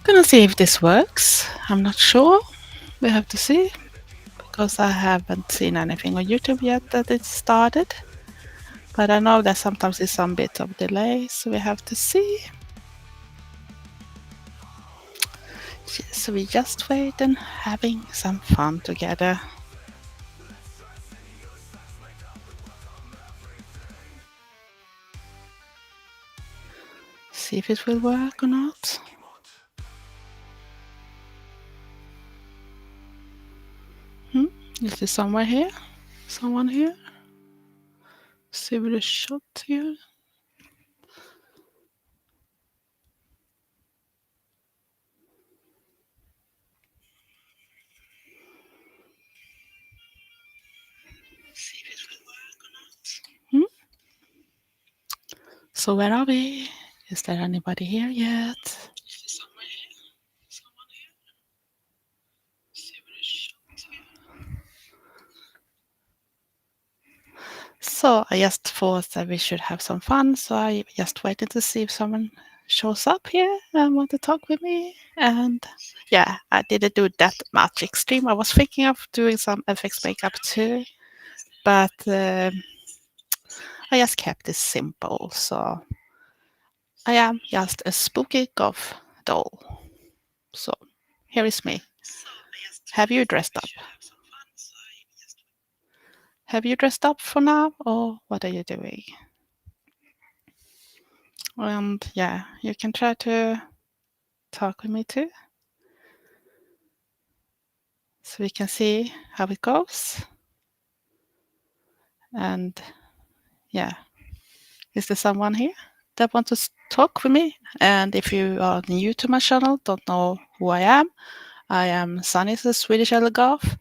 Gonna see if this works. I'm not sure. We have to see because I haven't seen anything on YouTube yet that it started. But I know that sometimes there's some bit of delay, so we have to see. So we just wait and having some fun together. See if it will work or not. Hmm? Is there somewhere here? Someone here? See with a shot here. See if it will work or not. Hmm? So where are we? Is there anybody here yet? Is there somewhere here? Someone here? See with a shot here. So I just thought that we should have some fun. So I just waited to see if someone shows up here and want to talk with me. And yeah, I didn't do that much extreme. I was thinking of doing some FX makeup too, but I just kept it simple. So I am just a spooky goth doll. So here is me. Have you dressed up? Have you dressed up for now, or what are you doing? And yeah, you can try to talk with me too, so we can see how it goes. And yeah, is there someone here that wants to talk with me? And if you are new to my channel, don't know who I am Sunny, the Swedish Elgaf.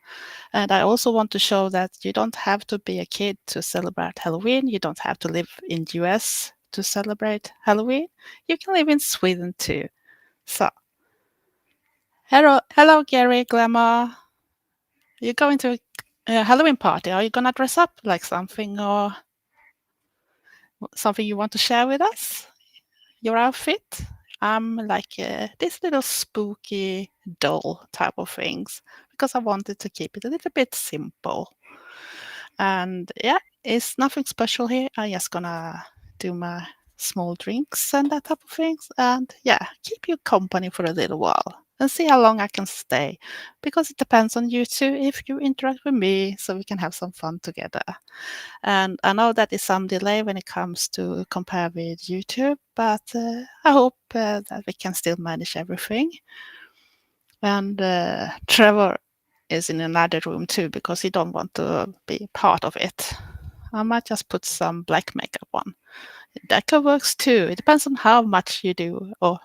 And I also want to show that you don't have to be a kid to celebrate Halloween. You don't have to live in US to celebrate Halloween. You can live in Sweden too. So, hello, Gary Glamour. You're going to a Halloween party. Are you gonna dress up like something or something you want to share with us? Your outfit? I'm like this little spooky doll type of things because I wanted to keep it a little bit simple. And yeah, it's nothing special here. I'm just gonna do my small drinks and that type of things. And yeah, keep you company for a little while and see how long I can stay because it depends on you too if you interact with me so we can have some fun together. And I know that is some delay when it comes to compare with YouTube, but I hope that we can still manage everything. And Trevor is in another room too because he don't want to be part of it. I might just put some black makeup on. That could works too. It depends on how much you do or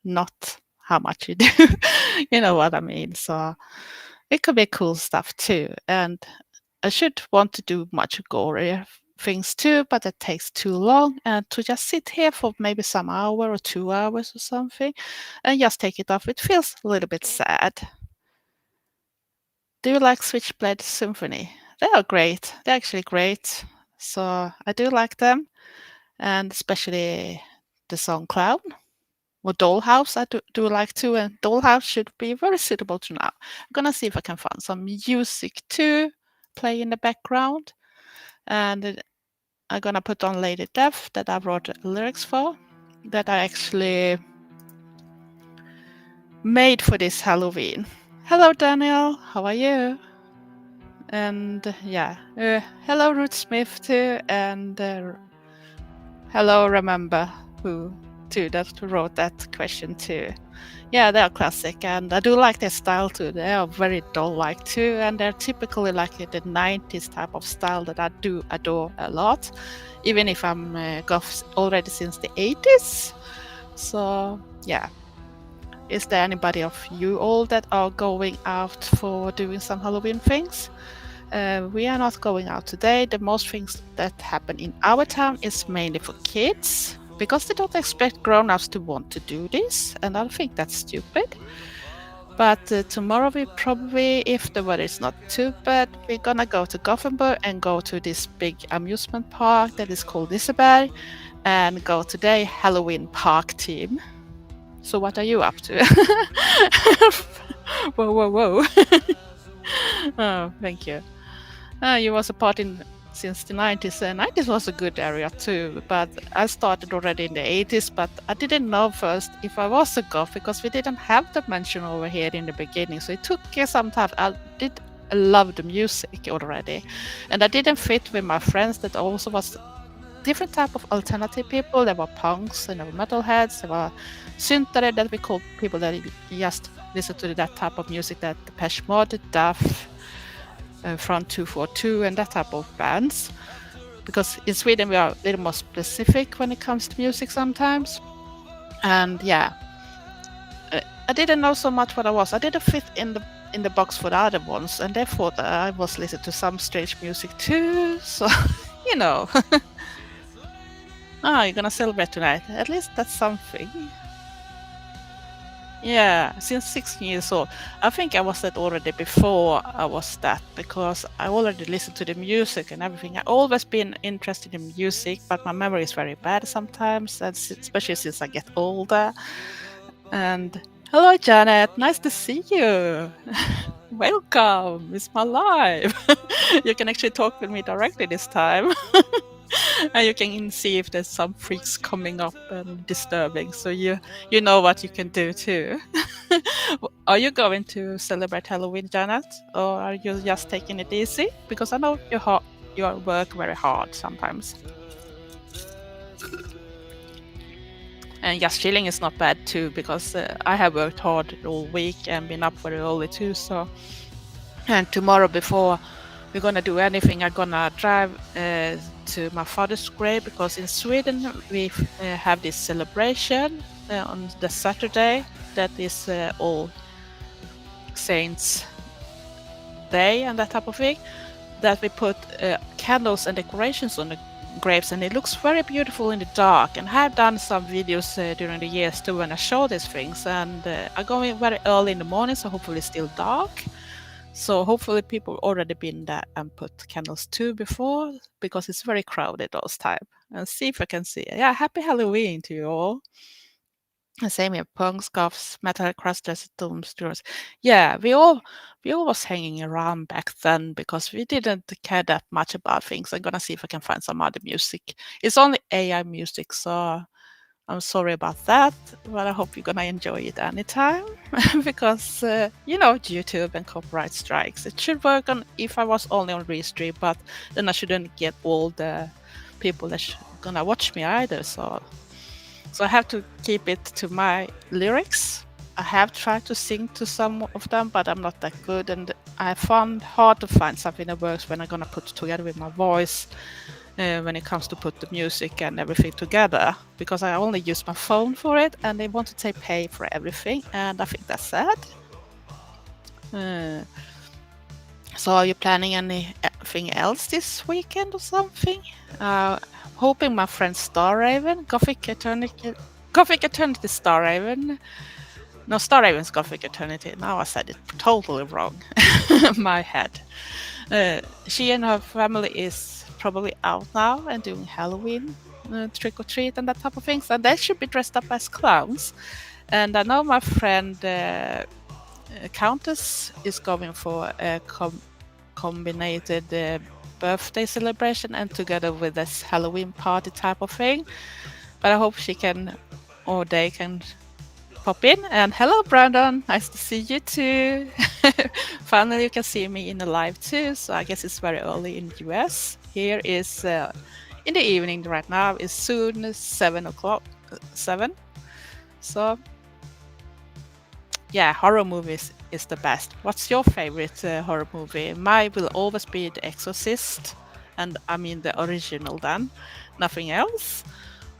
not how much you do. You know what I mean. So it could be cool stuff too. And I should want to do much gory things too, but it takes too long. And to just sit here for maybe some hour or 2 hours or something and just take it off, it feels a little bit sad. Do you like Switchblade Symphony? They are great. They're actually great. So I do like them, and especially the song Clown or Dollhouse. I do like too, and Dollhouse should be very suitable to now. I'm gonna see if I can find some music to play in the background, and I'm gonna put on Lady Death that I wrote lyrics for that I actually made for this Halloween. Hello, Daniel. How are you? And yeah, hello Ruth Smith too, and hello Remember who too that wrote that question too. Yeah, they are classic, and I do like their style too. They are very doll-like too, and they're typically like the '90s type of style that I do adore a lot, even if I'm goth already since the '80s. So yeah. Is there anybody of you all that are going out for doing some Halloween things? We are not going out today. The most things that happen in our town is mainly for kids because they don't expect grown-ups to want to do this, and I think that's stupid. But tomorrow we probably, if the weather is not too bad, we're gonna go to Gothenburg and go to this big amusement park that is called Liseberg and go to the Halloween park team. So what are you up to? Whoa, whoa, whoa. Oh, thank you. You was a part in since the 90s. 90s was a good area too, but I started already in the 80s, but I didn't know first if I was a goth because we didn't have the mention over here in the beginning. So it took some time. I did love the music already, and I didn't fit with my friends that also was different type of alternative people. There were punks and there were metalheads. There were synthare that we called people that just listen to that type of music, that Depeche Mode, Duff, Front 242, and that type of bands. Because in Sweden we are a little more specific when it comes to music sometimes. And yeah, I didn't know so much what I was. I didn't fit in the box for the other ones, and therefore I was listening to some strange music too. So you know. Ah, you're gonna celebrate tonight. At least that's something. Yeah, since 16 years old. I think I was that already before I was that because I already listened to the music and everything. I always been interested in music, but my memory is very bad sometimes, and especially since I get older. And hello, Janet. Nice to see you. Welcome. It's my live. You can actually talk with me directly this time. And you can see if there's some freaks coming up and disturbing, so you know what you can do too. Are you going to celebrate Halloween, Janet, or are you just taking it easy? Because I know you work very hard sometimes, and just chilling is not bad too. Because I have worked hard all week and been up very early too. So, and tomorrow before we're gonna do anything, I'm gonna drive to my father's grave because in Sweden we have this celebration on the Saturday that is All Saints Day and that type of thing. That we put candles and decorations on the graves, and it looks very beautiful in the dark. And I have done some videos during the years too when I show these things, and I go in very early in the morning, so hopefully it's still dark. So hopefully people already been there and put candles too before, because it's very crowded those time. And see if I can see. Yeah, happy Halloween to you all. And same here, punks, goths, metal crusters, doomsters. Yeah, we all was hanging around back then because we didn't care that much about things. I'm gonna see if I can find some other music. It's only AI music, so I'm sorry about that, but I hope you're gonna enjoy it anytime because YouTube and copyright strikes. It should work on if I was only on Restream, but then I shouldn't get all the people that gonna watch me either. So I have to keep it to my lyrics. I have tried to sing to some of them, but I'm not that good, and I found hard to find something that works when I'm gonna put it together with my voice. When it comes to put the music and everything together, because I only use my phone for it, and they want to pay for everything, and I think that's sad. So are you planning anything else this weekend or something? Hoping my friend Starraven, Gothic Eternity Starraven. No, Starraven's Gothic Eternity. Now I said it totally wrong. My head. She and her family is probably out now and doing Halloween trick or treat and that type of things, and they should be dressed up as clowns. And I know my friend Countess is going for a combined birthday celebration and together with this Halloween party type of thing. But I hope she can or they can pop in. And hello, Brandon. Nice to see you too. Finally, you can see me in the live too. So I guess it's very early in the US. Here is in the evening right now. It's soon 7 o'clock. 7. So yeah, horror movies is the best. What's your favorite horror movie? Mine will always be The Exorcist, and I mean the original then, nothing else.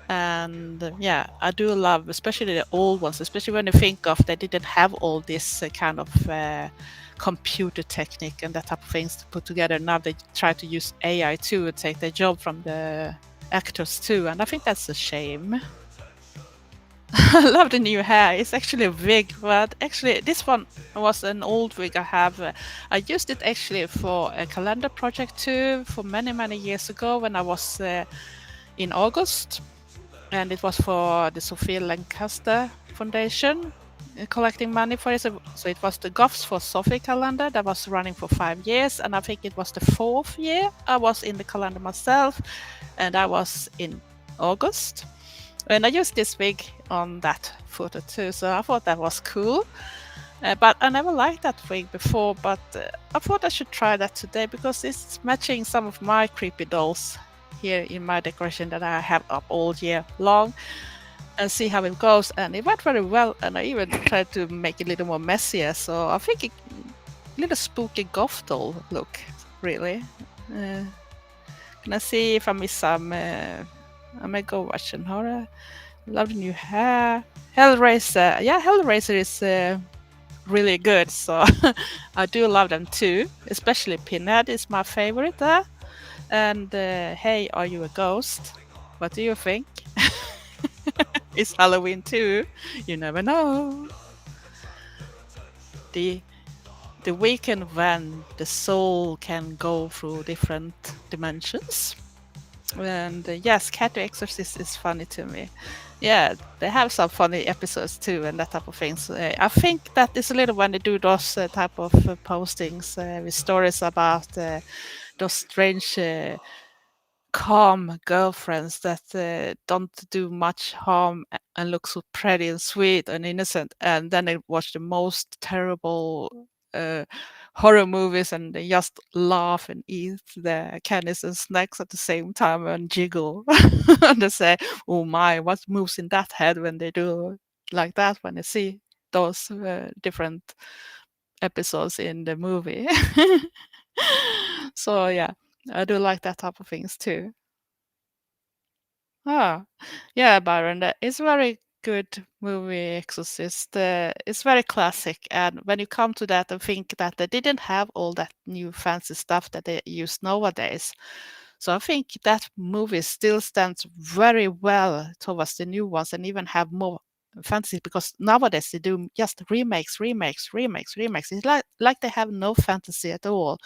And yeah, I do love especially the old ones, especially when you think of they didn't have all this kind of computer technique and that type of things to put together. Now they try to use AI too to take their job from the actors too, and I think that's a shame. I love the new hair. It's actually a wig, but actually this one was an old wig I have. I used it actually for a calendar project too for many years ago when I was in August. and it was for the Sophia Lancaster Foundation, collecting money for it. So it was the Goths for Sophie calendar that was running for 5 years, and I think it was the fourth year I was in the calendar myself, and I was in August. And I used this wig on that photo too, so I thought that was cool. But I never liked that wig before, but I thought I should try that today because it's matching some of my creepy dolls here in my decoration that I have up all year long, and see how it goes. And it went very well, and I even tried to make it a little more messier, so I think a little spooky goth doll look, really. Can I see if I miss some? I may go watch an horror. Love the new hair. Hellraiser. Yeah, Hellraiser is really good, so I do love them too. Especially Pinhead is my favorite there. And hey, are you a ghost? What do you think? It's Halloween too. You never know. The the weekend when the soul can go through different dimensions. And yes, Cat the Exorcist is funny to me. Yeah, they have some funny episodes too, and that type of things. I think that is a little when they do those type of postings with stories about those strange, calm girlfriends that don't do much harm and look so pretty and sweet and innocent, and then they watch the most terrible horror movies and they just laugh and eat their candies and snacks at the same time and jiggle and they say, "Oh my, what moves in that head when they do like that when they see those different episodes in the movie." So yeah, I do like that type of things too. Ah, yeah, Byron, that is very good movie, Exorcist. It's very classic, and when you come to that and think that they didn't have all that new fancy stuff that they use nowadays, so I think that movie still stands very well towards the new ones, and even have more fantasy because nowadays they do just remakes, remakes, remakes, remakes. It's like they have no fantasy at all.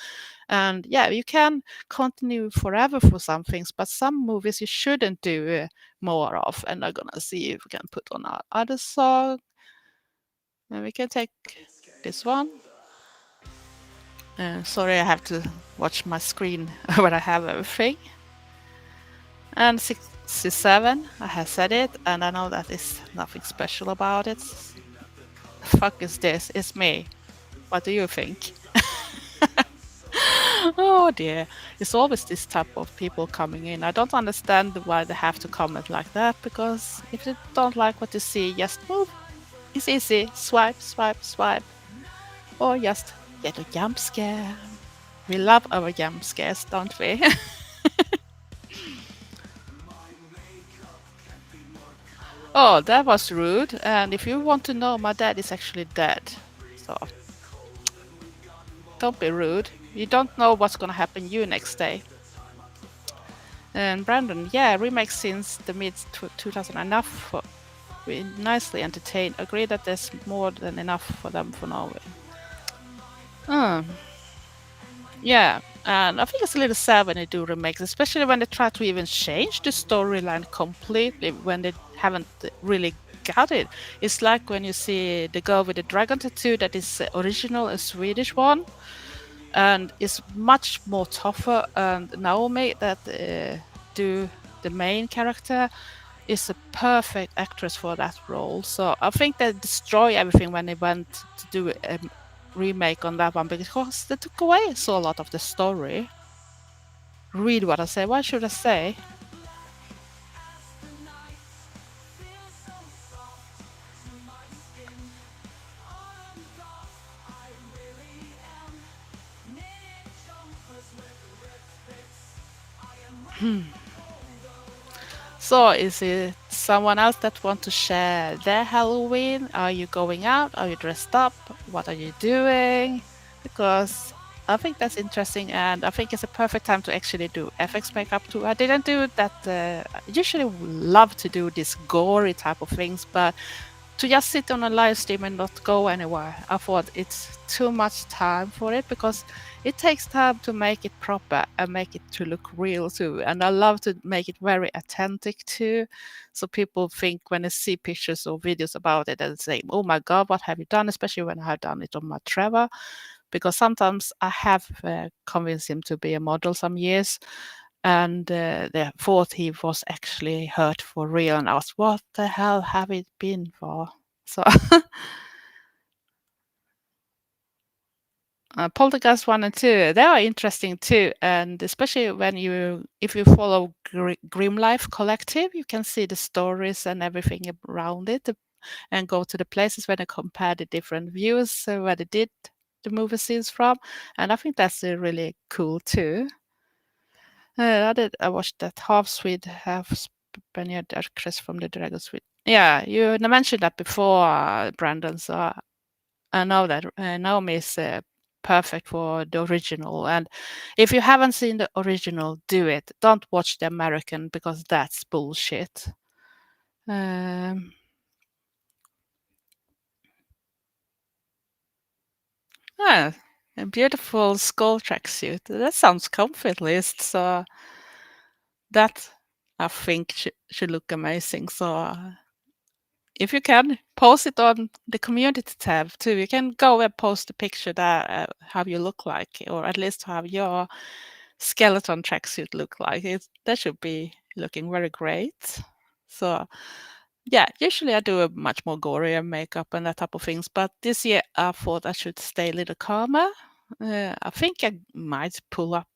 And yeah, you can continue forever for some things, but some movies you shouldn't do more of. And I'm gonna see if we can put on our other song. And we can take this one. Sorry, I have to watch my screen where I have everything. And 67, I have said it, and I know that is nothing special about it. The fuck is this? It's me. What do you think? Oh dear. It's always this type of people coming in. I don't understand why they have to comment like that because if you don't like what you see, just move. It's easy. Swipe, swipe, swipe. Or just get a jump scare. We love our jump scares, don't we? Oh, that was rude. And if you want to know, my dad is actually dead. So don't be rude. You don't know what's gonna happen you next day. And Brandon, yeah, remakes since the mid 2000 enough for we nicely entertained. Agree that there's more than enough for them for Norway. Um, yeah, and I think it's a little sad when they do remakes, especially when they try to even change the storyline completely when they haven't really got it. It's like when you see the girl with the dragon tattoo that is original, a Swedish one, and is much more tougher. And Naomi that do the main character is a perfect actress for that role. So I think they destroy everything when they went to do a remake on that one because they took away so a lot of the story. Read what I say. What should I say? So is it someone else that want to share their Halloween? Are you going out? Are you dressed up? What are you doing? Because I think that's interesting, and I think it's a perfect time to actually do FX makeup too. I didn't do that. I usually love to do these gory type of things, but to just sit on a live stream and not go anywhere. I thought it's too much time for it because it takes time to make it proper and make it to look real too. And I love to make it very authentic too. So people think when they see pictures or videos about it and say, oh my God, what have you done? Especially when I have done it on my Trevor. Because sometimes I have convinced him to be a model some years, and they thought he was actually hurt for real, and I was, what the hell have it been for? So Poltergeist 1 and 2, they are interesting too, and especially when if you follow Grim Life Collective, you can see the stories and everything around it, and go to the places where they compare the different views where they did the movie scenes from, and I think that's really cool too. I watched that half Swede, half Spaniard actress from the Dragon Suite. Yeah, you mentioned that before, Brandon. So I know that Naomi is perfect for the original. And if you haven't seen the original, do it. Don't watch the American because that's bullshit. Yeah, a beautiful skull tracksuit. That sounds comfy at least. So that I think should look amazing. So if you can, post it on the community tab too. You can go and post a picture that how you look like, or at least have your skeleton tracksuit look like. That should be looking very great. So yeah, usually I do a much more gorier makeup and that type of things, but this year I thought I should stay a little calmer. I think I might pull up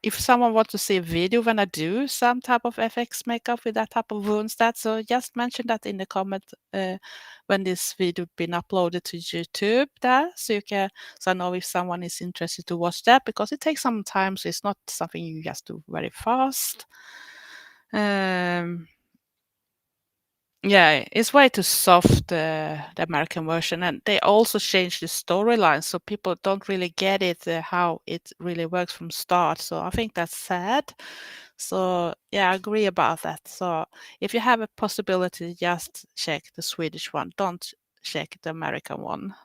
if someone wants to see a video when I do some type of FX makeup with that type of wounds, so just mention that in the comment when this video been uploaded to YouTube there, so I know if someone is interested to watch that, because it takes some time, so it's not something you just do very fast. Yeah, it's way too soft, the American version, and they also changed the storyline, so people don't really get it, how it really works from start. So I think that's sad. So yeah, I agree about that. So if you have a possibility, just check the Swedish one. Don't check the American one.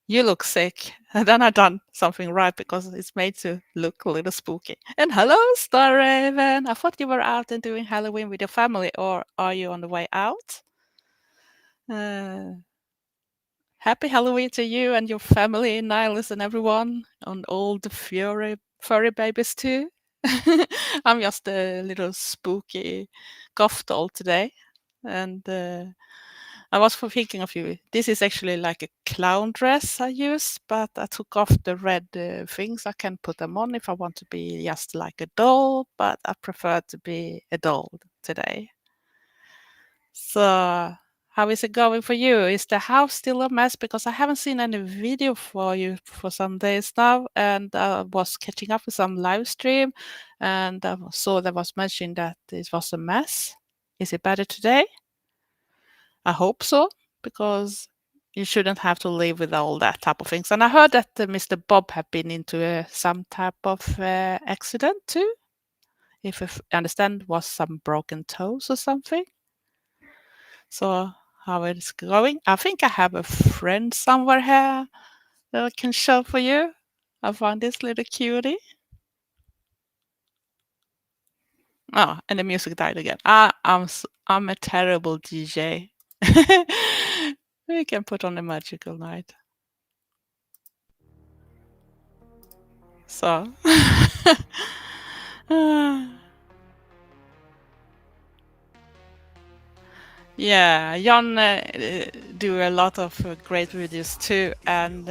You look sick. And then I done something right because it's made to look a little spooky. And hello, Star Raven. I thought you were out and doing Halloween with your family, or are you on the way out? Uh, Happy Halloween to you and your family, Nihilus and everyone, and all the furry babies too. I'm just a little spooky goth doll today, and I was thinking of you. This is actually like a clown dress I use, but I took off the red things. I can put them on if I want to be just like a doll, but I prefer to be a doll today. So, how is it going for you? Is the house still a mess? Because I haven't seen any video for you for some days now, and I was catching up with some live stream, and I saw there was mentioned that it was a mess. Is it better today? I hope so, because you shouldn't have to live with all that type of things. And I heard that Mr. Bob had been into some type of accident too. If I understand, was some broken toes or something. So how it's going? I think I have a friend somewhere here that I can show for you. I found this little cutie. Oh, and the music died again. I'm a terrible DJ. We can put on a magical night. So, yeah, Jan do a lot of great videos too, and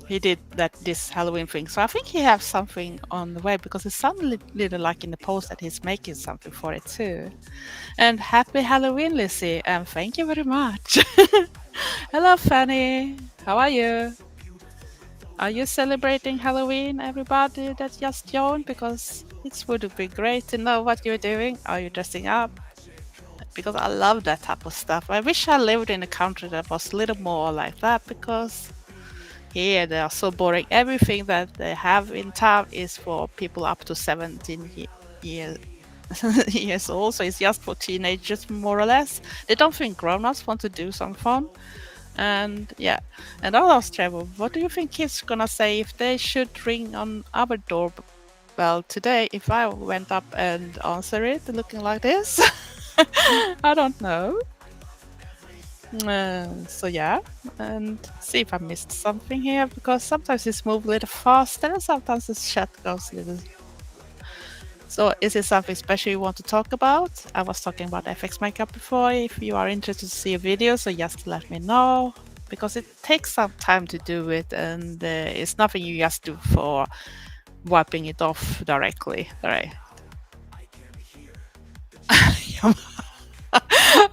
he did this Halloween thing. So I think he has something on the way, because it sounded little like in the post that he's making something for it too. And happy Halloween, Lizzie, and thank you very much. Hello, Fanny. How are you? Are you celebrating Halloween, everybody that just joined? Because it would be great to know what you're doing. Are you dressing up? Because I love that type of stuff. I wish I lived in a country that was a little more like that, because here they are so boring. Everything that they have in town is for people up to 17 years Yes, also it's just for teenagers more or less. They don't think grown-ups want to do some fun. And yeah, and I'll ask Trevor, what do you think kids gonna say if they should ring on our doorbell today if I went up and answer it looking like this? I don't know. So yeah, and see if I missed something here because sometimes it's moved a little faster and sometimes the chat goes a little. So is it something special you want to talk about? I was talking about FX makeup before. If you are interested to see a video, so just let me know because it takes some time to do it and it's nothing you just do for wiping it off directly. Right.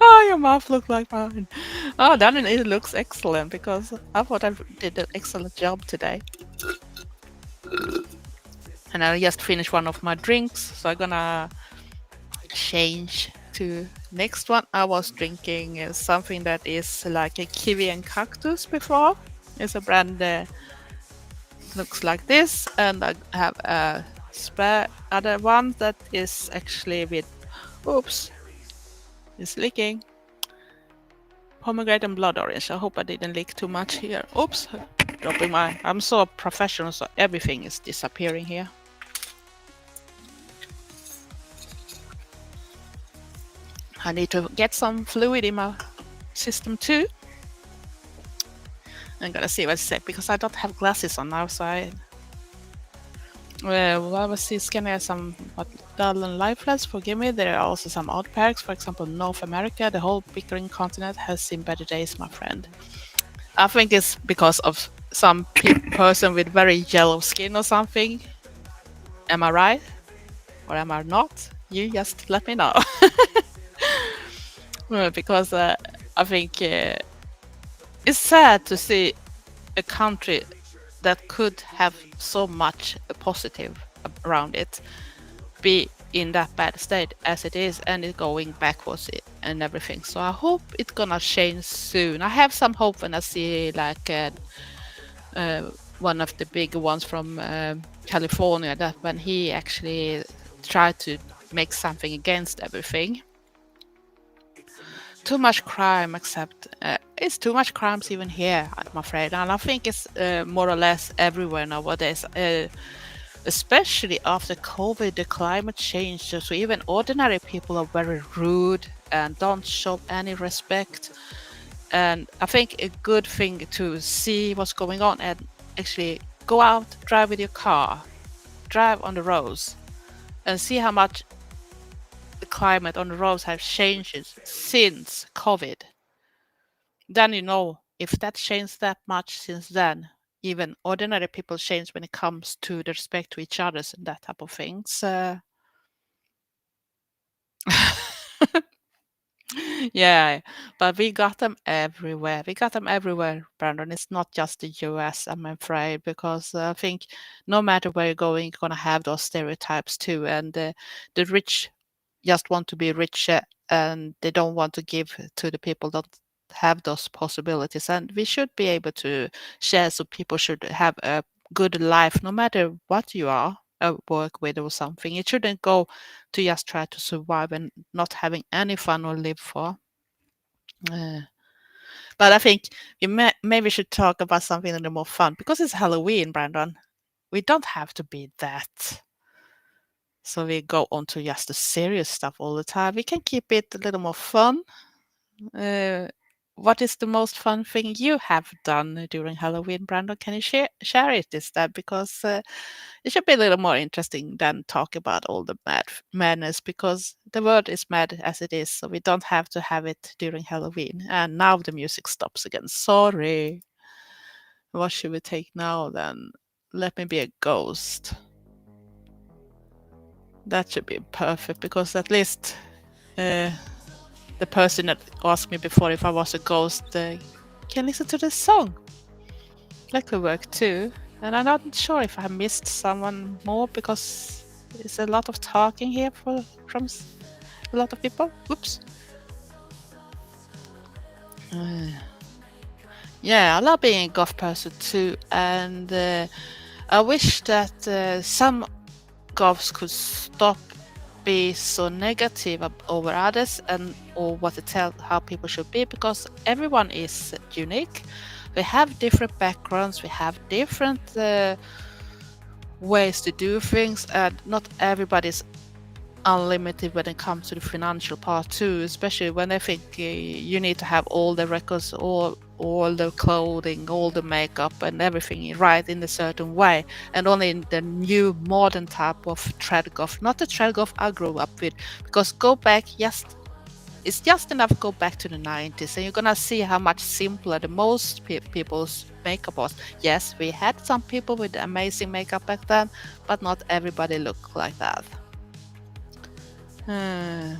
Oh, your mouth looks like mine. Oh, then it looks excellent because I thought I did an excellent job today. And I just finished one of my drinks, so I'm gonna change to next one. I was drinking something that is like a kiwi and cactus before. It's a brand that looks like this, and I have a spare other one that is actually with, oops, it's leaking. Pomegranate and blood orange. I hope I didn't leak too much here. Oops, dropping my. I'm so professional, so everything is disappearing here. I need to get some fluid in my system too. I'm gonna see what it says because I don't have glasses on now, so I. Well, I was scanning some dull and lifeless. Forgive me. There are also some odd perks. For example, North America, the whole bickering continent, has seen better days, my friend. I think it's because of some person with very yellow skin or something. Am I right? Or am I not? You just let me know. Because I think it's sad to see a country that could have so much positive around it be in that bad state as it is and it going backwards and everything. So I hope it's gonna change soon. I have some hope when I see like one of the big ones from California that when he actually tried to make something against everything. Too much crime, except it's too much crimes even here, I'm afraid, and I think it's more or less everywhere nowadays. Especially after COVID, the climate change, so even ordinary people are very rude and don't show any respect. And I think a good thing to see what's going on and actually go out, drive with your car, drive on the roads, and see how much the climate on the roads has changed since COVID. Then you know if that changed that much since then, even ordinary people change when it comes to the respect to each others and that type of things. Yeah, but we got them everywhere. We got them everywhere, Brandon. It's not just the US, I'm afraid, because I think no matter where you're going, you're gonna have those stereotypes too. And the rich just want to be richer, and they don't want to give to the people that have those possibilities. And we should be able to share, so people should have a good life, no matter what you are. Work with or something. It shouldn't go to just try to survive and not having any fun or live for. Uh, but I think we maybe should talk about something a little more fun because it's Halloween, Brandon. We don't have to be that. So we go on to just the serious stuff all the time. We can keep it a little more fun. Uh, what is the most fun thing you have done during Halloween, Brandon? Can you share it instead? Because it should be a little more interesting than talk about all the madness because the world is mad as it is, so we don't have to have it during Halloween. And now the music stops again. Sorry. What should we take now then? Let me be a ghost. That should be perfect because at least the person that asked me before if I was a ghost can listen to the song. That could work too. And I'm not sure if I missed someone more because there's a lot of talking here from a lot of people. Whoops. Yeah, I love being a goth person too, and I wish that some goths could stop be so negative over others and or what to tell how people should be, because everyone is unique. We have different backgrounds, we have different ways to do things, and not everybody's unlimited when it comes to the financial part too, especially when I think you need to have all the records, all the clothing, all the makeup and everything right in a certain way, and only in the new modern type of trad goth, not the trad goth I grew up with, because go back, yes, it's just enough to go back to the 90s and you're gonna see how much simpler the most people's makeup was. Yes, we had some people with amazing makeup back then, but not everybody looked like that. Hmm.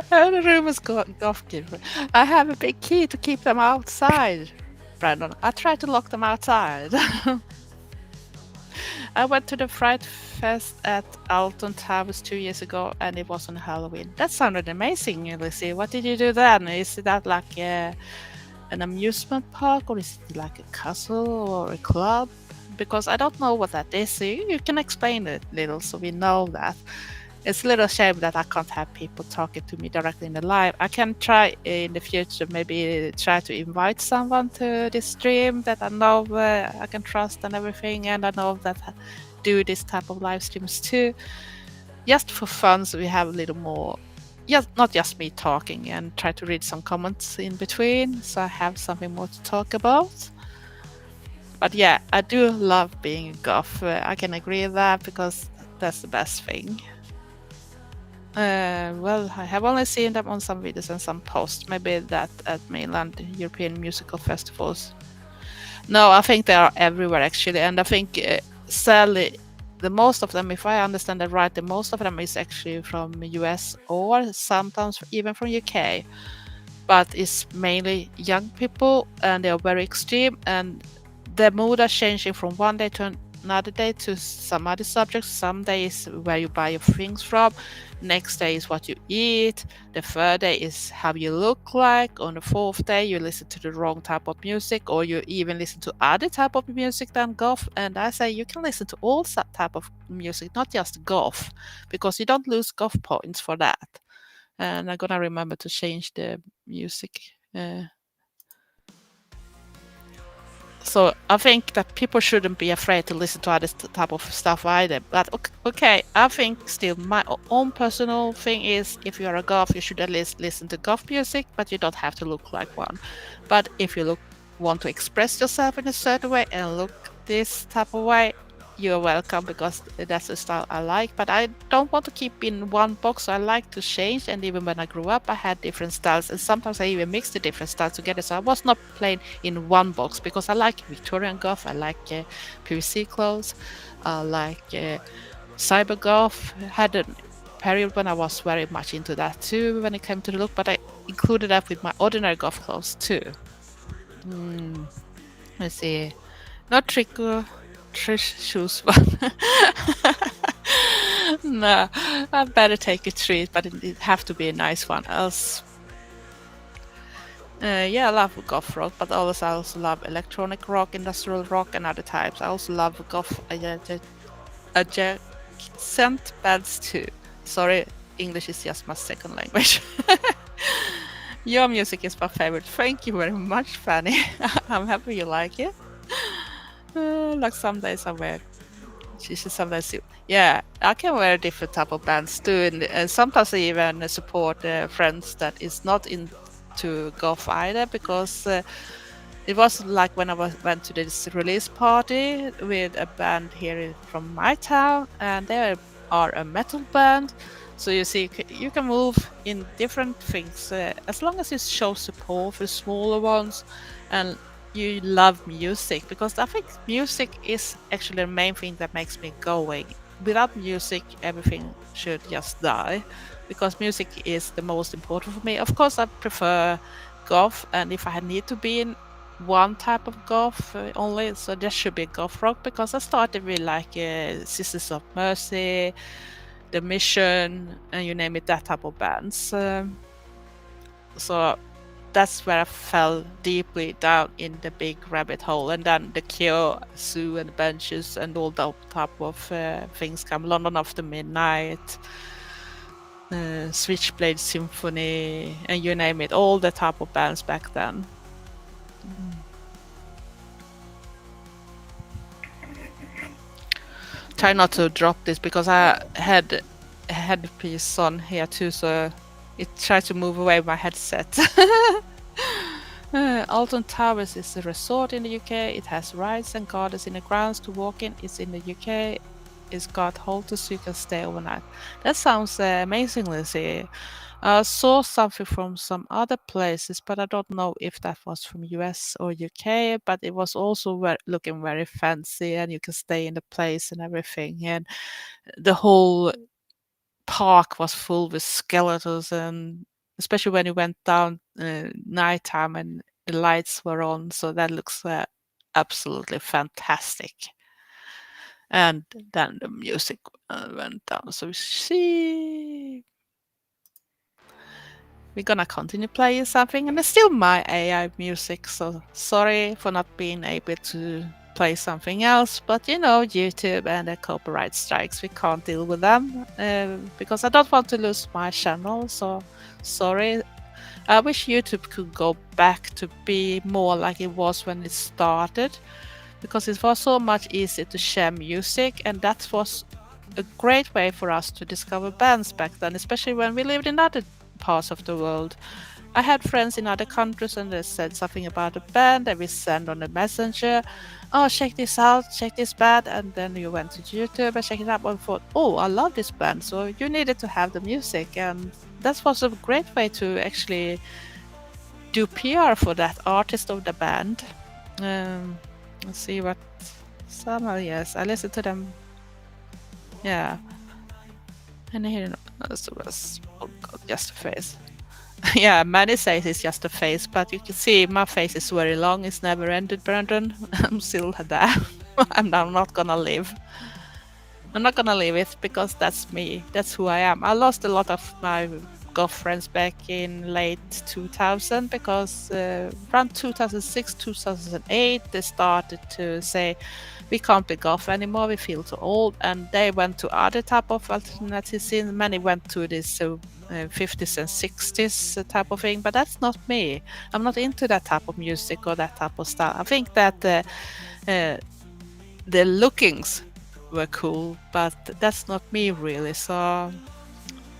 The room is goth keeper. I have a big key to keep them outside, Brandon. I tried to lock them outside. I went to the Fright Fest at Alton Towers 2 years ago, and it was on Halloween. That sounded amazing, Lizzie. What did you do then? Is that like an amusement park, or is it like a castle or a club? Because I don't know what that is. So you can explain it a little so we know that. It's a little shame that I can't have people talking to me directly in the live. I can try in the future, maybe try to invite someone to this stream that I know I can trust and everything, and I know that I do this type of live streams too, just for fun, so we have a little more, just not just me talking, and try to read some comments in between, so I have something more to talk about. But yeah, I do love being a goth. I can agree with that because that's the best thing. Well, I have only seen them on some videos and some posts. Maybe that at mainland European musical festivals. No, I think they are everywhere actually, and I think sadly, the most of them, if I understand that right, the most of them is actually from US or sometimes even from UK. But it's mainly young people, and they are very extreme, and the mood are changing from one day to another day to some other subjects. Some days where you buy your things from, next day is what you eat, the third day is how you look like, on the fourth day you listen to the wrong type of music, or you even listen to other type of music than goth. And I say you can listen to all type of music, not just goth, because you don't lose goth points for that. And I'm gonna remember to change the music. So I think that people shouldn't be afraid to listen to other type of stuff either. But okay, I think still my own personal thing is, if you're a goth, you should at least listen to goth music, but you don't have to look like one. But if you want to express yourself in a certain way and look this type of way, you're welcome, because that's the style I like. But I don't want to keep in one box. So I like to change, and even when I grew up, I had different styles, and sometimes I even mixed the different styles together. So I was not playing in one box, because I like Victorian goth, I like PVC clothes, I like cyber goth. I had a period when I was very much into that too when it came to the look, but I included that with my ordinary goth clothes too. Let's see. Not Trish shoes one. No, I better take a treat, but it have to be a nice one. Else, yeah, I love goth rock, but also I also love electronic rock, industrial rock, and other types. I also love goth adjacent bands too. Sorry, English is just my second language. Your music is my favorite. Thank you very much, Fanny. I'm happy you like it. Like some days I wear. She should sometimes, yeah, I can wear different type of bands too, and sometimes I even support friends that is not into goth either, because it was like when I went to this release party with a band here from my town, and they are a metal band. So you see, you can move in different things as long as you show support for smaller ones, and you love music, because I think music is actually the main thing that makes me going. Without music, everything should just die, because music is the most important for me. Of course, I prefer goth, and if I need to be in one type of goth only, so there should be goth rock, because I started with like Sisters of Mercy, The Mission, and you name it, that type of bands. So that's where I fell deeply down in the big rabbit hole. And then the Cure, Zoo and Benches and all that type of things come. London After Midnight, Switchblade Symphony, and you name it, all the type of bands back then. Try not to drop this because I had a headpiece on here too, so it tried to move away my headset. Alton Towers is a resort in the UK. It has rides and gardens in the grounds to walk in. It's in the UK. It's got hotels so you can stay overnight. That sounds amazingly. See, I saw something from some other places, but I don't know if that was from US or UK. But it was also looking very fancy, and you can stay in the place and everything. And the whole park was full with skeletons, and especially when you went down nighttime and the lights were on, so that looks absolutely fantastic. And then the music went down, so we see we're gonna continue playing something, and it's still my AI music, so sorry for not being able to play something else, but you know, YouTube and the copyright strikes, we can't deal with them because I don't want to lose my channel, so sorry. I wish YouTube could go back to be more like it was when it started, because it was so much easier to share music, and that was a great way for us to discover bands back then, especially when we lived in other parts of the world. I had friends in other countries and they said something about a band that we send on the messenger. Oh, check this out, check this band. And then you went to YouTube and checked it out and thought, oh, I love this band. So you needed to have the music. And that was a great way to actually do PR for that artist of the band. Let's see what some are. Yes, I listened to them. Yeah. And here, oh God, just a face. Yeah, many says it's just a face, but you can see my face is very long. It's never ended, Brandon. I'm still there. I'm not gonna leave. I'm not gonna leave it because that's me. That's who I am. I lost a lot of my goth friends back in late 2000 because around 2006, 2008, they started to say we can't be goth anymore. We feel too old, and they went to other type of alternative scene. Many went to this 50s and 60s type of thing, but that's not me. I'm not into that type of music or that type of style. I think that the lookings were cool, but that's not me really. So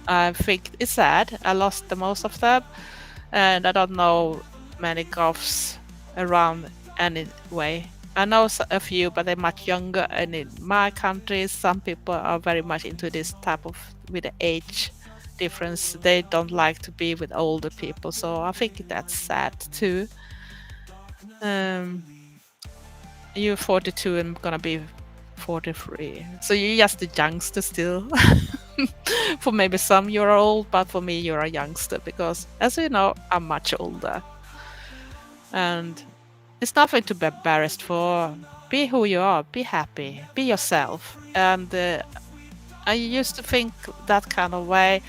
I think it's sad. I lost the most of them, and I don't know many goths around anyway. I know a few, but they're much younger. And in my country, some people are very much into this type of with the age difference. They don't like to be with older people, so I think that's sad too. You're 42 and I'm gonna be 43, so you're just a youngster still. For maybe some you're old, but for me you're a youngster because, as you know, I'm much older. And it's nothing to be embarrassed for. Be who you are, be happy, be yourself. And I used to think that kind of way.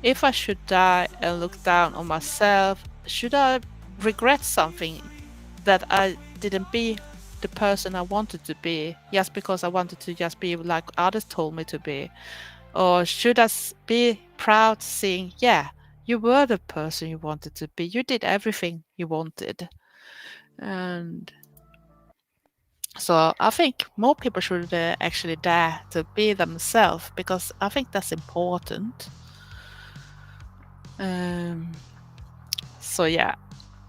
If I should die and look down on myself, should I regret something that I didn't be the person I wanted to be just because I wanted to just be like others told me to be? Or should I be proud seeing, yeah, you were the person you wanted to be. You did everything you wanted. And so I think more people should actually dare to be themselves because I think that's important. So yeah,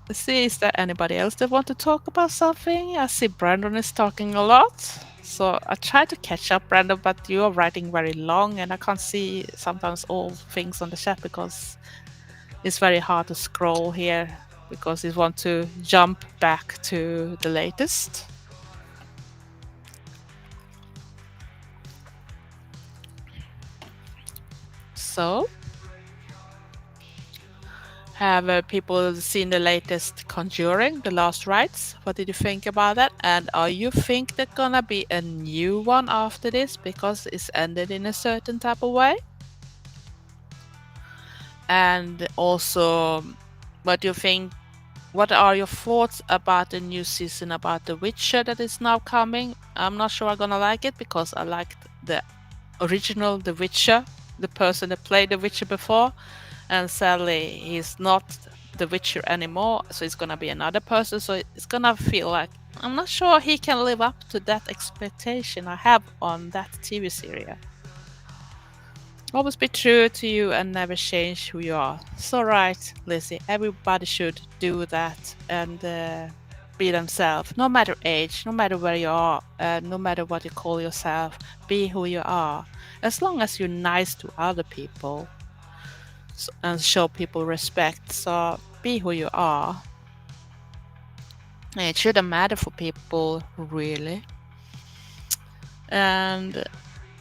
let's see, is there anybody else that want to talk about something? I see Brandon is talking a lot. So I try to catch up, Brandon, but you are writing very long and I can't see sometimes all things on the chat because it's very hard to scroll here because you want to jump back to the latest. So, have people seen the latest Conjuring, The Last Rites? What did you think about that? And are you think there's gonna be a new one after this because it's ended in a certain type of way? And also, what do you think What are your thoughts about the new season about The Witcher that is now coming? I'm not sure I'm gonna like it because I liked the original The Witcher, the person that played The Witcher before, and sadly he's not The Witcher anymore, so it's gonna be another person. So it's gonna feel like I'm not sure he can live up to that expectation I have on that TV series. Always be true to you and never change who you are. So right, Lizzie, everybody should do that and be themselves, no matter age, no matter where you are, no matter what you call yourself, be who you are. As long as you're nice to other people and show people respect, so be who you are. It shouldn't matter for people, really. And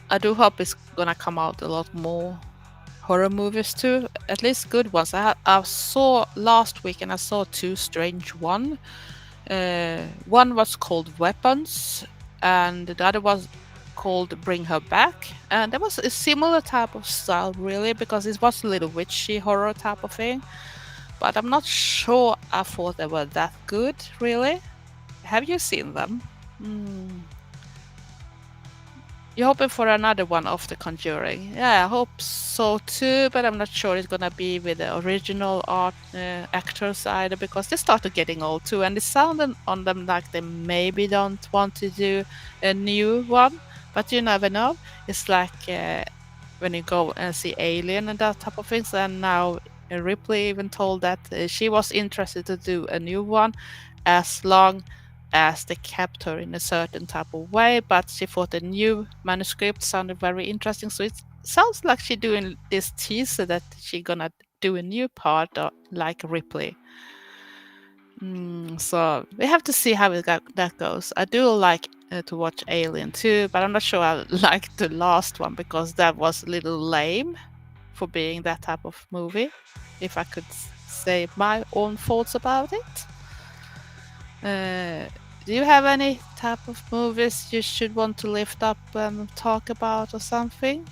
I do hope it's gonna come out a lot more horror movies too, at least good ones. I saw last week and I saw two strange one. One was called Weapons, and the other was called Bring Her Back. And there was a similar type of style, really, because it was a little witchy horror type of thing. But I'm not sure I thought they were that good, really. Have you seen them? Hmm. You're hoping for another one of The Conjuring. Yeah, I hope so too, but I'm not sure it's gonna be with the original art actors either because they started getting old too, and it sounded on them like they maybe don't want to do a new one, but you never know. It's like when you go and see Alien and that type of things, and now Ripley even told that she was interested to do a new one as long as they kept her in a certain type of way, but she thought the new manuscript sounded very interesting. So it sounds like she's doing this teaser that she's gonna do a new part like Ripley. So we have to see how that goes. I do like to watch Alien too, but I'm not sure I like the last one because that was a little lame for being that type of movie. If I could say my own thoughts about it. Do you have any type of movies you should want to lift up and talk about or something?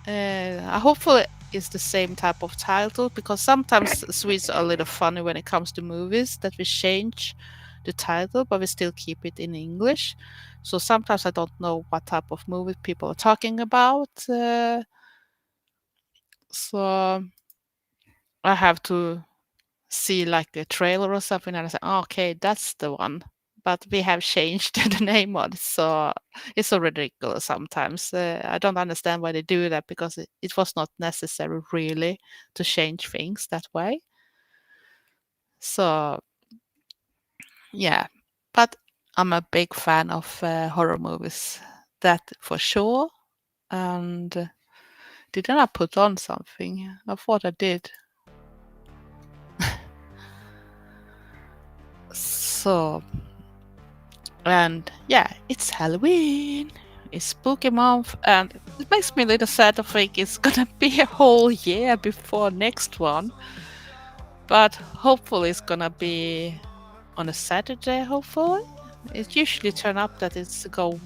Hopefully it's the same type of title because sometimes Swedes are a little funny when it comes to movies that we change the title but we still keep it in English. So sometimes I don't know what type of movie people are talking about. So I have to see like a trailer or something and I say, oh, okay, that's the one. But we have changed the name on it, so it's so ridiculous sometimes. I don't understand why they do that because it was not necessary really to change things that way. So yeah, but I'm a big fan of horror movies, that for sure. And didn't I put on something? I thought I did. So and yeah, it's Halloween. It's spooky month, and it makes me a little sad to think it's gonna be a whole year before next one. But hopefully, it's gonna be on a Saturday. Hopefully, it usually turn up that it's go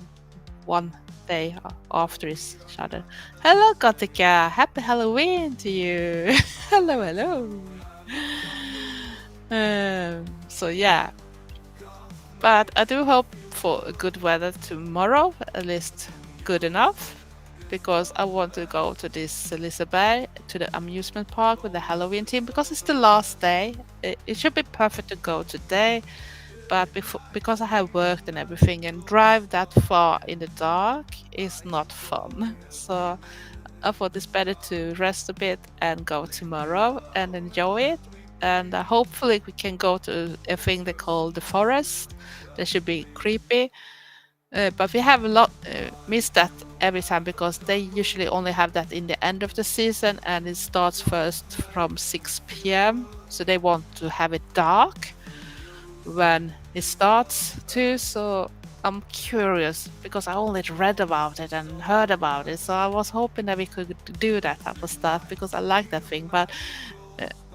one day after each other. Hello, Gotika. Happy Halloween to you. Hello, hello. So yeah, but I do hope for a good weather tomorrow, at least good enough, because I want to go to this Liseberg, to the amusement park with the Halloween team, because it's the last day. It should be perfect to go today, but because I have worked and everything, and drive that far in the dark is not fun. So I thought it's better to rest a bit and go tomorrow and enjoy it. And hopefully we can go to a thing they call the forest. That should be creepy. But we have a lot missed that every time because they usually only have that in the end of the season and it starts first from 6 p.m. So they want to have it dark when it starts too. So I'm curious because I only read about it and heard about it. So I was hoping that we could do that type of stuff because I like that thing. But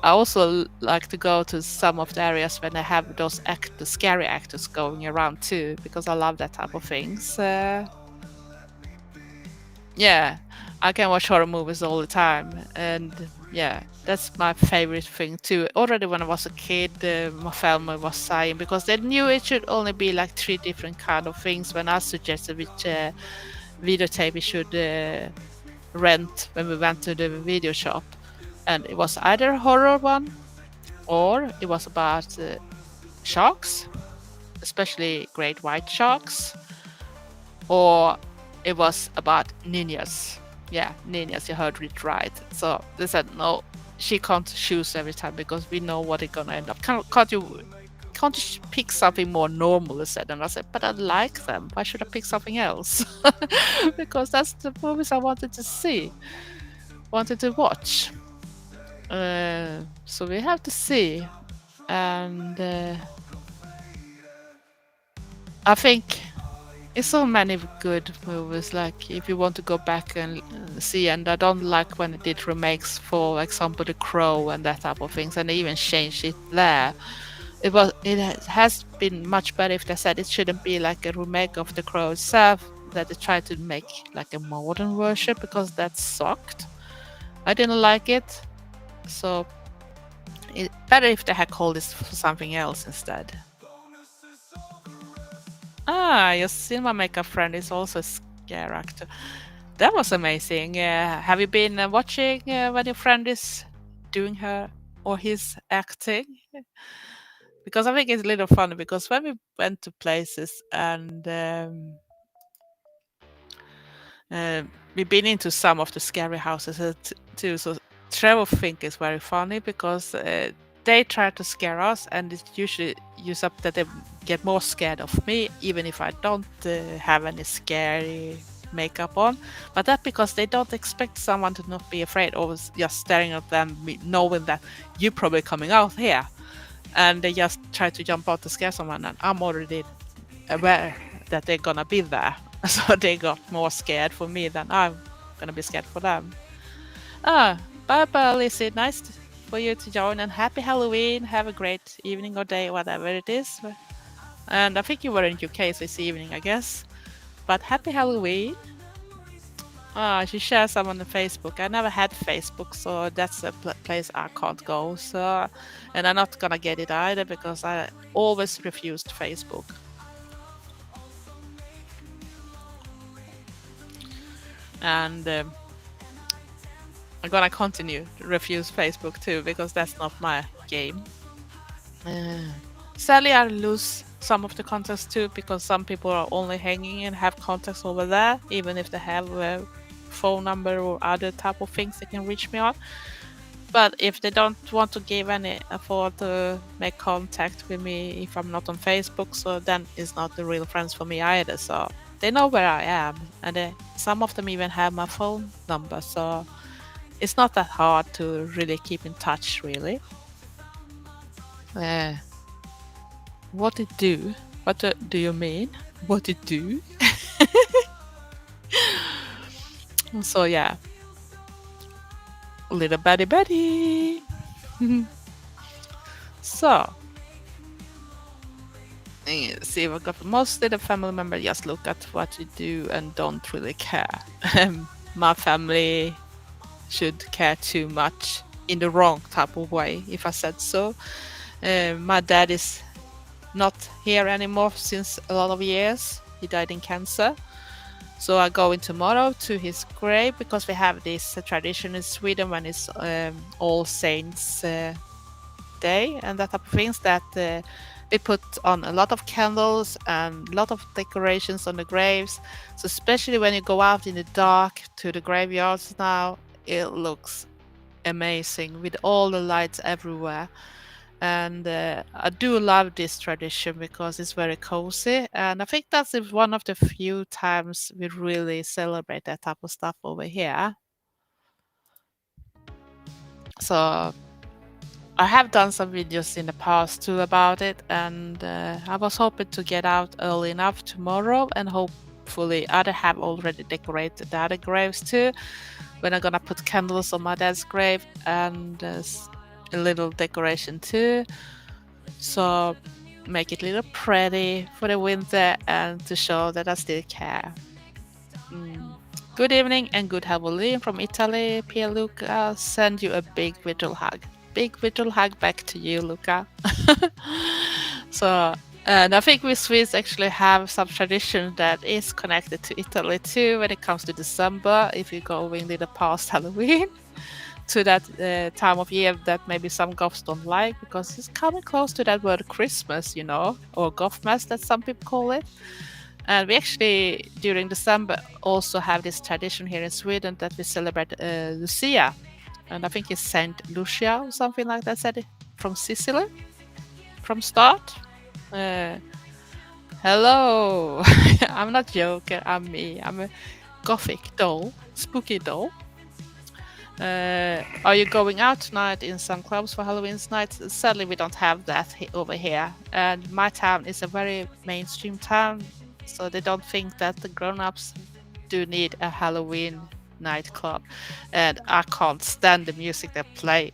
I also like to go to some of the areas when they have those actors, scary actors going around too, because I love that type of things. Yeah, I can watch horror movies all the time, and Yeah, that's my favorite thing too. Already when I was a kid, my family was saying because they knew it should only be like three different kind of things. When I suggested which videotape we should rent when we went to the video shop, and it was either a horror one or it was about sharks, especially great white sharks, or it was about ninjas. Yeah, ninjas, you heard it right. So they said, no, she can't choose every time because we know what it's gonna end up. Can't you pick something more normal? They said, and I said, but I like them. Why should I pick something else? Because that's the movies I wanted to see, wanted to watch. So we have to see, and I think it's so many good movies. Like if you want to go back and see, and I don't like when it did remakes, for example, The Crow and that type of things, and they even changed it there. It has been much better if they said it shouldn't be like a remake of The Crow itself, that they tried to make like a modern version because that sucked. I didn't like it, so it better if they had called this for something else instead. Ah, your cinema makeup friend is also a scare actor. That was amazing. Have you been watching when your friend is doing her or his acting? Because I think it's a little funny because when we went to places and we've been into some of the scary houses too, so Trevor think is very funny because they try to scare us, and it usually use up that they get more scared of me, even if I don't have any scary makeup on. But that's because they don't expect someone to not be afraid, or just staring at them, knowing that you're probably coming out here, and they just try to jump out to scare someone, and I'm already aware that they're gonna be there. So they got more scared for me than I'm gonna be scared for them. Ah, bye bye, Lizzie. Nice for you to join, and happy Halloween. Have a great evening or day, whatever it is. And I think you were in UK, so it's evening, I guess. But happy Halloween. Ah, she shares some on the Facebook. I never had Facebook, so that's a place I can't go. So, and I'm not gonna get it either because I always refused Facebook. And I'm gonna continue to refuse Facebook too because that's not my game. Uh, Sadly, I lose some of the contacts too because some people are only hanging and have contacts over there, even if they have a phone number or other type of things they can reach me on. But if they don't want to give any effort to make contact with me if I'm not on Facebook, so then it's not the real friends for me either. So they know where I am, and some of them even have my phone number. So it's not that hard to really keep in touch, really. Uh, what it do? What do you mean? What it do? So yeah, little buddy buddy. So see, we got mostly the family member just look at what you do and don't really care. My family should care too much in the wrong type of way, if I said so. My dad is not here anymore since a lot of years. He died in cancer. So I go in tomorrow to his grave because we have this tradition in Sweden when it's All Saints Day and that type of things, that we put on a lot of candles and a lot of decorations on the graves. So especially when you go out in the dark to the graveyards now, it looks amazing with all the lights everywhere. And I do love this tradition because it's very cozy, and I think that's one of the few times we really celebrate that type of stuff over here. So I have done some videos in the past too about it, and I was hoping to get out early enough tomorrow, and hopefully other have already decorated the other graves too. When I'm gonna put candles on my dad's grave and a little decoration too. So make it a little pretty for the winter and to show that I still care. Mm. Good evening and good Halloween from Italy. Pierluca, send you a big virtual hug. Big virtual hug back to you, Luca. So, and I think we Swedes actually have some tradition that is connected to Italy too when it comes to December. If you go into the past Halloween to that time of year that maybe some goths don't like because it's coming close to that word Christmas, or Gothmas that some people call it. And we actually, during December, also have this tradition here in Sweden that we celebrate Lucia. And I think it's Saint Lucia or something like that, said it from Sicily from start. Uh, Hello, I'm not joking, I'm me. I'm a gothic doll, spooky doll. Are you going out tonight in some clubs for Halloween night? Sadly, we don't have that over here. And my town is a very mainstream town, so they don't think that the grown-ups do need a Halloween nightclub. And I can't stand the music they play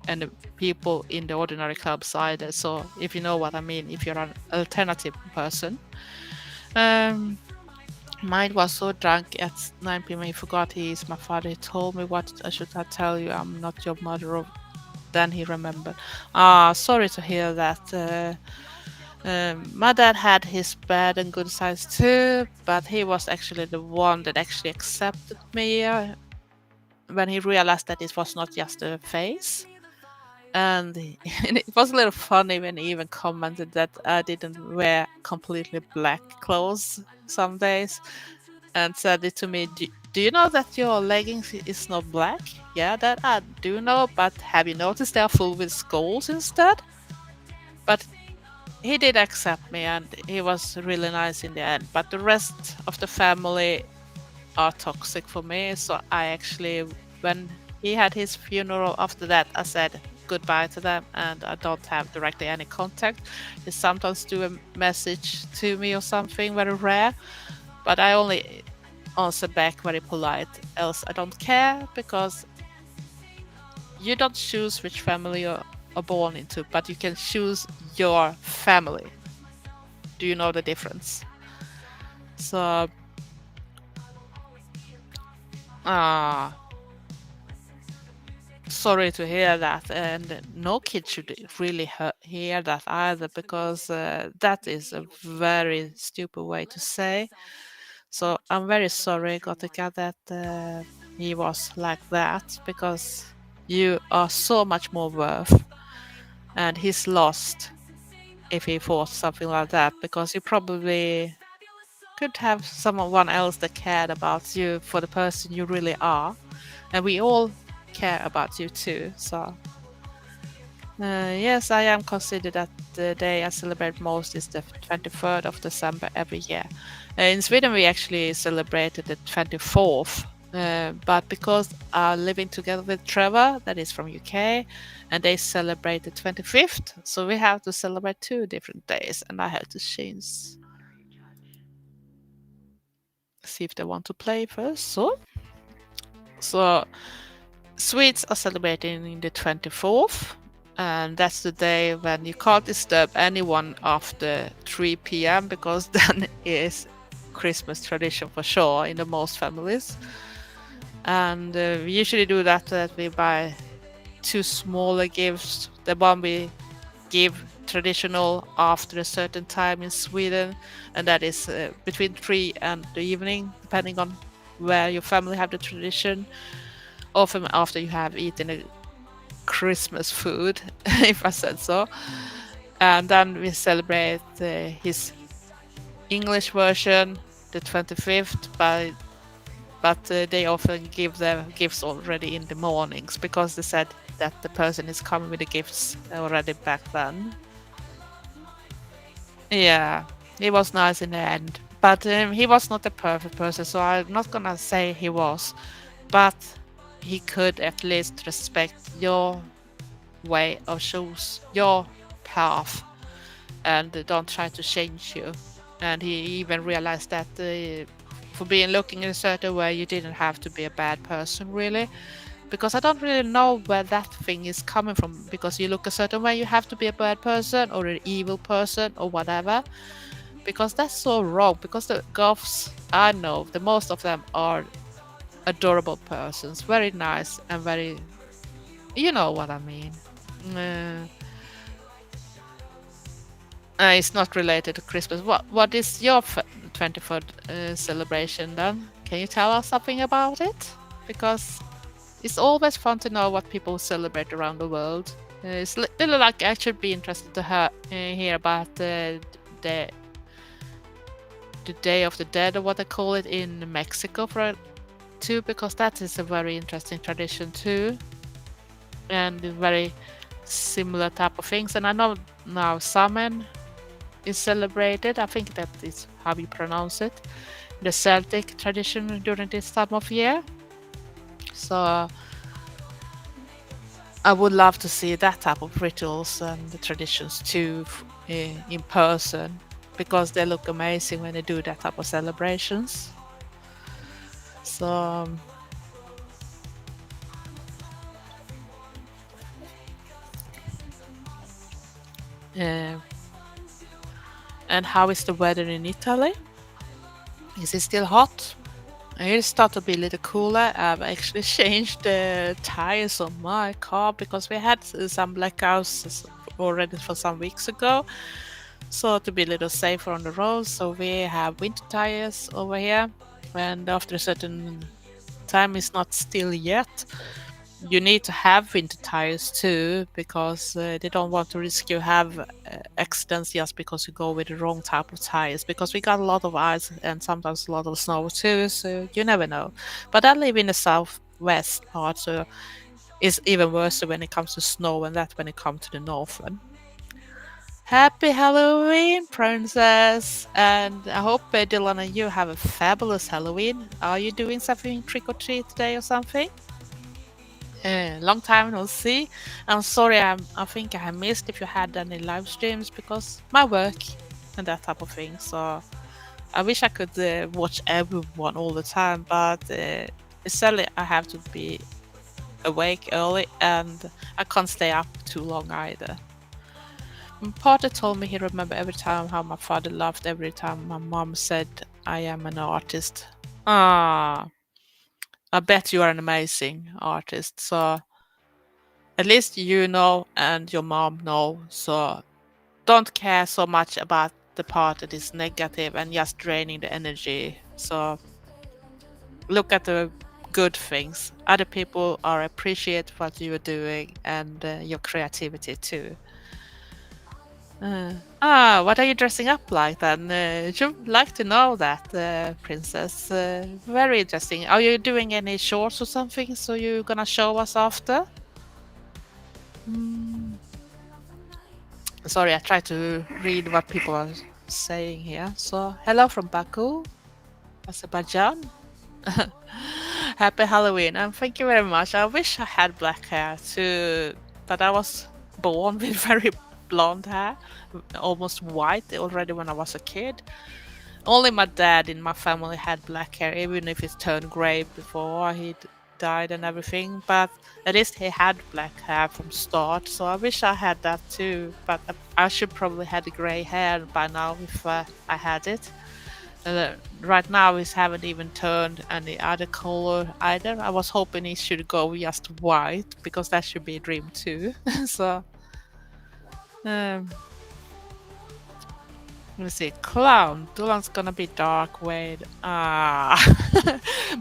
and the people in the ordinary clubs either. So if you know what I mean, if you're an alternative person. Um, Mine was so drunk at 9 p.m. He forgot he is my father. He told me what I should not tell you. I'm not your mother. Then he remembered. Sorry to hear that. My dad had his bad and good sides too, but he was actually the one that actually accepted me when he realized that it was not just a phase. And, and it was a little funny when he even commented that I didn't wear completely black clothes some days and said it to me. Do you know that your leggings is not black? Yeah, that I do know, but have you noticed they are full with skulls instead? But he did accept me and he was really nice in the end. But the rest of the family are toxic for me. So I actually, when he had his funeral after that, I said goodbye to them and I don't have directly any contact. They sometimes do a message to me or something very rare, but I only answer back very polite. Else I don't care because you don't choose which family you're born into, but you can choose your family. Do you know the difference? So, ah, sorry to hear that, and no kid should really hear that either, because that is a very stupid way to say. So I'm very sorry, Gotika, that he was like that, because you are so much more worth, and he's lost if he thought something like that, because you probably could have someone else that cared about you for the person you really are, and we all care about you too. So yes, I am considered that the day I celebrate most is the 23rd of December every year. In Sweden, we actually celebrated the 24th, but because I'm living together with Trevor, that is from UK, and they celebrate the 25th, so we have to celebrate 2 different days, and I have to change. See if they want to play first. So Swedes are celebrating the 24th, and that's the day when you can't disturb anyone after 3 p.m. because then is Christmas tradition for sure in the most families. And we usually do that we buy 2 smaller gifts. The one we give traditional after a certain time in Sweden, and that is between 3 and the evening, depending on where your family have the tradition. Often after you have eaten a Christmas food, if I said so. And then we celebrate his English version, the 25th, but they often give their gifts already in the mornings because they said that the person is coming with the gifts already back then. Yeah, he was nice in the end, but he was not a perfect person, so I'm not gonna say he was, but he could at least respect your way of choose your path and don't try to change you. And he even realized that for being looking in a certain way, you didn't have to be a bad person, really. Because I don't really know where that thing is coming from. Because you look a certain way, you have to be a bad person or an evil person or whatever. Because that's so wrong. Because the goths I know, the most of them are adorable persons, very nice and very, you know what I mean. Uh, it's not related to Christmas. What is your 23rd celebration then? Can you tell us something about it? Because it's always fun to know what people celebrate around the world. It's little like I should be interested to hear about the the Day of the Dead or what they call it in Mexico too, because that is a very interesting tradition too, and very similar type of things. And I know now Samhain is celebrated. I think that is how you pronounce it. The Celtic tradition during this time of year. So I would love to see that type of rituals and the traditions too in person, because they look amazing when they do that type of celebrations. So uh, and how is the weather in Italy? Is it still hot? It started to be a little cooler. I've actually changed the tires on my car because we had some blackouts already for some weeks ago. So to be a little safer on the road, so we have winter tires over here. And after a certain time, it's not still yet. You need to have winter tires too, because they don't want to risk you have accidents just because you go with the wrong type of tires, because we got a lot of ice and sometimes a lot of snow too, so you never know. But I live in the southwest part, so it's even worse when it comes to snow, and that when it comes to the northern. Happy Halloween, princess! And I hope Dylan and you have a fabulous Halloween. Are you doing something trick or treat today or something? Long time no see. I'm sorry, I think I missed if you had any live streams because my work and that type of thing. So I wish I could watch everyone all the time, but sadly I have to be awake early and I can't stay up too long either. My partner told me he remembered every time how my father laughed every time my mom said I am an artist. Ah, I bet you are an amazing artist. So at least you know and your mom know. So don't care so much about the part that is negative and just draining the energy. So look at the good things. Other people are appreciate what you are doing and your creativity too. What are you dressing up like then? You'd like to know that, princess. Very interesting. Are you doing any shorts or something? So you're gonna show us after? Mm. Sorry, I try to read what people are saying here. So, hello from Baku, Azerbaijan. Happy Halloween, and thank you very much. I wish I had black hair too, but I was born with very blonde hair, almost white already when I was a kid. Only my dad in my family had black hair, even if it turned grey before he died and everything. But at least he had black hair from start, so I wish I had that too. But I should probably had grey hair by now if I had it. Right now, he haven't even turned any other color either. I was hoping he should go just white because that should be a dream too. So. Um, Let me see. Clown. Dulan's gonna be dark. Wait. Ah.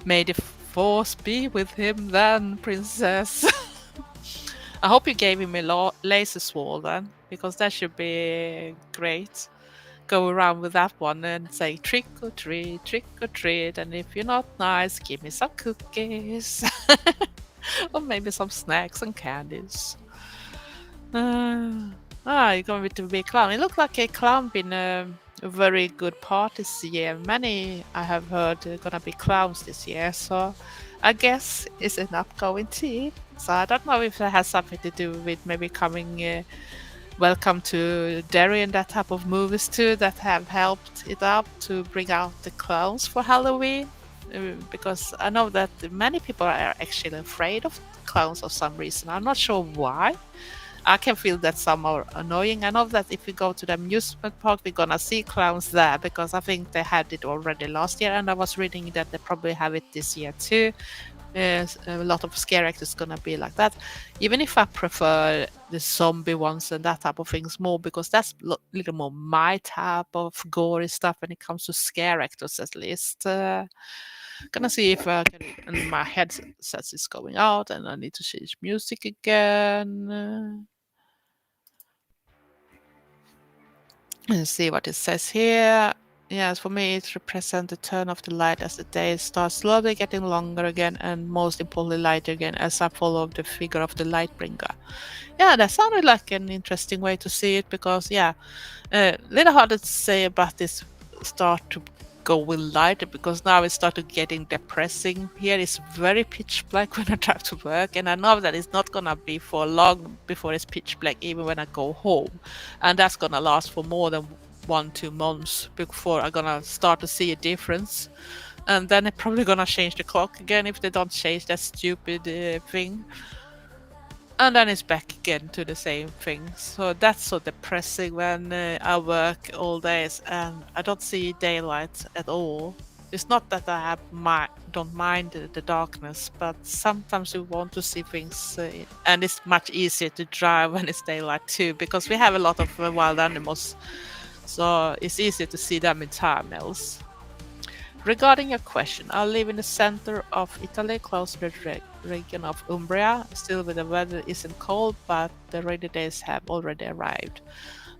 May the force be with him then, princess. I hope you gave him a laser sword then, because that should be great. Go around with that one and say trick or treat, and if you're not nice, give me some cookies. Or maybe some snacks and candies. You're going to be a clown. It looked like a clown been a very good part this year. Many I have heard are gonna be clowns this year, so I guess it's an upcoming team. So I don't know if that has something to do with maybe coming Welcome to Derry and that type of movies too that have helped it up to bring out the clowns for Halloween. Because I know that many people are actually afraid of clowns for some reason. I'm not sure why. I can feel that some are annoying. I know that if we go to the amusement park, we're gonna see clowns there because I think they had it already last year, and I was reading that they probably have it this year too. A lot of scare actors gonna be like that. Even if I prefer the zombie ones and that type of things more, because that's little more my type of gory stuff when it comes to scare actors, at least. Gonna see if I can. And my headset is going out, and I need to change music again. Let's see what it says here. Yes, for me, it represents the turn of the light as the day starts slowly getting longer again, and most importantly, lighter again as I follow the figure of the light bringer. Yeah, that sounded like an interesting way to see it because, yeah, little harder to say about this start to go with lighter because now it started getting depressing. Here it's very pitch black when I drive to work, and I know that it's not gonna be for long before it's pitch black, even when I go home, and that's gonna last for more than 1-2 months before I'm gonna start to see a difference. And then they're probably gonna change the clock again if they don't change that stupid thing, and then it's back again to the same thing. So that's so depressing when I work all days and I don't see daylight at all. It's not that I don't mind the darkness, but sometimes you want to see things, and it's much easier to drive when it's daylight too, because we have a lot of wild animals, so it's easier to see them in tunnels. Regarding your question, I live in the center of Italy, close to the region of Umbria. Still, where the weather isn't cold, but the rainy days have already arrived.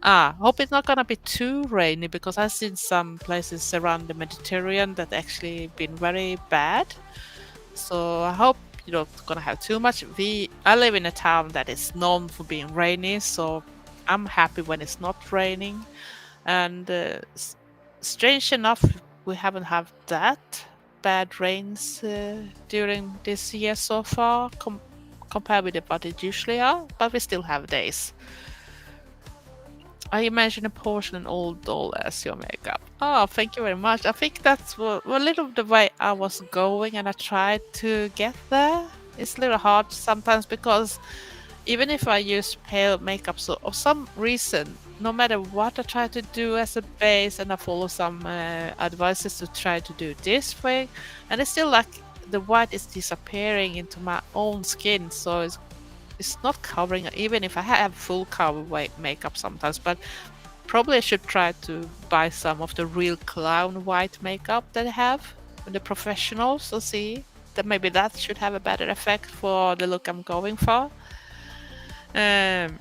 Hope it's not gonna be too rainy because I've seen some places around the Mediterranean that actually been very bad. So I hope you're not gonna have too much. I live in a town that is known for being rainy, so I'm happy when it's not raining. And strange enough, we haven't had that bad rains during this year so far, compared with what it usually are. But we still have days. I imagine a portion old doll as your makeup. Oh, thank you very much. I think that's a little the way I was going, and I tried to get there. It's a little hard sometimes because even if I use pale makeup, so for some reason, no matter what I try to do as a base, and I follow some advices to try to do this thing, and it's still like the white is disappearing into my own skin, so it's not covering. Even if I have full cover white makeup sometimes, but probably I should try to buy some of the real clown white makeup that I have from the professionals, so see that maybe that should have a better effect for the look I'm going for. Um,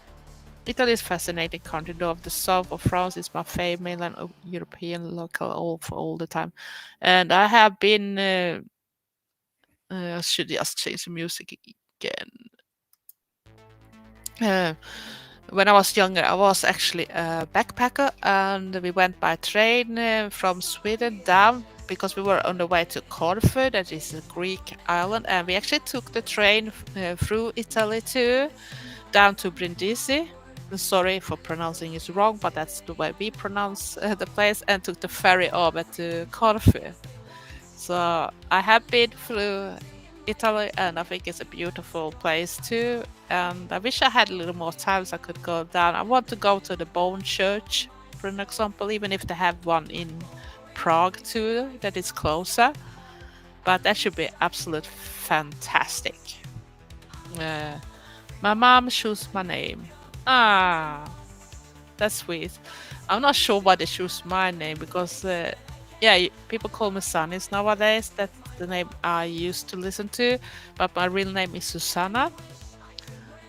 Italy is fascinating country. Though of the south of France is my favorite mainland European local all for all the time, and I have been. I should just change the music again. Uh, when I was younger, I was actually a backpacker, and we went by train from Sweden down because we were on the way to Corfu, that is a Greek island, and we actually took the train through Italy too, down to Brindisi. Sorry for pronouncing it wrong, but that's the way we pronounce the place, and took the ferry over to Corfu. So I have been through Italy, and I think it's a beautiful place too. And I wish I had a little more time so I could go down. I want to go to the Bone Church, for an example, even if they have one in Prague too, that is closer. But that should be absolute fantastic. Uh, my mom chose my name. Ah, that's sweet. I'm not sure why they choose my name because, yeah, people call me Sunnis nowadays. That's the name I used to listen to, but my real name is Susanna,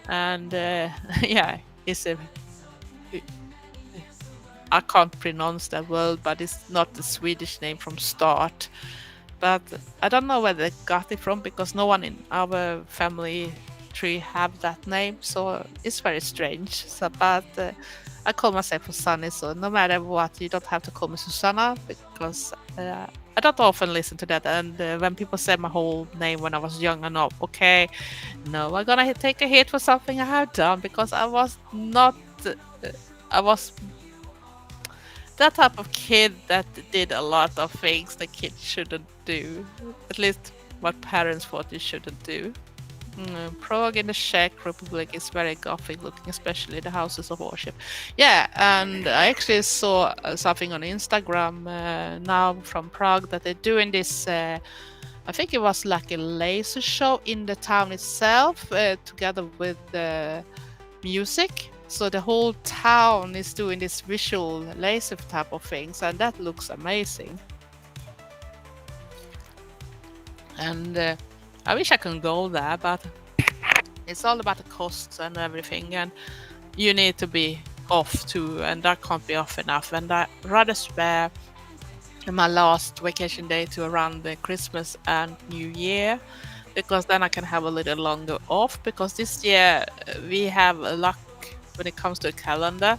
and yeah, it's a. I can't pronounce that well, but it's not the Swedish name from start. But I don't know where they got it from because no one in our family tree have that name, so it's very strange. So, but I call myself Sunny, so no matter what, you don't have to call me Susanna because I don't often listen to that. And when people say my whole name when I was young, I know, okay, no, I'm gonna take a hit for something I have done because I was not. I was that type of kid that did a lot of things the kids shouldn't do. At least what parents thought you shouldn't do. Prague in the Czech Republic is very gothic looking, especially the houses of worship. Yeah, and I actually saw something on Instagram now from Prague that they're doing this. I think it was like a laser show in the town itself, together with the music. So the whole town is doing this visual laser type of things, and that looks amazing. And I wish I could go there, but it's all about the costs and everything, and you need to be off too, and that can't be off enough. And I rather spare my last vacation day to around the Christmas and New Year, because then I can have a little longer off. Because this year we have a luck when it comes to the calendar,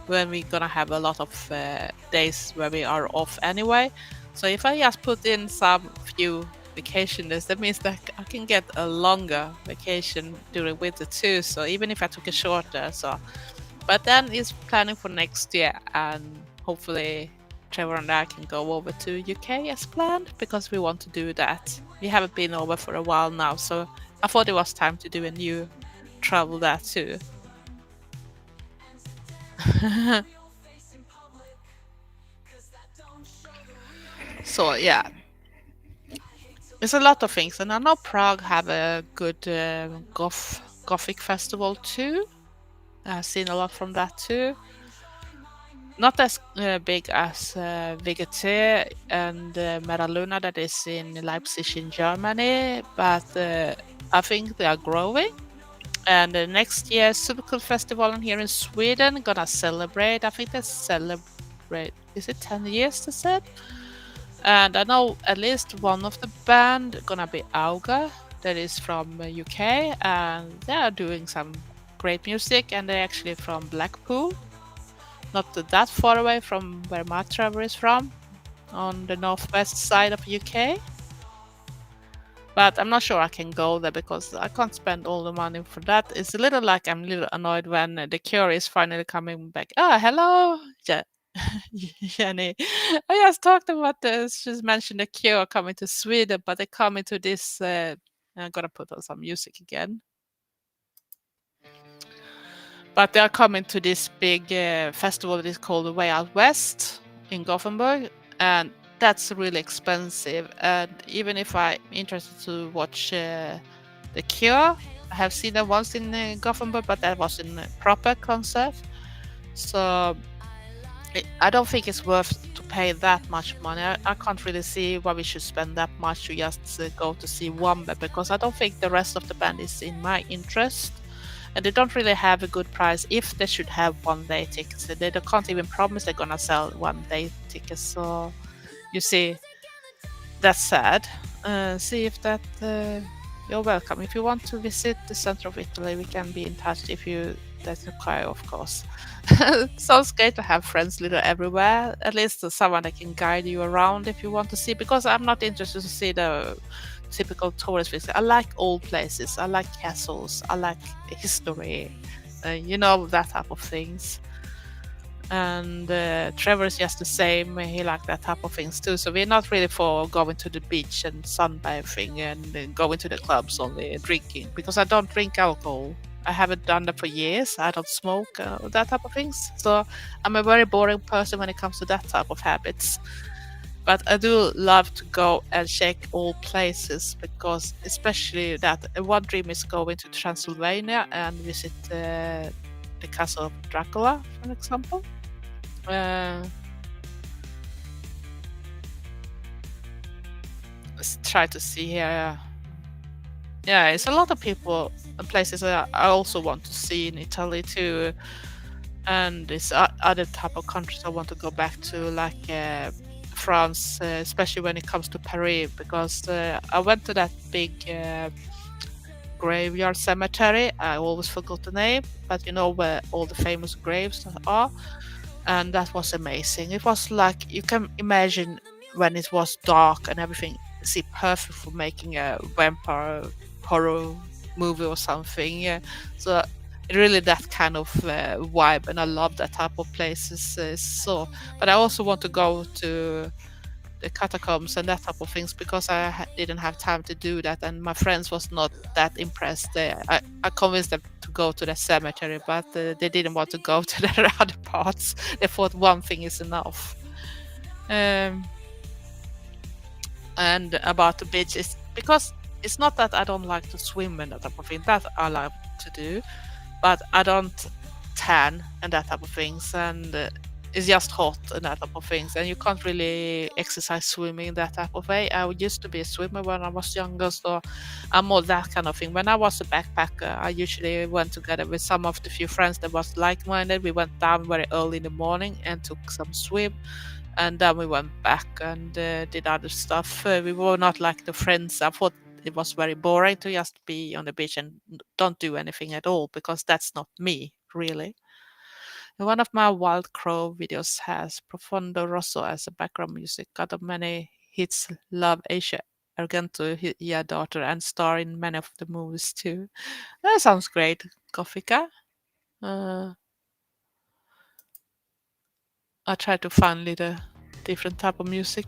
when we're gonna have a lot of days where we are off anyway. So if I just put in some few vacation days, that means that I can get a longer vacation during winter too. So even if I took a shorter, so but then it's planning for next year, and hopefully Trevor and I can go over to UK as planned, because we want to do that. We haven't been over for a while now, so I thought it was time to do a new travel there too. So yeah, there's a lot of things, and I know Prague have a good Gothic festival too. I've seen a lot from that too. Not as big as Vigete and Meraluna that is in Leipzig in Germany, but I think they are growing. And next year, Supercool Festival here in Sweden gonna celebrate. I think they celebrate. Is it 10 years? They said. And I know at least one of the band gonna be Auga, that is from UK, and they are doing some great music. And they're actually from Blackpool, not that far away from where my travel is from, on the northwest side of UK. But I'm not sure I can go there because I can't spend all the money for that. It's a little like I'm a little annoyed when the Cure is finally coming back. Ah, hello, Jenny. I just talked about this. Just mentioned the Cure coming to Sweden, but they coming to this. I'm gonna put on some music again. But they are coming to this big festival that is called the Way Out West in Gothenburg, and that's really expensive. And even if I'm interested to watch The Cure, I have seen them once in Gothenburg, but that was in a proper concert. So I don't think it's worth to pay that much money. I can't really see why we should spend that much to just go to see one band, because I don't think the rest of the band is in my interest. And they don't really have a good price if they should have 1 day tickets. They can't even promise they're gonna sell 1 day tickets. So you see, that's sad. See if that you're welcome. If you want to visit the center of Italy, we can be in touch if you that's require, of course. Sounds great to have friends little everywhere. At least someone that can guide you around if you want to see. Because I'm not interested to see the typical tourist visit. I like old places. I like castles. I like history. That type of things. And Trevor is just the same. He likes that type of things too. So we're not really for going to the beach and sunbathing and going to the clubs only drinking, because I don't drink alcohol. I haven't done that for years. I don't smoke, that type of things. So I'm a very boring person when it comes to that type of habits. But I do love to go and check all places, because especially that one dream is going to Transylvania and visit the castle of Dracula, for example. Let's try to see here. Yeah, it's a lot of people and places that I also want to see in Italy too. And it's other type of countries I want to go back to, like France, especially when it comes to Paris, because I went to that big graveyard cemetery. I always forgot the name, but you know where all the famous graves are, and that was amazing. It was like you can imagine when it was dark and everything. See, perfect for making a vampire horror movie or something. Yeah. So really that kind of vibe, and I love that type of places. But I also want to go to the catacombs and that type of things because didn't have time to do that, and my friends was not that impressed. I convinced them to go to the cemetery, but they didn't want to go to the other parts. They thought one thing is enough. Um, and about the beach is because it's not that I don't like to swim and that type of thing. That I like to do, but I don't tan and that type of things, and it's just hot and that type of things, and you can't really exercise swimming that type of way. I used to be a swimmer when I was younger, so I'm more that kind of thing. When I was a backpacker, I usually went together with some of the few friends that was like-minded. We went down very early in the morning and took some swim, and then we went back and did other stuff. We were not like the friends. I thought it was very boring to just be on the beach and don't do anything at all because that's not me really. And one of my Wild Crow videos has Profondo Rosso as a background music. Got many hits. Love Asia Argento, yeah, daughter, and star in many of the movies too. That sounds great, Gothica. Uh, I try to find little different type of music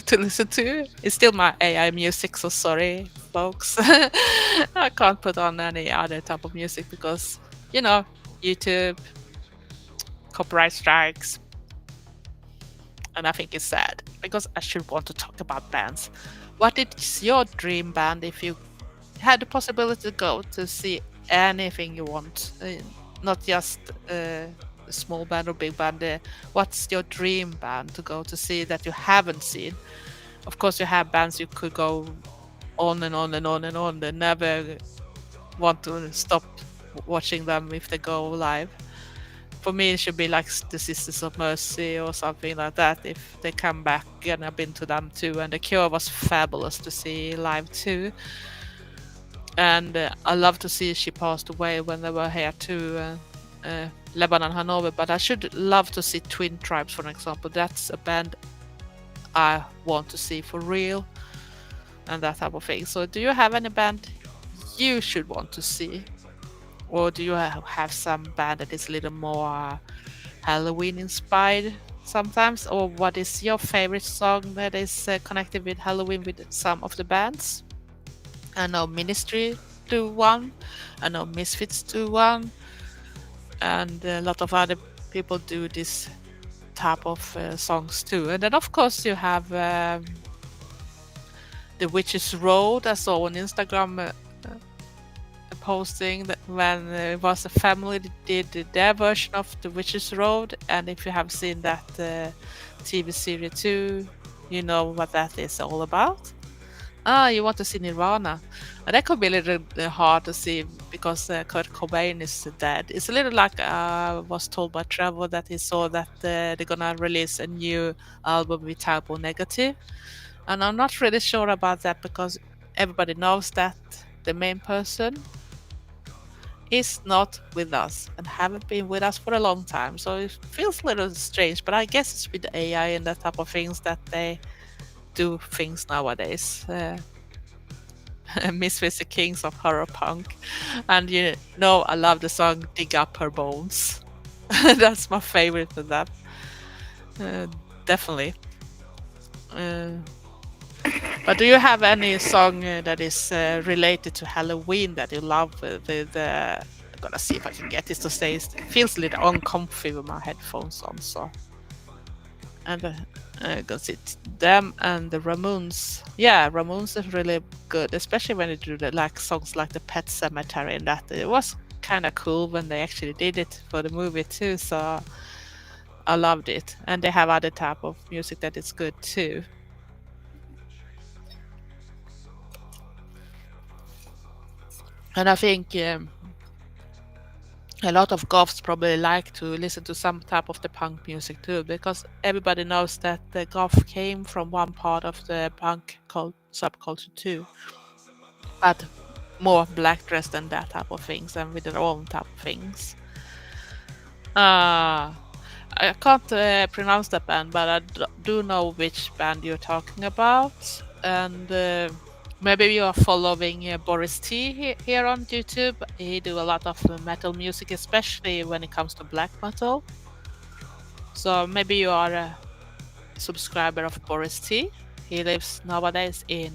to listen to. It's still my AI music, so sorry, folks. I can't put on any other type of music because, YouTube, copyright strikes, and I think it's sad because I should want to talk about bands. What is your dream band if you had the possibility to go to see anything you want? Not just a small band or big band. What's your dream band to go to see that you haven't seen? Of course, you have bands you could go on and on and on and on. They never want to stop watching them if they go live. For me, it should be like the Sisters of Mercy or something like that if they come back, and I've been to them too. And The Cure was fabulous to see live too. And I love to see She Passed Away when they were here too. Lebanon, Hanover, but I should love to see Twin Tribes, for example. That's a band I want to see for real, and that type of thing. So, do you have any band you should want to see, or do you have some band that is a little more Halloween inspired sometimes? Or what is your favorite song that is connected with Halloween with some of the bands? I know Ministry do one, I know Misfits do one, and a lot of other people do this type of songs too. And then of course you have The Witch's Road. I saw on Instagram a posting that when it was a family that did their version of The Witch's Road, and if you have seen that TV series too, you know what that is all about. Ah, you want to see Nirvana. And that could be a little hard to see because Kurt Cobain is dead. It's a little like I was told by Trevor that he saw that they're gonna release a new album with Type O Negative. And I'm not really sure about that because everybody knows that the main person is not with us and haven't been with us for a long time. So it feels a little strange, but I guess it's with the AI and that type of things that they do things nowadays. Misfits, the kings of horror punk, and I love the song "Dig Up Her Bones." That's my favorite of that. Definitely. Uh, but do you have any song that is related to Halloween that you love? I'm gonna see if I can get this to stay. It feels a little uncomfy with my headphones on, so. And go see them and the Ramones. Yeah, Ramones is really good, especially when they do like songs like the Pet Cemetery, and that it was kind of cool when they actually did it for the movie too. So I loved it, and they have other type of music that is good too. And I think a lot of goths probably like to listen to some type of the punk music too, because everybody knows that the goth came from one part of the punk subculture too, but more black dressed and that type of things, and with their own type of things. Uh, I can't pronounce that band, but I do know which band you're talking about, and maybe you are following Boris T here on YouTube. He do a lot of metal music, especially when it comes to black metal. So maybe you are subscriber of Boris T. He lives nowadays in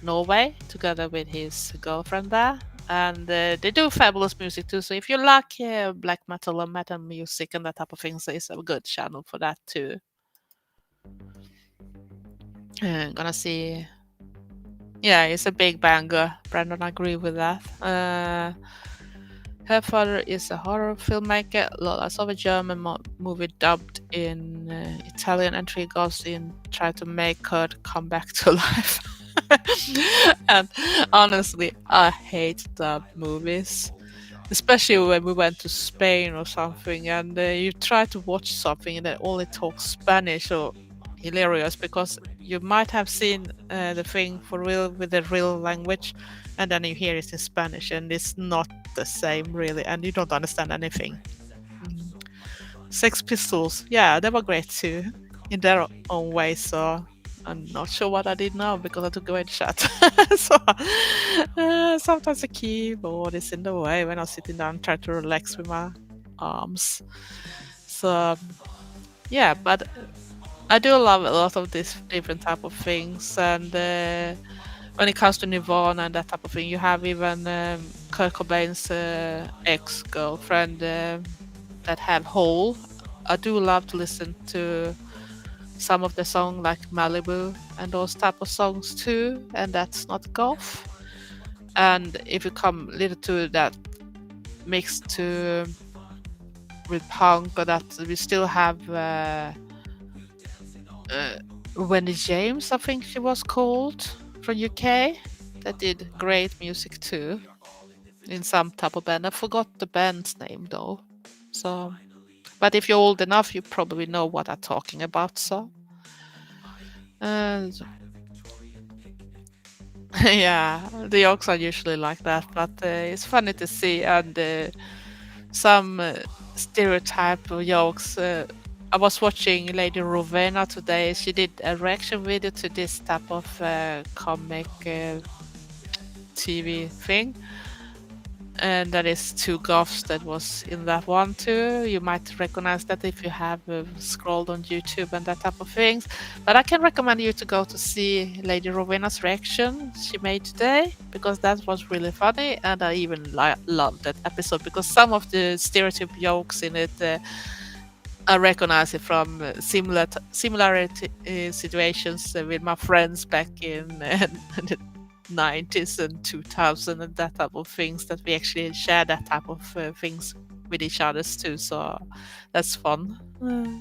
Norway together with his girlfriend there. And they do fabulous music too. So if you like black metal or metal music and that type of things, it's a good channel for that too. Gonna see. Yeah, it's a big banger. Brandon agree with that. Her father is a horror filmmaker. Lola saw a German movie dubbed in Italian, and she goes in try to make her come back to life. And honestly, I hate dubbed movies, especially when we went to Spain or something, and you try to watch something and they only talk Spanish or hilarious because you might have seen the thing for real with the real language, and then you hear it in Spanish, and it's not the same really, and you don't understand anything. Sex Pistols, yeah, they were great too, in their own way. So I'm not sure what I did now because I took away the chat. So sometimes the keyboard is in the way when I'm sitting down trying to relax with my arms. So yeah, but I do love a lot of these different type of things, and when it comes to Nirvana and that type of thing, you have even Kurt Cobain's ex-girlfriend that have Hole. I do love to listen to some of the song like Malibu and those type of songs too, and that's not golf. And if you come a little to that mixed to with punk, but that we still have Wendy James, I think she was called, from UK, that did great music too in some type of band. I forgot the band's name though. So, but if you're old enough, you probably know what I'm talking about. So, and yeah, the jokes are usually like that, but it's funny to see and some stereotype jokes. I was watching Lady Rowena today. She did a reaction video to this type of comic TV thing, and that is two goths that was in that one too. You might recognize that if you have scrolled on YouTube and that type of things. But I can recommend you to go to see Lady Rowena's reaction she made today, because that was really funny, and I even loved that episode because some of the stereotype jokes in it. I recognize it from similar situations with my friends back in the 90s and 2000 and that type of things, that we actually share that type of things with each others too. So that's fun. You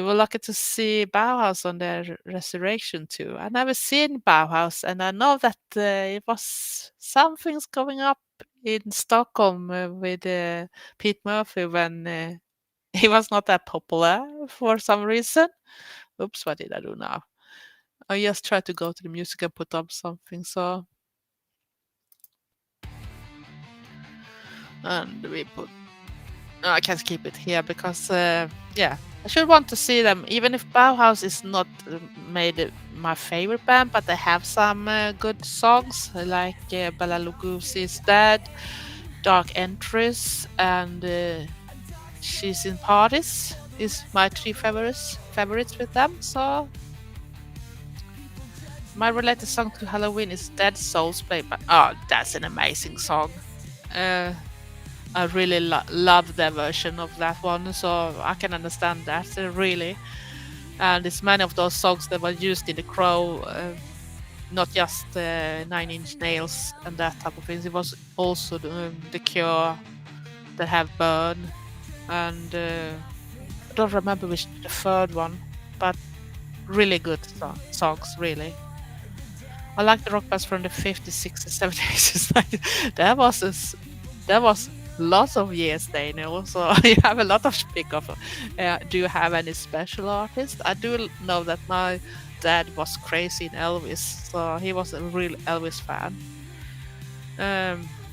were lucky to see Bauhaus on their resurrection too. I never seen Bauhaus, and I know that it was some things going up in Stockholm with Pete Murphy when he was not that popular for some reason. Oops, what did I do now? I just tried to go to the music and put up something. So, and we put. No, I can't keep it here because, yeah, I should want to see them. Even if Bauhaus is not made my favorite band, but they have some good songs like Bela Lugosi is Dead, Dark Entries, and She's in Parties is my three favorites with them. So my related song to Halloween is Dead Souls played by. Oh, that's an amazing song. I really love their version of that one, so I can understand that really. And it's many of those songs that were used in The Crow, not just Nine Inch Nails and that type of things. It was also The Cure that have Burn, and I don't remember which the third one, but really good songs, really. I like the rock bands from the 50s, 60s, 70s, 90s. That was lots of years there, so you have a lot of pick of. Do you have any special artists? I do know that my dad was crazy in Elvis, so he was a real Elvis fan.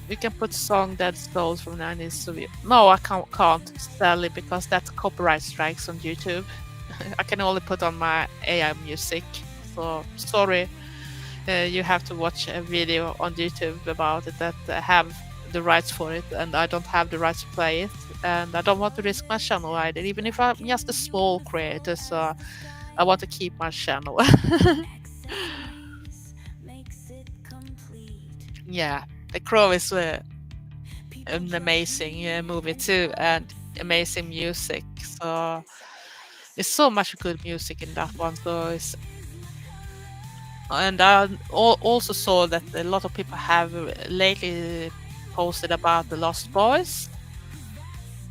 You can put song Dead Souls from 90s Soviet. No, I can't sadly, because that's copyright strikes on YouTube. I can only put on my AI music, so sorry. You have to watch a video on YouTube about it that have the rights for it, and I don't have the rights to play it, and I don't want to risk my channel either, even if I'm just a small creator. So I want to keep my channel. Yeah, The Crow is an amazing movie too, and amazing music. So there's so much good music in that one. So it's and I also saw that a lot of people have lately posted about the Lost Boys.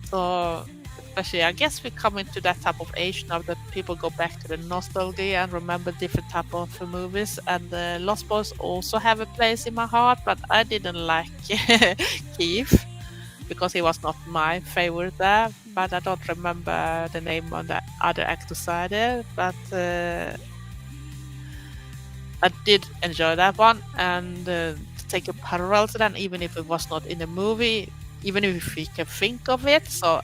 So especially, I guess we come into that type of age now that people go back to the nostalgia and remember different type of movies. And the Lost Boys also have a place in my heart, but I didn't like Keith because he was not my favorite there. But I don't remember the name on the other actors either. But I did enjoy that one, and to take a parallel to that, even if it was not in the movie, even if we can think of it. So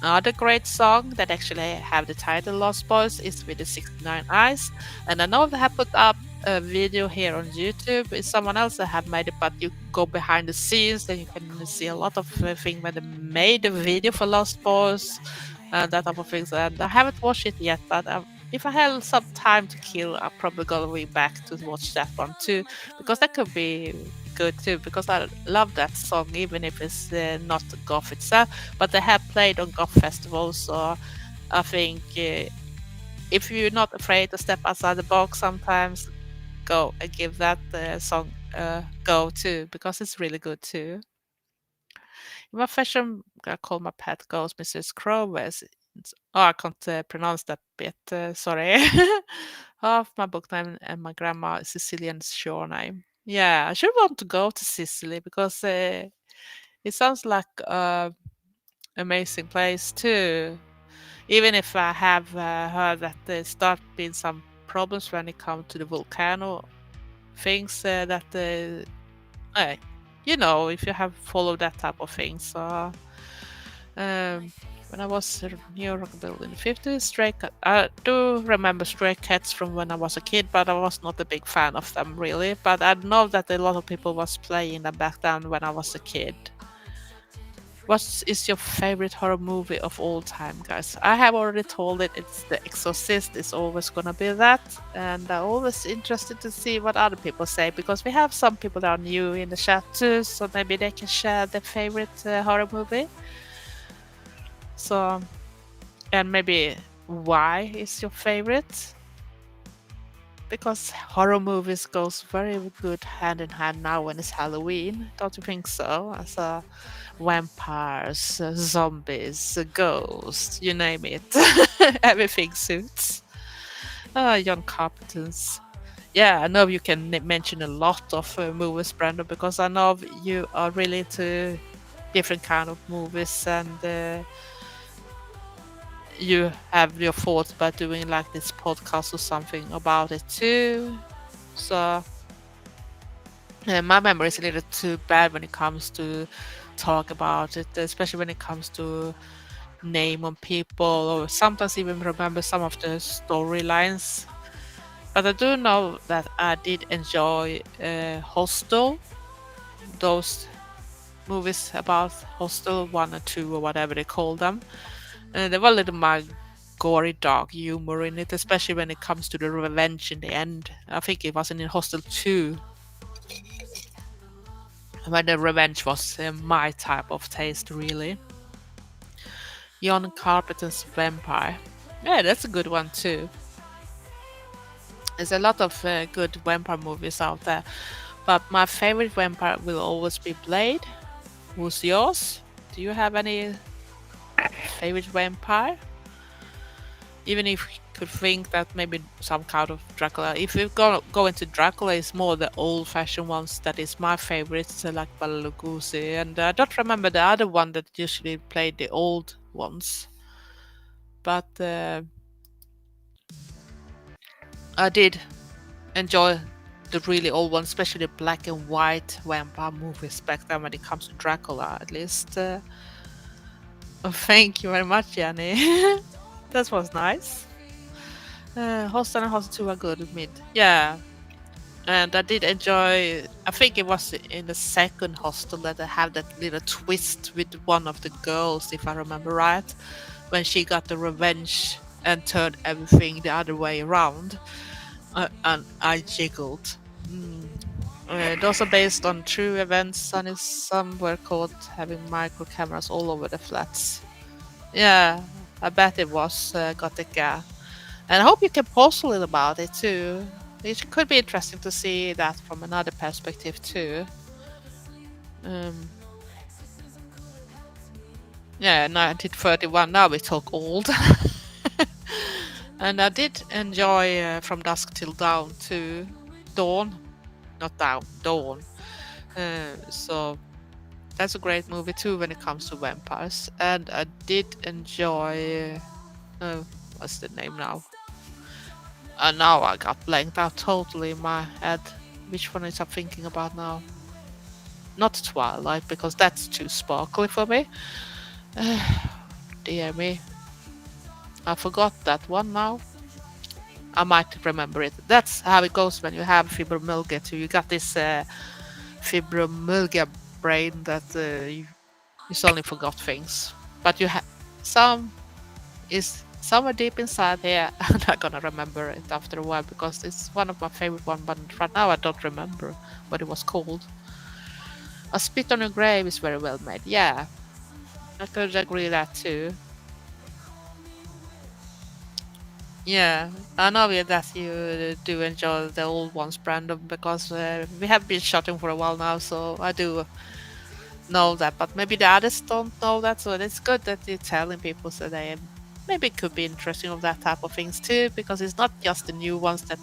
another great song that actually have the title "Lost Boys" is with the 69 Eyes, and I know they have put up a video here on YouTube. It's someone else that have made it, but you go behind the scenes, then you can see a lot of things when they made the video for Lost Boys and that type of things. And I haven't watched it yet, but if I have some time to kill, I'll probably go way back to watch that one too, because that could be good too. Because I love that song, even if it's not goth itself, but they have played on goth festivals. So I think if you're not afraid to step outside the box, sometimes go and give that song a go too, because it's really good too. In my fashion, I call my pet ghost Mrs. Crowes. Oh, I can't pronounce that bit. Sorry. Half my book name and my grandma Sicilian shore name. Yeah, I should want to go to Sicily because it sounds like an amazing place too. Even if I have heard that there start being some problems when it comes to the volcano things that uh, if you have followed that type of thing. So when I was in New York in the 50s, I do remember Stray Cats from when I was a kid, but I was not a big fan of them really. But I know that a lot of people was playing them back then when I was a kid. What is your favorite horror movie of all time, guys? I have already told it. It's The Exorcist. It's always gonna be that, and I'm always interested to see what other people say because we have some people that are new in the chat too, so maybe they can share their favorite horror movie. So, and maybe why is your favorite? Because horror movies goes very good hand in hand now when it's Halloween. Don't you think so? As vampires, zombies, ghosts, you name it. Everything suits. John Carpenter's. Yeah, I know you can mention a lot of movies, Brandon, because I know you are really into different kind of movies and you have your thoughts about doing like this podcast or something about it too. So my memory is a little too bad when it comes to talk about it, especially when it comes to name on people or sometimes even remember some of the storylines. But I do know that I did enjoy Hostel, those movies about Hostel 1 and 2 or whatever they call them. There was a little more gory, dark humor in it, especially when it comes to the revenge in the end. I think it was in Hostel 2 when the revenge was my type of taste, really. John Carpenter's Vampire. Yeah, that's a good one too. There's a lot of good vampire movies out there, but my favorite vampire will always be Blade. Who's yours? Do you have any favorite vampire? Even if you could think that maybe some kind of Dracula. If you go into Dracula, it's more the old-fashioned ones that is my favorites, like Bela Lugosi, and I don't remember the other one that usually played the old ones. But I did enjoy the really old ones, especially the black and white vampire movies back then when it comes to Dracula, at least. Oh, thank you very much, Jenny. That was nice. Hostel and Hostel 2 are good with mid. Yeah. And I did enjoy. I think it was in the second hostel that I have that little twist with one of the girls, if I remember right, when she got the revenge and turned everything the other way around, and I jiggled. Mm. Those are based on true events, and some were caught having micro cameras all over the flats. Yeah, I bet it was Gothica. And I hope you can post a little about it too. It could be interesting to see that from another perspective too. Um, yeah, 1931. Now we talk old. And I did enjoy From Dusk Till Dawn too. Dawn, not down, Dawn. So that's a great movie too when it comes to vampires. And I did enjoy. Uh, what's the name now? Now I got blanked out totally in my head. Which one is I thinking about now? Not Twilight, because that's too sparkly for me. Dear me. I forgot that one now. I might remember it. That's how it goes when you have fibromyalgia too. You got this fibromyalgia brain that you suddenly forgot things. But you have some is somewhere deep inside here. I'm not gonna remember it after a while because it's one of my favorite one. But right now I don't remember what it was called. A Spit on Your Grave is very well made. Yeah, I could agree that too. Yeah, I know that you do enjoy the old ones, Brandon, because we have been shooting for a while now, so I do know that. But maybe the others don't know that, so it's good that you're telling people so they maybe it could be interesting of that type of things too, because it's not just the new ones that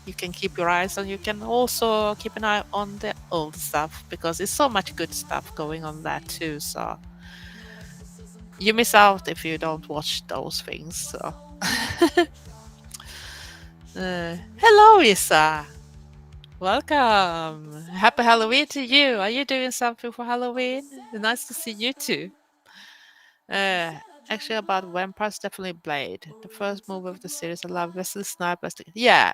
you can keep your eyes on. You can also keep an eye on the old stuff because there's so much good stuff going on there too. So you miss out if you don't watch those things. So. Hello, Isa. Welcome. Happy Halloween to you. Are you doing something for Halloween? Nice to see you too. Uh, actually, about vampires, definitely Blade. The first movie of the series. I love Wesley Snipes. Yeah,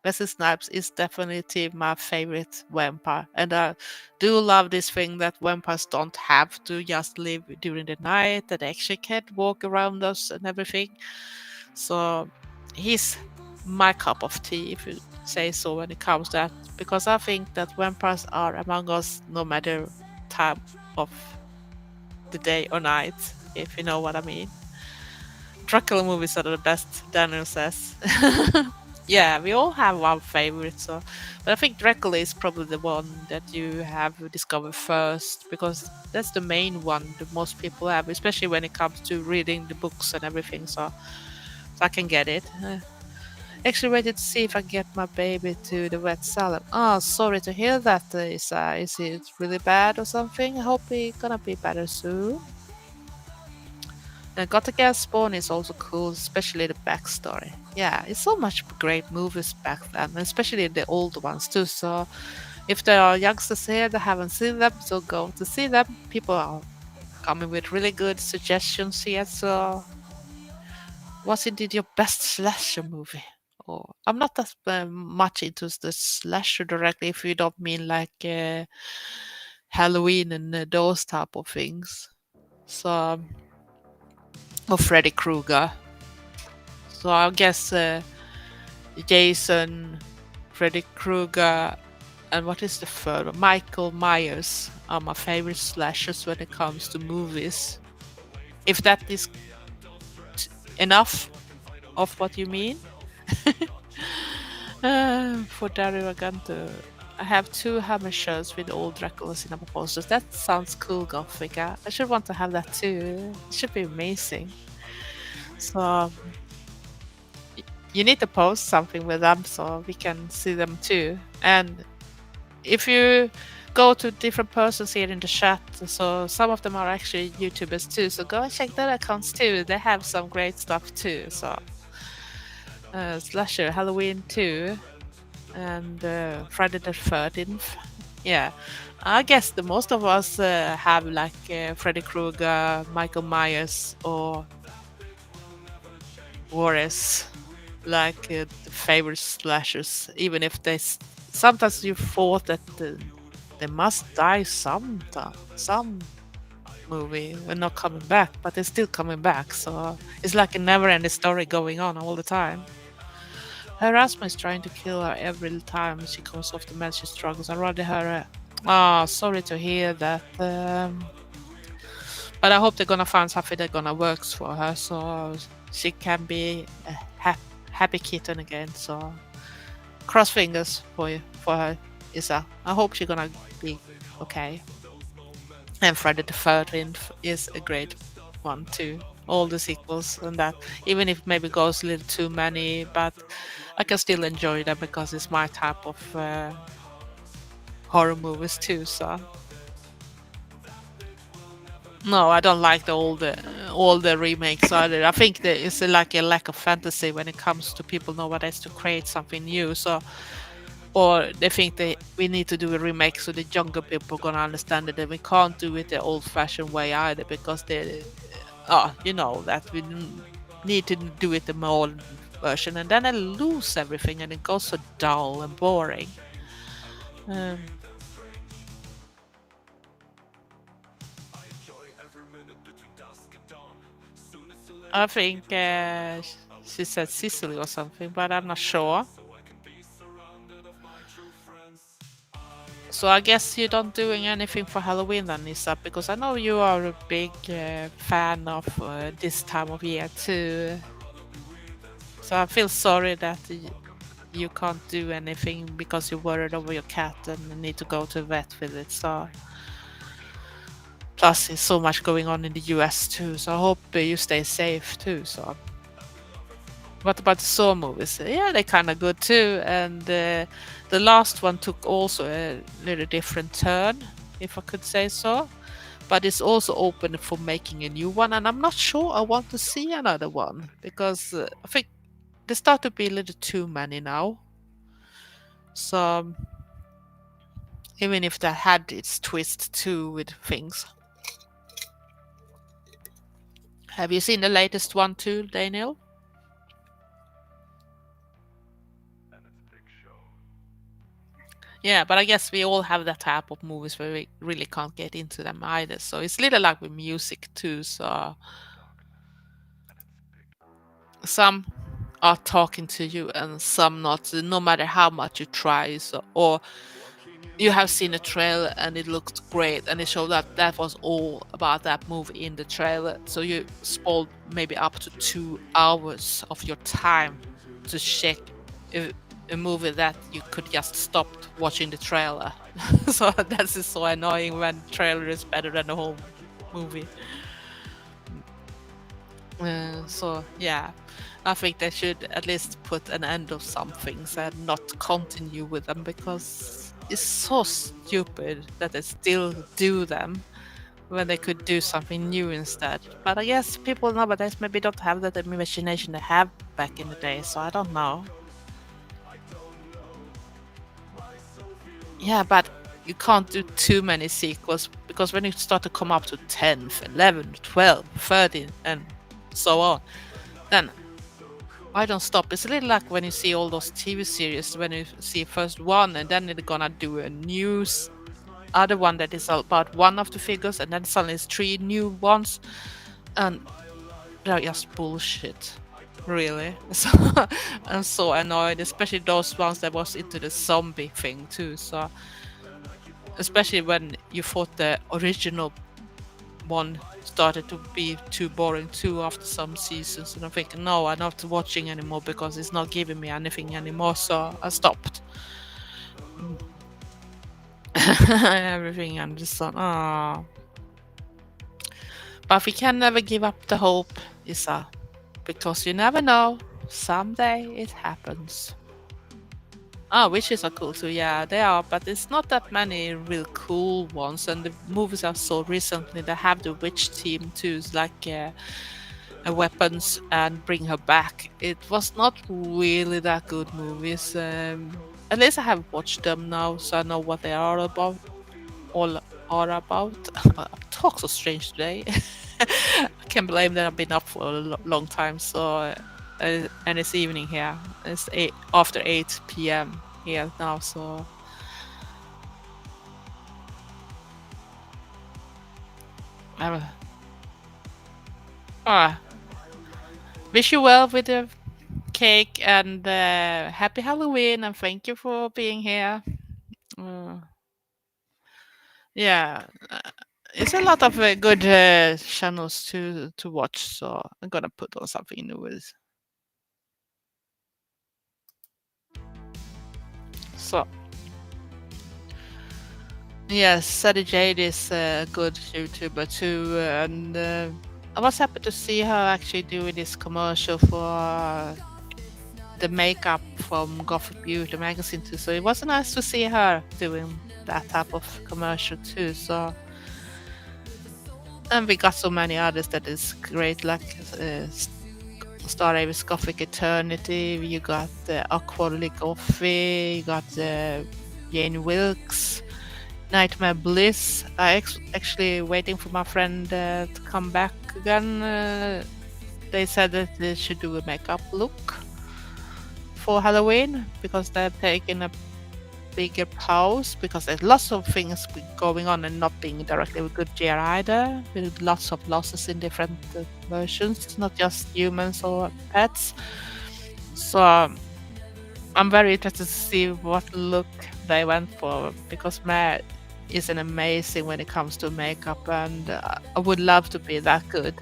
Wesley Snipes is definitely my favorite vampire, and I do love this thing that vampires don't have to just live during the night; that they actually can walk around us and everything. So he's my cup of tea, if you say so, when it comes to that, because I think that vampires are among us no matter time of the day or night, if you know what I mean. Dracula movies are the best, Daniel says. Yeah, we all have our favorites, so but I think Dracula is probably the one that you have discovered first because that's the main one that most people have, especially when it comes to reading the books and everything. So I can get it. Actually waited to see if I get my baby to the vet salon. Oh, sorry to hear that, Isa. Is it really bad or something? I hope it's gonna be better soon. And Gothic Gas Spawn is also cool, especially the backstory. Yeah, it's so much great movies back then, especially the old ones too. So if there are youngsters here that haven't seen them, so go to see them. People are coming with really good suggestions here. So what's indeed your best slasher movie? Oh, I'm not that much into the slasher directly. If you don't mean like Halloween and those type of things. So, or Freddy Krueger. So I guess Jason, Freddy Krueger, and what is the third one? Michael Myers are my favorite slashers when it comes to movies. If that is enough of what you mean. For Dario Argento, I have two hammer shirts with old Dracula cinema posters. That sounds cool, Gothic. I should want to have that too. It should be amazing. So you need to post something with them so we can see them too. And if you go to different persons here in the chat, so some of them are actually YouTubers too. So go and check their accounts too. They have some great stuff too. So slasher Halloween 2 and Friday the 13th. Yeah, I guess the most of us have like Freddy Krueger, Michael Myers, or Warres, like the favorite slashers, even if they sometimes you thought that they must die some movie when not coming back, but they're still coming back. So it's like a never-ending story going on all the time. Her husband is trying to kill her every time she comes off the med. She struggles. I rather her. Oh, sorry to hear that. But I hope they're gonna find something that gonna works for her, so she can be a happy kitten again. So cross fingers for you for her, Isa. I hope she's gonna be okay. And Friday the 13th is a great one too. All the sequels and that, even if maybe goes a little too many, but I can still enjoy them because it's my type of horror movies too. So no, I don't like all the remakes either. I think there is like a lack of fantasy when it comes to people nowadays to create something new. So or they think we need to do a remake so the younger people gonna understand it, and we can't do it the old-fashioned way either because they you know that we need to do it the modern version, and then I lose everything and it goes so dull and boring. um, I think she said Sicily or something, but I'm not sure. So I guess you're not doing anything for Halloween then, Nisa, because I know you are a big fan of this time of year too. So I feel sorry that you can't do anything because you're worried over your cat and need to go to a vet with it. So plus, there's so much going on in the US too. So I hope you stay safe too. So what about the Saw movies? Yeah, they're kind of good too. And the last one took also a little different turn, if I could say so. But it's also open for making a new one. And I'm not sure I want to see another one because I think there start to be a little too many now. So even if that had its twist too with things. Have you seen the latest one too, Daniel? Yeah, but I guess we all have that type of movies where we really can't get into them either. So it's a little like with music too. So some are talking to you and some not, no matter how much you try. So, or you have seen a trailer and it looked great and it showed that that was all about that movie in the trailer. So you spoiled maybe up to 2 hours of your time to check a, a movie that you could just stop watching the trailer. So that's just so annoying when trailer is better than the whole movie. So yeah, I think they should at least put an end of some things and not continue with them because it's so stupid that they still do them when they could do something new instead. But I guess people nowadays maybe don't have that imagination they have back in the day, so I don't know. Yeah, but you can't do too many sequels because when you start to come up to 10th, 11th, 12th, 13th, and so on, then I don't stop. It's a little like when you see all those TV series, when you see first one and then they're gonna do a other one that is about one of the figures, and then suddenly it's three new ones, and they're just bullshit. Really. So I'm so annoyed, especially those ones that was into the zombie thing too. So especially when you thought the original one started to be too boring too after some seasons, and I'm thinking, no, I'm not watching anymore because it's not giving me anything anymore. So I stopped everything and just thought, oh. But we can never give up the hope, Isa, because you never know. Someday it happens. Ah, witches are cool too. Yeah, they are, but it's not that many real cool ones. And the movies I saw recently, they have the witch team too. It's like weapons and bring her back. It was not really that good movies. At least I have watched them now, so I know what they are about. All are about. I talk so strange today. I can't blame that I've been up for a long time. So and it's evening here. It's after 8 p.m. here now. So uh, uh, wish you well with the cake and happy Halloween and thank you for being here. Uh, yeah, it's a lot of good channels to watch, so I'm gonna put on something new. So yes, Sadie Jade is a good YouTuber too, and I was happy to see her actually doing this commercial for the makeup from Gothic Beauty magazine too. So it was nice to see her doing that type of commercial too. So and we got so many others that is great, like Star Davis Gothic Eternity. You got Aquatic Coffee. You got Jane Wilkes. Nightmare Bliss. Actually waiting for my friend to come back again. They said that they should do a makeup look for Halloween because they're taking a bigger pause because there's lots of things going on and not being directly a good year either, with lots of losses in different versions, not just humans or pets. So I'm very interested to see what look they went for because Matt is an amazing when it comes to makeup, and I would love to be that good.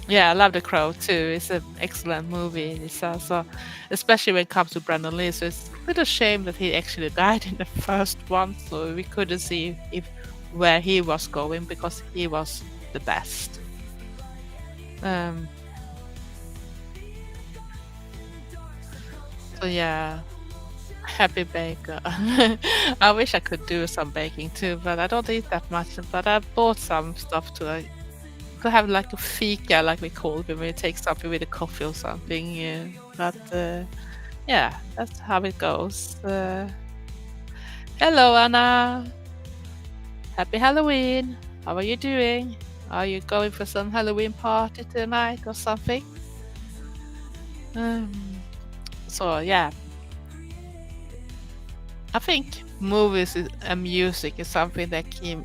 Yeah, I love The Crow too. It's an excellent movie. So especially when it comes to Brandon Lee. So it's a little shame that he actually died in the first one, so we couldn't see if where he was going because he was the best. So yeah, happy baker. I wish I could do some baking too, but I don't eat that much. But I bought some stuff to have like a fika, like we call it, when we take something with a coffee or something. Yeah. But yeah, that's how it goes. Hello, Anna. Happy Halloween. How are you doing? Are you going for some Halloween party tonight or something? Um, so yeah, I think movies and music is something that can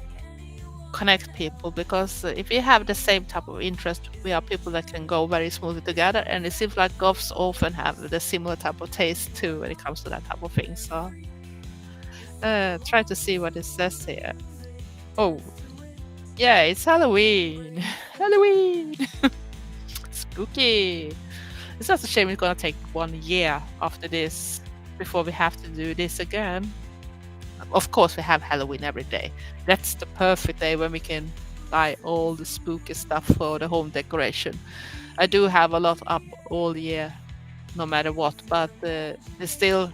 connect people because if we have the same type of interest, we are people that can go very smoothly together. And it seems like goths often have the similar type of taste too when it comes to that type of thing. So try to see what it says here. Oh, yeah, it's Halloween. Halloween. Spooky. It's just a shame it's gonna take 1 year after this before we have to do this again. Of course, we have Halloween every day. That's the perfect day when we can buy all the spooky stuff for the home decoration. I do have a lot up all year, no matter what, but there's still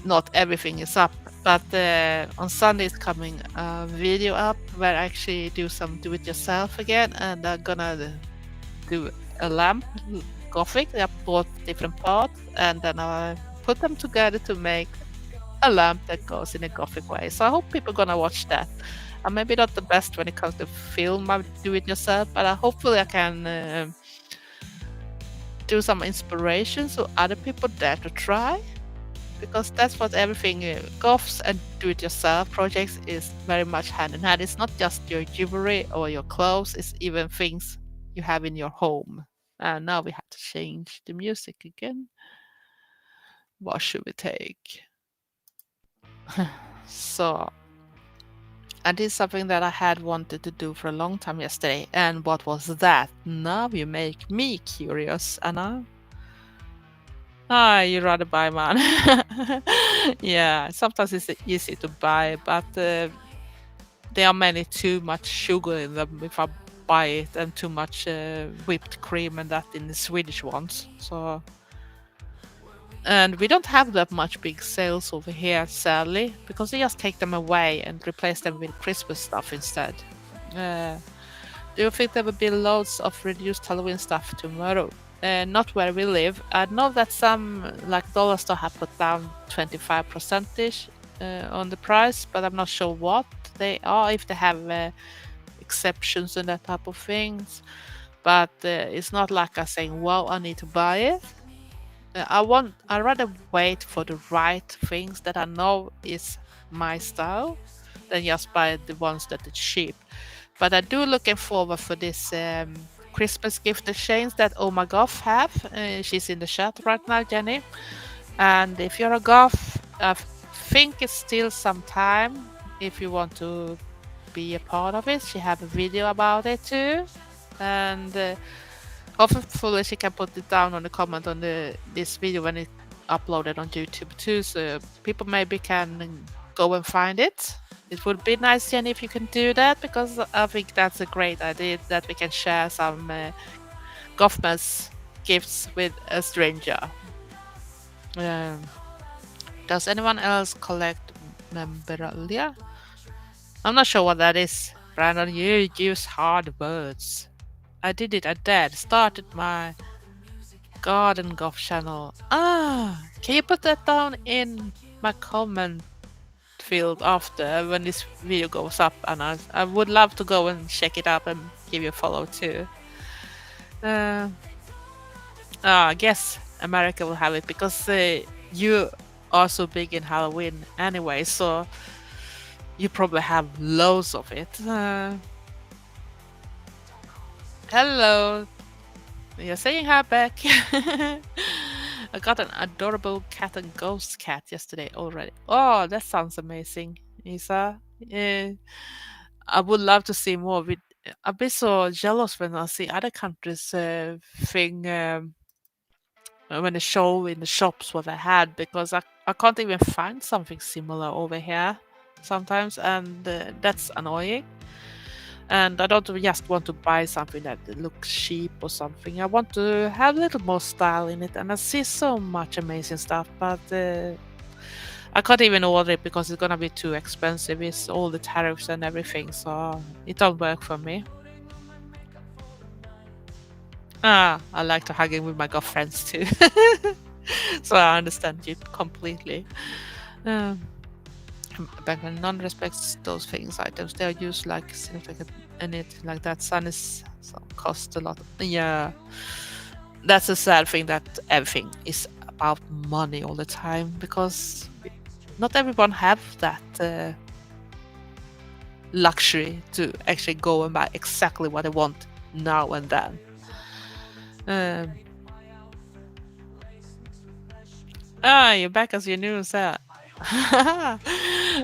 not everything is up. But on Sunday is coming a video up where I actually do some do-it-yourself again, and I'm gonna do a lamp Gothic. I bought different parts, and then I put them together to make a lamp that goes in a Gothic way. So I hope people are gonna watch that. I'm maybe not the best when it comes to film, I do it yourself, but hopefully I can do some inspiration so other people dare to try. Because that's what everything goths and do-it-yourself projects is very much hand in hand. It's not just your jewelry or your clothes; it's even things you have in your home. And now we have to change the music again. What should we take? So I did something that I had wanted to do for a long time yesterday. And what was that? Now you make me curious, Anna. Ah, you rather buy one. Yeah, sometimes it's easy to buy, but there are many too much sugar in them if I buy it, and too much whipped cream and that in the Swedish ones. So, and we don't have that much big sales over here, sadly, because they just take them away and replace them with Christmas stuff instead. Do you think there will be loads of reduced Halloween stuff tomorrow? Not where we live. I know that some, like Dollar Store, have put down 25% on the price, but I'm not sure what they are, if they have exceptions and that type of things. But it's not like I'm saying, wow, I need to buy it. I rather wait for the right things that I know is my style than just buy the ones that are cheap. But I do looking forward for this Christmas gift exchange that Oh My Goth have. She's in the chat right now, Jenny. And if you're a goth, I think it's still some time if you want to be a part of it. She have a video about it too, and hopefully she can put it down on the comment on this video when it uploaded on YouTube too, so people maybe can go and find it. It would be nice, Jenny, if you can do that, because I think that's a great idea that we can share some Gothmas gifts with a stranger. Um, does anyone else collect memorabilia? I'm not sure what that is. Brandon, you use hard words. I did it. I did. Started my Garden Golf channel. Can you put that down in my comment field after when this video goes up? And I would love to go and check it out and give you a follow too. I guess America will have it because you are so big in Halloween anyway, so you probably have loads of it. Hello. You're saying hi back. I got an adorable cat and ghost cat yesterday already. Oh, that sounds amazing, Isa. I would love to see more. I'd be so jealous when I see other countries when they show in the shops what I had, because I can't even find something similar over here sometimes, and that's annoying. And I don't just want to buy something that looks cheap or something. I want to have a little more style in it, and I see so much amazing stuff, but I can't even order it because it's gonna be too expensive. It's all the tariffs and everything, so it don't work for me. I like to hang in with my girlfriends too, so I understand you completely. Back when none respects those things items, they are used like significant anything like that. Sun is cost a lot. Yeah, that's a sad thing that everything is about money all the time, because not everyone have that luxury to actually go and buy exactly what they want now and then. You're back as your new set.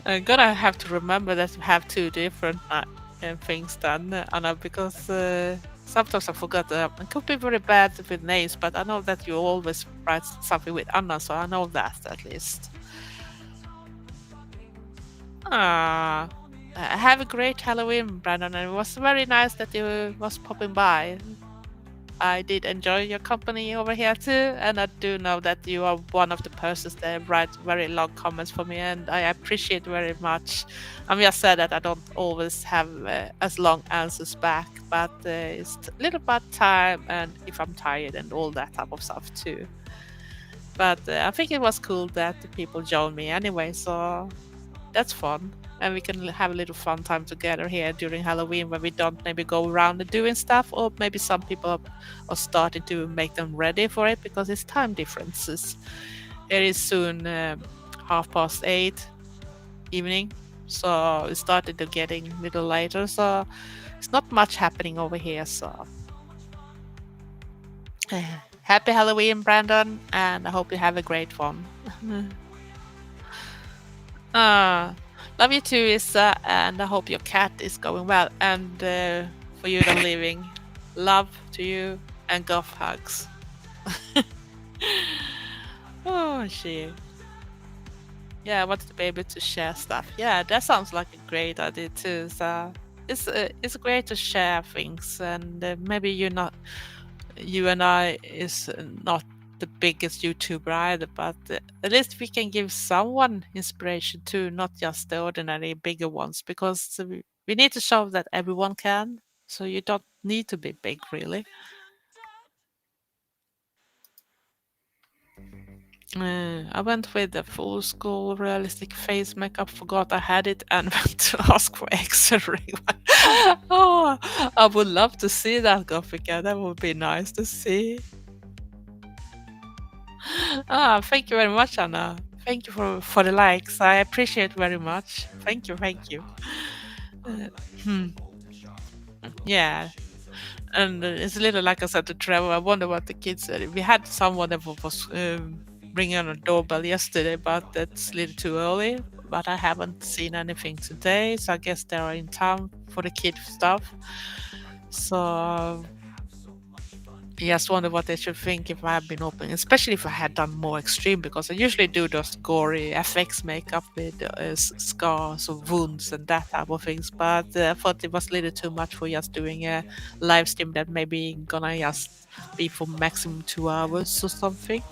I'm gonna have to remember that we have two different things done, Anna, because sometimes I forgot. I could be very bad with names, but I know that you always write something with Anna, so I know that at least. Have a great Halloween, Brandon, and it was very nice that you was popping by. I did enjoy your company over here too, and I do know that you are one of the persons that write very long comments for me, and I appreciate very much. I'm just sad that I don't always have as long answers back, but it's a little bit time, and if I'm tired and all that type of stuff too. But I think it was cool that the people joined me anyway, so that's fun. And we can have a little fun time together here during Halloween, when we don't maybe go around and doing stuff, or maybe some people are starting to make them ready for it because it's time differences. It is soon 8:30 evening, so it started to getting a little later, so it's not much happening over here. So happy Halloween, Brandon, and I hope you have a great one. Love you too, Issa, and I hope your cat is going well. And for you that are leaving, love to you and goth hugs. Oh, shit. Yeah, I wanted to be able to share stuff. Yeah, that sounds like a great idea too. So it's great to share things, and maybe you and I is not the biggest YouTuber either, but at least we can give someone inspiration too, not just the ordinary bigger ones, because we need to show that everyone can. So you don't need to be big, really. I went with the full school realistic face makeup, forgot I had it, and went to ask for X-ray. Oh, I would love to see that, Gothica. That would be nice to see. Thank you very much, Anna. Thank you for the likes. I appreciate very much. Thank you, thank you. Uh, hmm, yeah, and it's a little like I said to Trevor. I wonder what the kids said. We had someone that was ringing on a doorbell yesterday, but that's a little too early. But I haven't seen anything today, so I guess they are in town for the kid stuff. So just wonder what they should think if I had been open, especially if I had done more extreme, because I usually do those gory FX makeup with scars or wounds and that type of things. But I thought it was a little too much for just doing a live stream that maybe gonna just be for maximum 2 hours or something.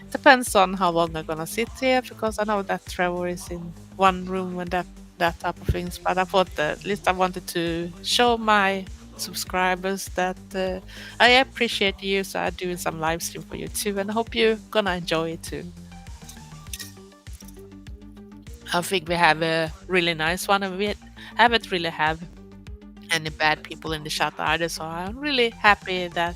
Depends on how long I'm gonna sit here, because I know that Trevor is in one room and that type of things. But I thought that at least I wanted to show my subscribers that I appreciate you, so I'm doing some live stream for you too, and I hope you're gonna enjoy it too. I think we have a really nice one, and we haven't really have any bad people in the chat either, so I'm really happy that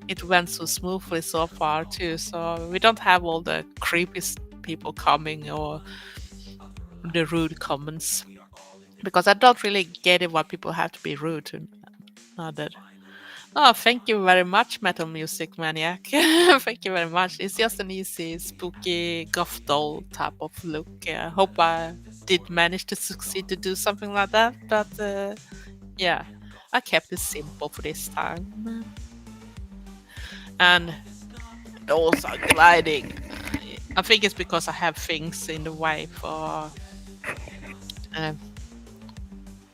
it went so smoothly so far too. So we don't have all the creepy people coming or the rude comments, because I don't really get it why people have to be rude to another. Oh, thank you very much, Metal Music Maniac. Thank you very much. It's just an easy, spooky goth doll type of look. I hope I did manage to succeed to do something like that, but yeah, I kept it simple for this time. And dolls are gliding. I think it's because I have things in the way for. Uh,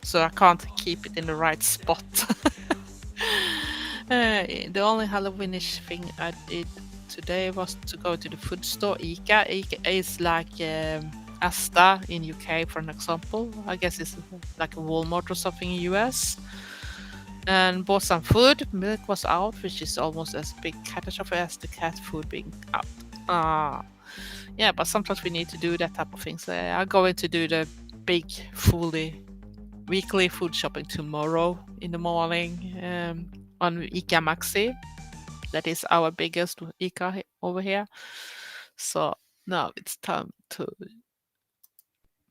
so I can't keep it in the right spot. The only Halloweenish thing I did today was to go to the food store ICA. ICA is like Asda in UK, for an example. I guess it's like a Walmart or something in US. And bought some food. Milk was out, which is almost as big catastrophe as the cat food being out. Yeah, but sometimes we need to do that type of things. I'm going to do the big, fully weekly food shopping tomorrow in the morning on ICA Maxi. That is our biggest ICA over here. So now it's time to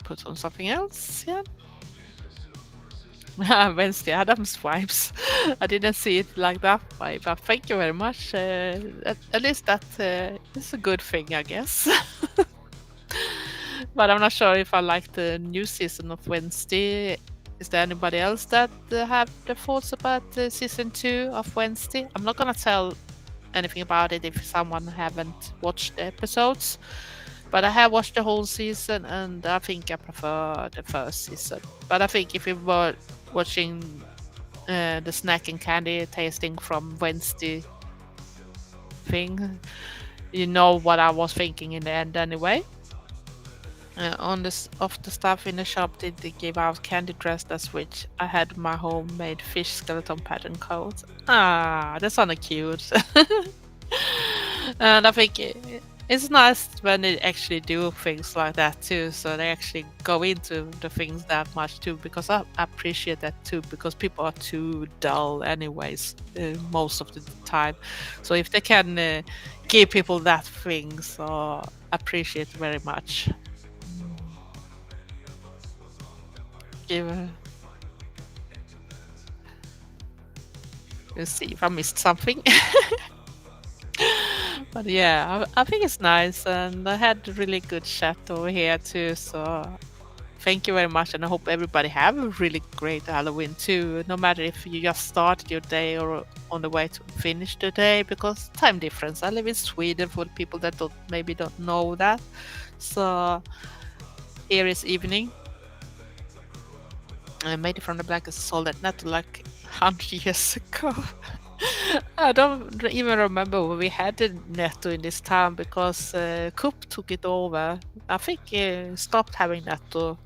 put on something else. Yeah. Wednesday Adams wipes. I didn't see it like that way, but thank you very much. At least that is a good thing, I guess. But I'm not sure if I like the new season of Wednesday. Is there anybody else that have the thoughts about season 2 of Wednesday? I'm not gonna tell anything about it if someone haven't watched the episodes, but I have watched the whole season, and I think I prefer the first season. But I think if you were watching the snack and candy tasting from Wednesday thing, you know what I was thinking in the end anyway. On this of the stuff in the shop, they gave out candy dressed as witch. I had my homemade fish skeleton pattern coat. That's kind of cute. And I think it's nice when they actually do things like that too. So they actually go into the things that much too, because I appreciate that too. Because people are too dull, anyways, most of the time. So if they can give people that thing, so I appreciate very much. Give. Let's see if I missed something. But yeah, I think it's nice, and I had a really good chat over here too. So thank you very much, and I hope everybody have a really great Halloween too. No matter if you just started your day or on the way to finish the day, because time difference. I live in Sweden, for the people that maybe don't know that. So here is evening. I made it from the blankets, sold that net like 100 years ago. I don't even remember when we had the Netto in this town, because Coop took it over. I think stopped having Netto.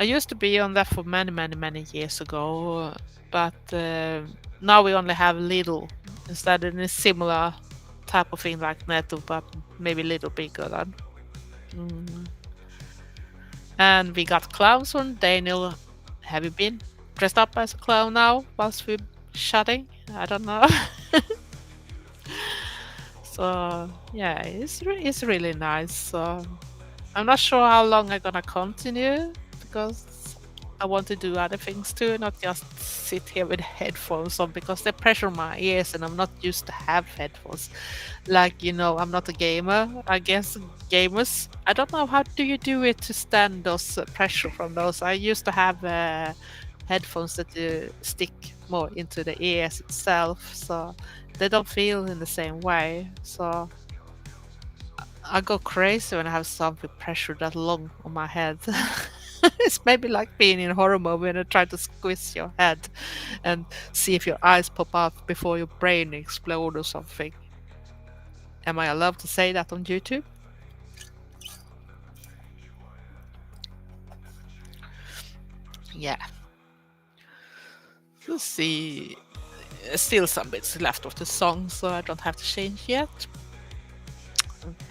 I used to be on that for many years ago, but now we only have Lidl instead of a similar type of thing like Netto, but maybe a little bigger than. And we got clowns on. Daniel, have you been dressed up as a clown now whilst we're shutting? I don't know. So yeah, it's really nice. So I'm not sure how long I'm gonna continue because I want to do other things too, not just sit here with headphones on because they pressure my ears and I'm not used to have headphones. Like, I'm not a gamer. I guess gamers, I don't know how do you do it to stand those pressure from those. I used to have headphones that stick more into the ears itself, so they don't feel in the same way. So I go crazy when I have something pressure that long on my head. It's maybe like being in a horror movie and they try to squeeze your head and see if your eyes pop up before your brain explode or something. Am I allowed to say that on YouTube? Yeah. Let's see. Still some bits left of the song, so I don't have to change yet.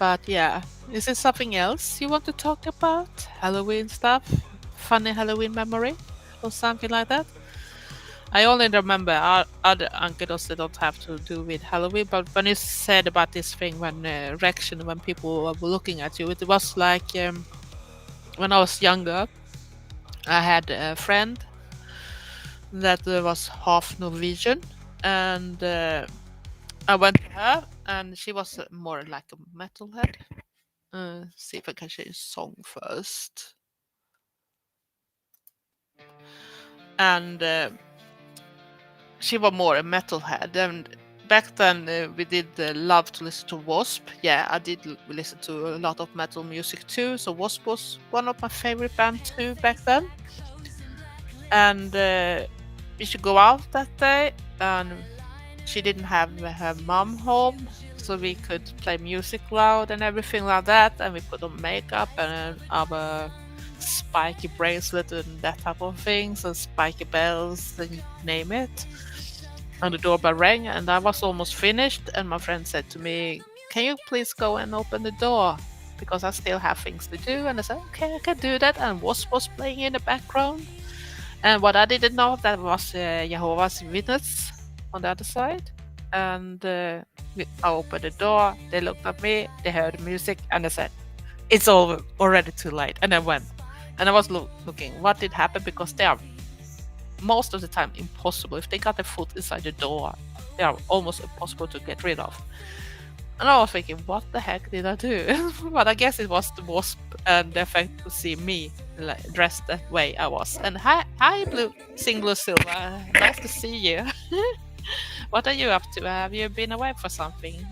But yeah, is there something else you want to talk about? Halloween stuff? Funny Halloween memory? Or something like that? I only remember other anecdotes that don't have to do with Halloween, but when you said about this thing when reaction when people were looking at you, it was like when I was younger, I had a friend that was half Norwegian, and I went to her, and she was more like a metalhead. See if I can change song first. And she was more a metalhead. And back then, we did love to listen to Wasp. Yeah, I did listen to a lot of metal music too. So Wasp was one of my favorite bands too back then. And we should go out that day, and she didn't have her mom home, so we could play music loud and everything like that. And we put on makeup and our spiky bracelet and that type of things, and spiky bells, and you name it. And the doorbell rang, and I was almost finished. And my friend said to me, "Can you please go and open the door? Because I still have things to do." And I said, "Okay, I can do that." And Wasp was playing in the background. And what I didn't know that was Jehovah's Witness on the other side. And I opened the door. They looked at me. They heard the music, and they said, "It's over. Already too late." And I went, and I was looking what did happen because they are most of the time impossible. If they got their foot inside the door, they are almost impossible to get rid of. And I was thinking, what the heck did I do? But I guess it was the Wasp and the fact to see me like, dressed that way I was. And hi, Blue Silver. Nice to see you. What are you up to? Have you been away for something?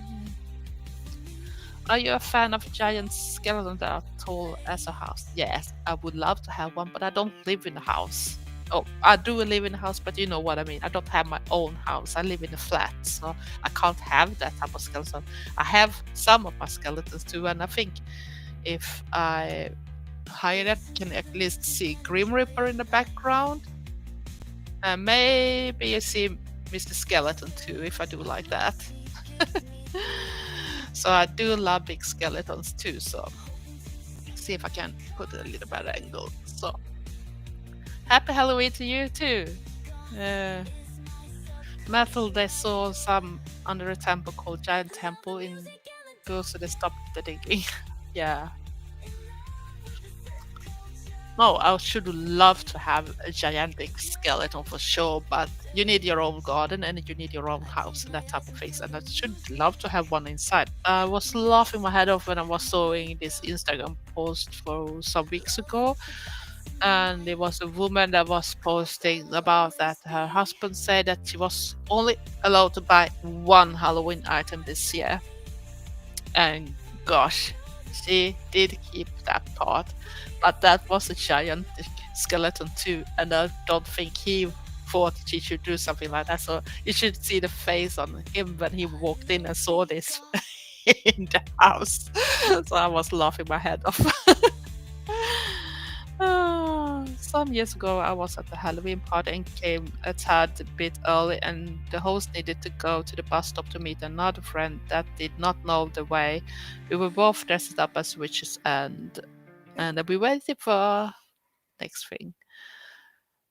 Are you a fan of giant skeletons that are tall as a house? Yes, I would love to have one, but I don't live in a house. Oh, I do live in a house, but you know what I mean. I don't have my own house. I live in a flat, so I can't have that type of skeleton. I have some of my skeletons too, and I think if I hire that, can at least see Grim Reaper in the background. And maybe you see Mr. Skeleton too, if I do like that. So I do love big skeletons too, so see if I can put it a little better angle. So happy Halloween to you too. Uh, Metal, they saw some under a temple called Giant Temple in Go, so they stopped the digging. Yeah. No, I should love to have a gigantic skeleton for sure, but you need your own garden and you need your own house and that type of things. And I should love to have one inside. I was laughing my head off when I was seeing this Instagram post for some weeks ago, and there was a woman that was posting about that her husband said that she was only allowed to buy one Halloween item this year, and gosh, she did keep that part, but that was a giant skeleton too, and I don't think he thought she should do something like that. So you should see the face on him when he walked in and saw this in the house. So I was laughing my head off. Some years ago, I was at the Halloween party and came a tad bit early, and the host needed to go to the bus stop to meet another friend that did not know the way. We were both dressed up as witches, and we waited for next thing.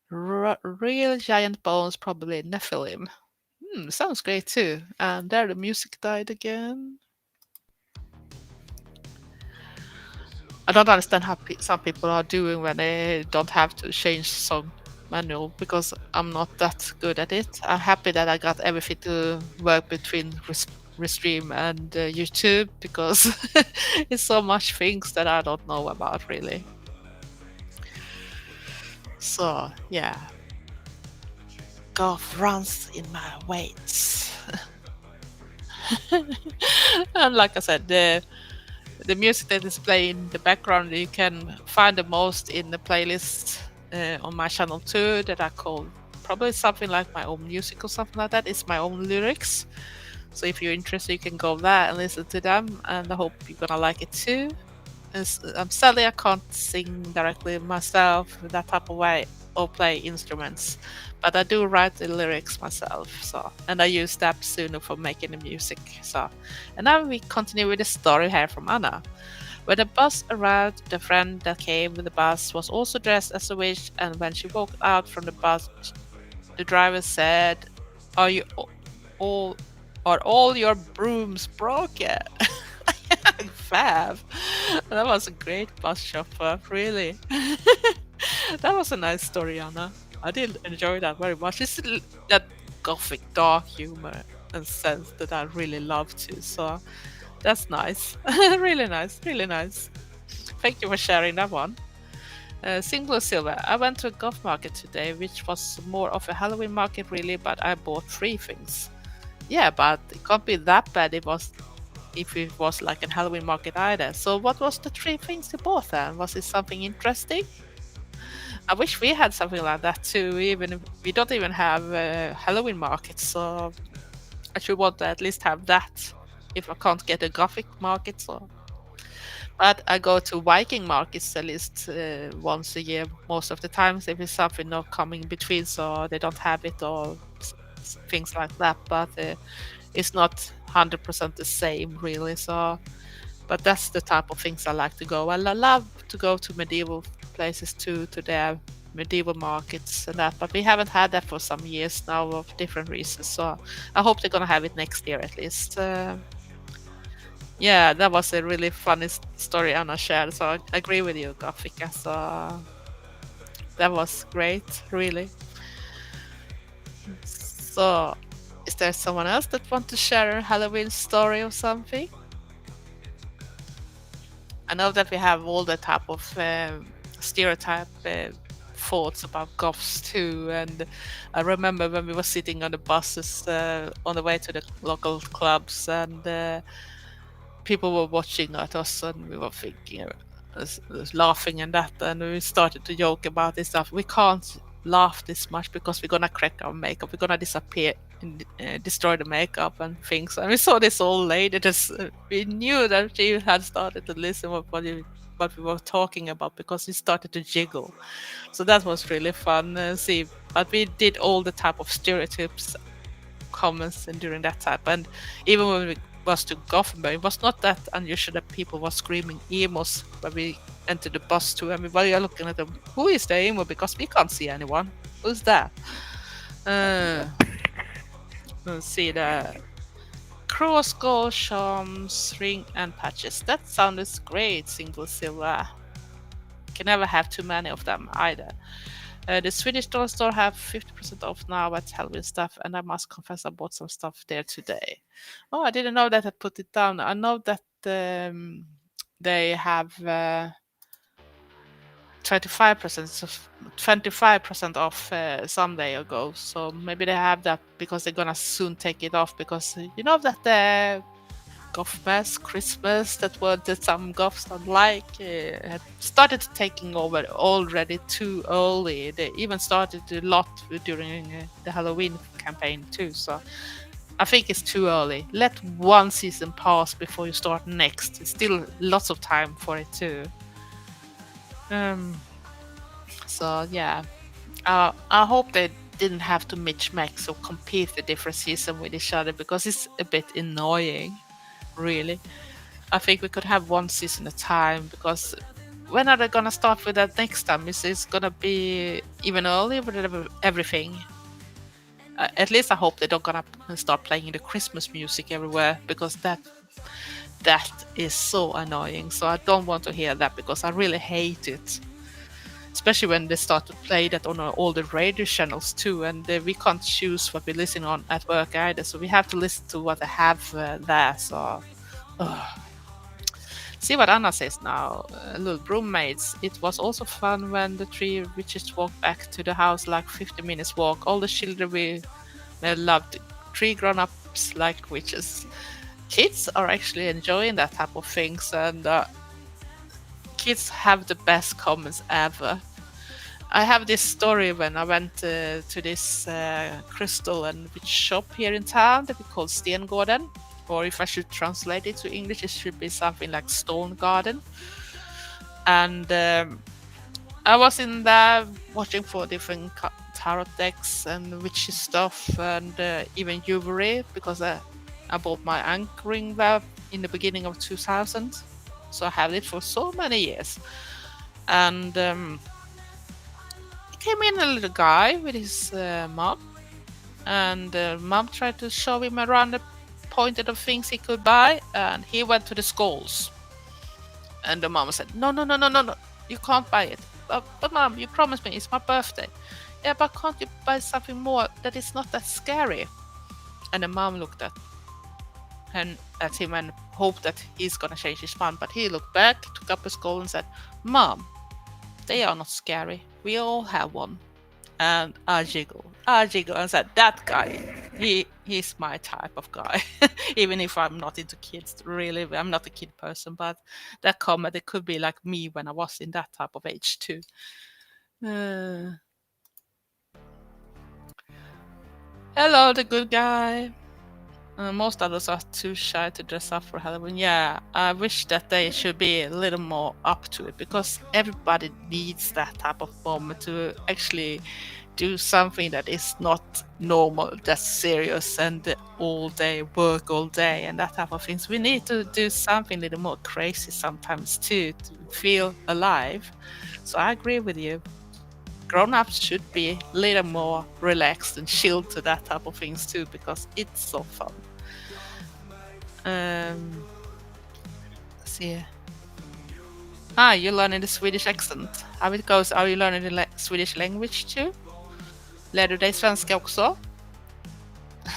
Real giant bones, probably Nephilim. Sounds great too. And there the music died again. I don't understand how some people are doing when they don't have to change song manual because I'm not that good at it. I'm happy that I got everything to work between Restream and YouTube because it's so much things that I don't know about really. So yeah, golf runs in my veins. And like I said, the music that is playing in the background you can find the most in the playlist on my channel too that I call probably something like my own music or something like that. It's my own lyrics. So if you're interested, you can go there and listen to them, and I hope you're gonna like it too. I'm sadly I can't sing directly myself that type of way or play instruments, but I do write the lyrics myself. So and I use that sooner for making the music. So and now we continue with the story here from Anna. When the bus arrived, the friend that came with the bus was also dressed as a witch, and when she walked out from the bus, the driver said, "Are you all are all your brooms broken?" Fab. That was a great bus chauffeur, really. That was a nice story, Anna. I did enjoy that very much. It's that gothic dark humor and sense that I really love too. So that's nice. Really nice. Really nice. Thank you for sharing that one. Singular Silver. I went to a golf market today, which was more of a Halloween market, really, but I bought three things. Yeah, but it can't be that bad. If it was like a Halloween market either. So what was the three things you bought then? Was it something interesting? I wish we had something like that too. Even if we don't even have Halloween markets, so I should want to at least have that. If I can't get a Gothic market, so but I go to Viking markets at least once a year, most of the times. If it's something not coming between, so they don't have it or things like that. But it's not 100% the same, really. So, but that's the type of things I like to go. I love to go to medieval places too, to their medieval markets and that. But we haven't had that for some years now of different reasons. So I hope they're gonna have it next year at least. Yeah, that was a really funny story Anna shared. So I agree with you, Gothica. So that was great, really. So, is there someone else that want to share a Halloween story or something? I know that we have all the type of stereotype thoughts about goths too, and I remember when we were sitting on the buses on the way to the local clubs, and people were watching at us, and we were thinking, laughing and that, and we started to joke about this stuff. We can't laugh this much because we're gonna crack our makeup, we're gonna disappear and destroy the makeup and things. And we saw this old lady. Just we knew that she had started to listen what we were talking about because she started to jiggle. So that was really fun. See, but we did all the type of stereotypes comments and during that time. And even when we was to Gothenburg, it was not that unusual that people were screaming emos when we entered the bus too. Everybody are looking at them. Who is the emo? Because we can't see anyone. Who's that? Uh, let's see the cross skull, charms, ring, and patches. That sounds great, single silver. Can never have too many of them either. The Swedish dollar store have 50% off now at Halloween stuff, and I must confess I bought some stuff there today. Oh, I didn't know that I put it down. I know that they have 25% off some day ago. So maybe they have that because they're gonna soon take it off because you know that the Gothmas, Christmas, that word that some Goths don't like, had started taking over already too early. They even started a lot during the Halloween campaign too. So I think it's too early. Let one season pass before you start next. It's still lots of time for it too. Um. So yeah, I hope they didn't have to mix or compete the different season with each other because it's a bit annoying, really. I think we could have one season at a time because when are they gonna start with that next time? Is it gonna be even earlier with everything? At least I hope they don't gonna start playing the Christmas music everywhere because that that is so annoying. So I don't want to hear that because I really hate it. Especially when they start to play that on all the radio channels too, and we can't choose what we listen on at work either. So we have to listen to what they have there. So, see what Anna says now. Little Broommates. It was also fun when the three witches walked back to the house, like 50 minutes walk. All the children we loved. Three grown-ups like witches. Kids are actually enjoying that type of things, and kids have the best comments ever. I have this story when I went to this crystal and witch shop here in town that we call Stengården, or if I should translate it to English, it should be something like Stone Garden. And I was in there watching for different tarot decks and witchy stuff, and even jewelry, because I bought my anchoring there in the beginning of 2000. So I had it for so many years. And came in a little guy with his mom, and mom tried to show him around the pointed of things he could buy, and he went to the skulls. And the mom said, no, you can't buy it. But mom, you promised me, it's my birthday. Yeah, but can't you buy something more that is not that scary? And the mom looked at him and hoped that he's gonna change his mind, but he looked back, took up his skull and said, Mom, they are not scary. We all have one. And I jiggled and said, that guy, he's my type of guy. Even if I'm not into kids, really, I'm not a kid person, but that comment, it could be like me when I was in that type of age too. Hello, the good guy. Most others are too shy to dress up for Halloween. Yeah, I wish that they should be a little more up to it, because everybody needs that type of moment to actually do something that is not normal, that's serious, and all day work all day and that type of things. We need to do something a little more crazy sometimes too, to feel alive. So I agree with you. Grown-ups should be a little more relaxed and chilled to that type of things too, because it's so fun. See. You're learning the Swedish accent. How it goes? Are you learning the Swedish language too? Lär du dig svenska också?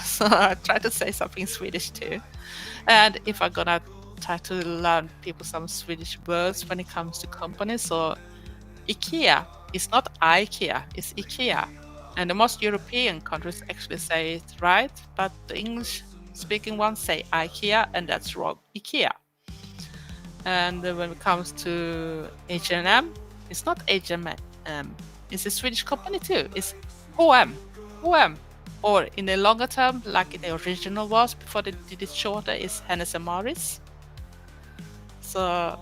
So I try to say something in Swedish too. And if I'm gonna try to learn people some Swedish words when it comes to companies, so IKEA is not IKEA, it's IKEA. And the most European countries actually say it right, but the English-speaking ones say IKEA, and that's wrong, IKEA. And when it comes to H&M, it's not H&M, it's a Swedish company too. It's H&M, or in the longer term, like the original was before they did it shorter, is Hennes & Mauritz. So,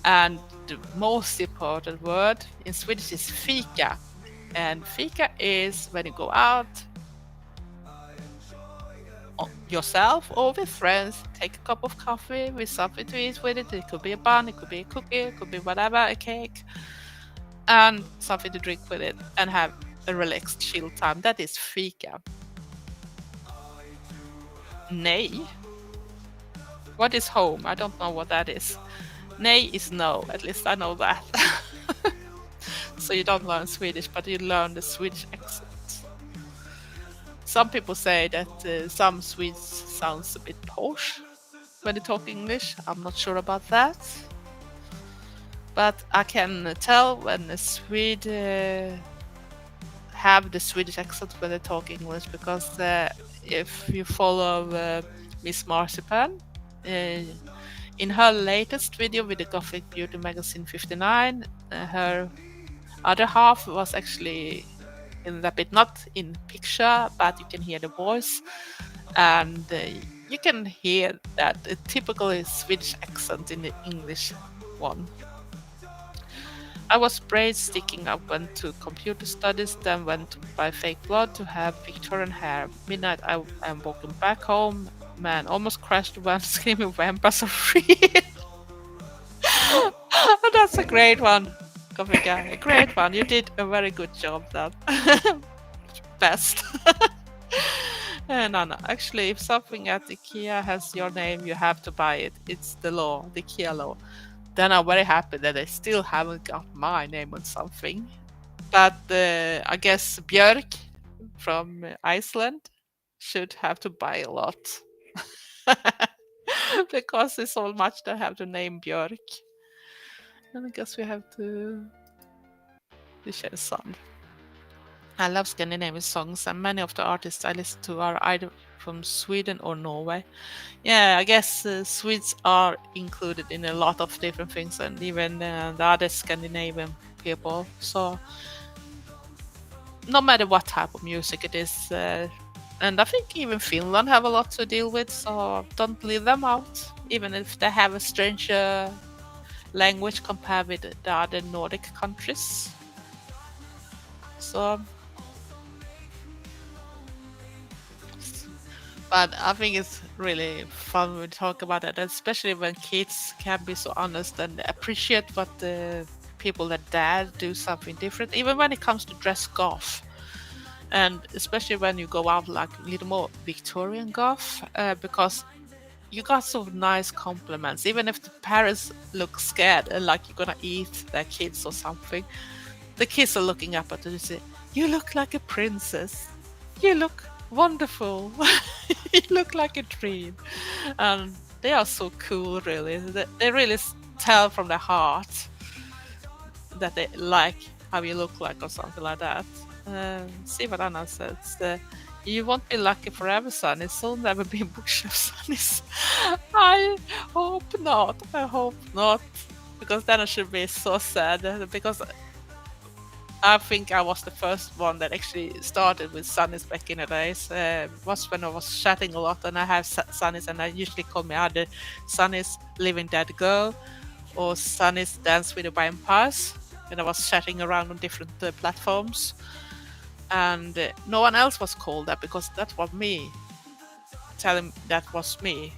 and the most important word in Swedish is fika, and fika is when you go out yourself or with friends, take a cup of coffee with something to eat with it. It could be a bun, it could be a cookie, it could be whatever, a cake, and something to drink with it, and have a relaxed chill time. That is fika. Nej. What is home? I don't know what that is. Nej is no, at least I know that. So you don't learn Swedish, but you learn the Swedish accent. Some people say that some Swedes sounds a bit posh when they talk English. I'm not sure about that. But I can tell when a Swede have the Swedish accent when they talk English, because if you follow Miss Marzipan, in her latest video with the Gothic Beauty Magazine 59, her other half was actually in that bit, not in picture, but you can hear the voice, and you can hear that a typical Swedish accent in the English one. I was braids sticking up, went to computer studies, then went to buy fake blood to have Victorian hair. Midnight I am walking back home. Man, almost crashed when screaming vampires are real. That's a great one, Coffee Guy. A great one. You did a very good job, that. Best. No, no. Actually, if something at IKEA has your name, you have to buy it. It's the law, the IKEA law. Then I'm very happy that they still haven't got my name on something. But I guess Björk from Iceland should have to buy a lot. Because it's so much to have to name Björk. And I guess we have to share some. I love Scandinavian songs, and many of the artists I listen to are either from Sweden or Norway. Yeah, I guess Swedes are included in a lot of different things, and even the other Scandinavian people. So, no matter what type of music it is, and I think even Finland have a lot to deal with. So don't leave them out, even if they have a strange language compared with the other Nordic countries. So, but I think it's really fun when we talk about it, especially when kids can be so honest and appreciate what the people that dad do something different, even when it comes to dress goth. And especially when you go out like a little more Victorian goth, because you got so nice compliments, even if the parents look scared and like you're gonna eat their kids or something. The kids are looking up at you and say, "You look like a princess. You look wonderful. You look like a dream." And they are so cool, really. They really tell from their heart that they like how you look like or something like that. See what Anna says. You won't be lucky forever, Sonny. So never be bookshelf, Sonny. I hope not. I hope not. Because then I should be so sad. Because I think I was the first one that actually started with Sunnies back in the days. Was when I was chatting a lot, and I have Sunnies, and I usually call me either Sunnies Living Dead Girl or Sunnies Dance with the Vampires. And I was chatting around on different platforms, and no one else was called that because that was me. Telling that was me.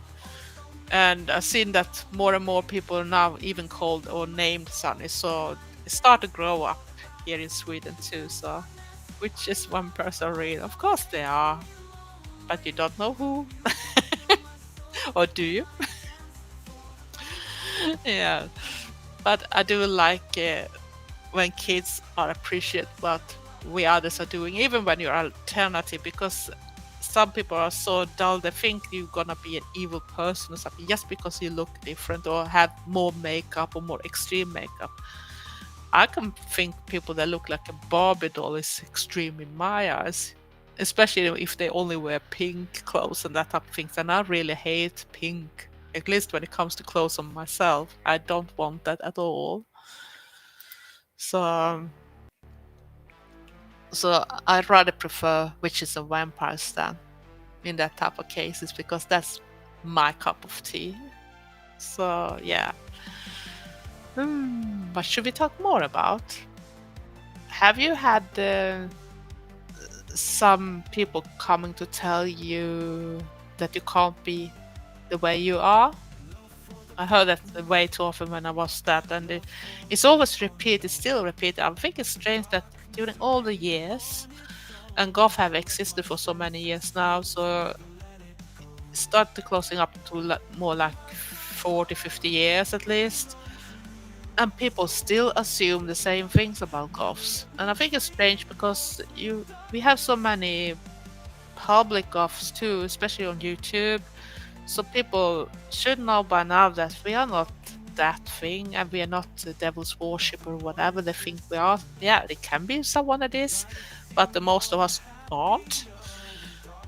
And I've seen that more and more people are now even called or named Sunny. So it started to grow up here in Sweden too. So, which is one person real? Of course they are, but you don't know who, or do you? Yeah, but I do like when kids are appreciate what we others are doing, even when you're alternative, because some people are so dull they think you're gonna be an evil person or something just because you look different or have more makeup or more extreme makeup. I can think people that look like a Barbie doll is extreme in my eyes, especially if they only wear pink clothes and that type of things. And I really hate pink, at least when it comes to clothes on myself. I don't want that at all. So, so I'd rather prefer witches and vampires than in that type of cases because that's my cup of tea. So yeah. What should we talk more about? Have you had some people coming to tell you that you can't be the way you are? I heard that way too often when I was that, and it's always repeated, still repeated. I think it's strange that during all the years, and golf have existed for so many years now, so it started closing up to more like 40, 50 years at least. And people still assume the same things about golfs. And I think it's strange because we have so many public golfs too, especially on YouTube. So people should know by now that we are not that thing and we are not the devil's worship or whatever they think we are. Yeah, it can be someone that is, but the most of us aren't.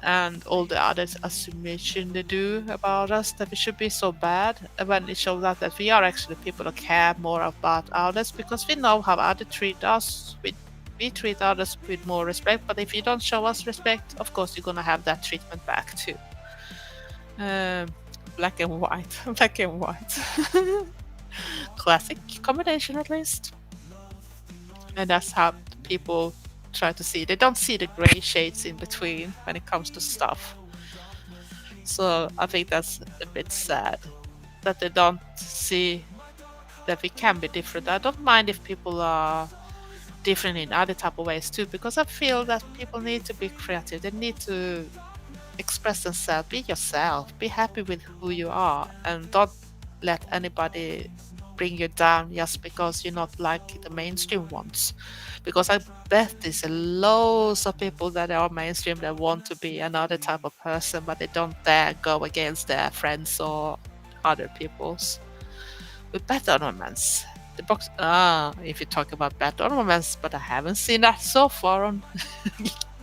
And all the other assumption they do about us that we should be so bad, and when it shows out that we are actually people that care more about others because we know how others treat us. We treat others with more respect, but if you don't show us respect, of course you're gonna have that treatment back too. Black and white, black and white. Classic combination at least. And that's how people try to see. They don't see the gray shades in between when it comes to stuff. So I think that's a bit sad that they don't see that we can be different. I don't mind if people are different in other type of ways too, because I feel that people need to be creative. They need to express themselves. Be yourself. Be happy with who you are, and don't let anybody bring you down just because you're not like the mainstream ones. Because I bet there's a loads of people that are mainstream that want to be another type of person, but they don't dare go against their friends or other people's. With bad ornaments, the box. If you talk about bad ornaments, but I haven't seen that so far on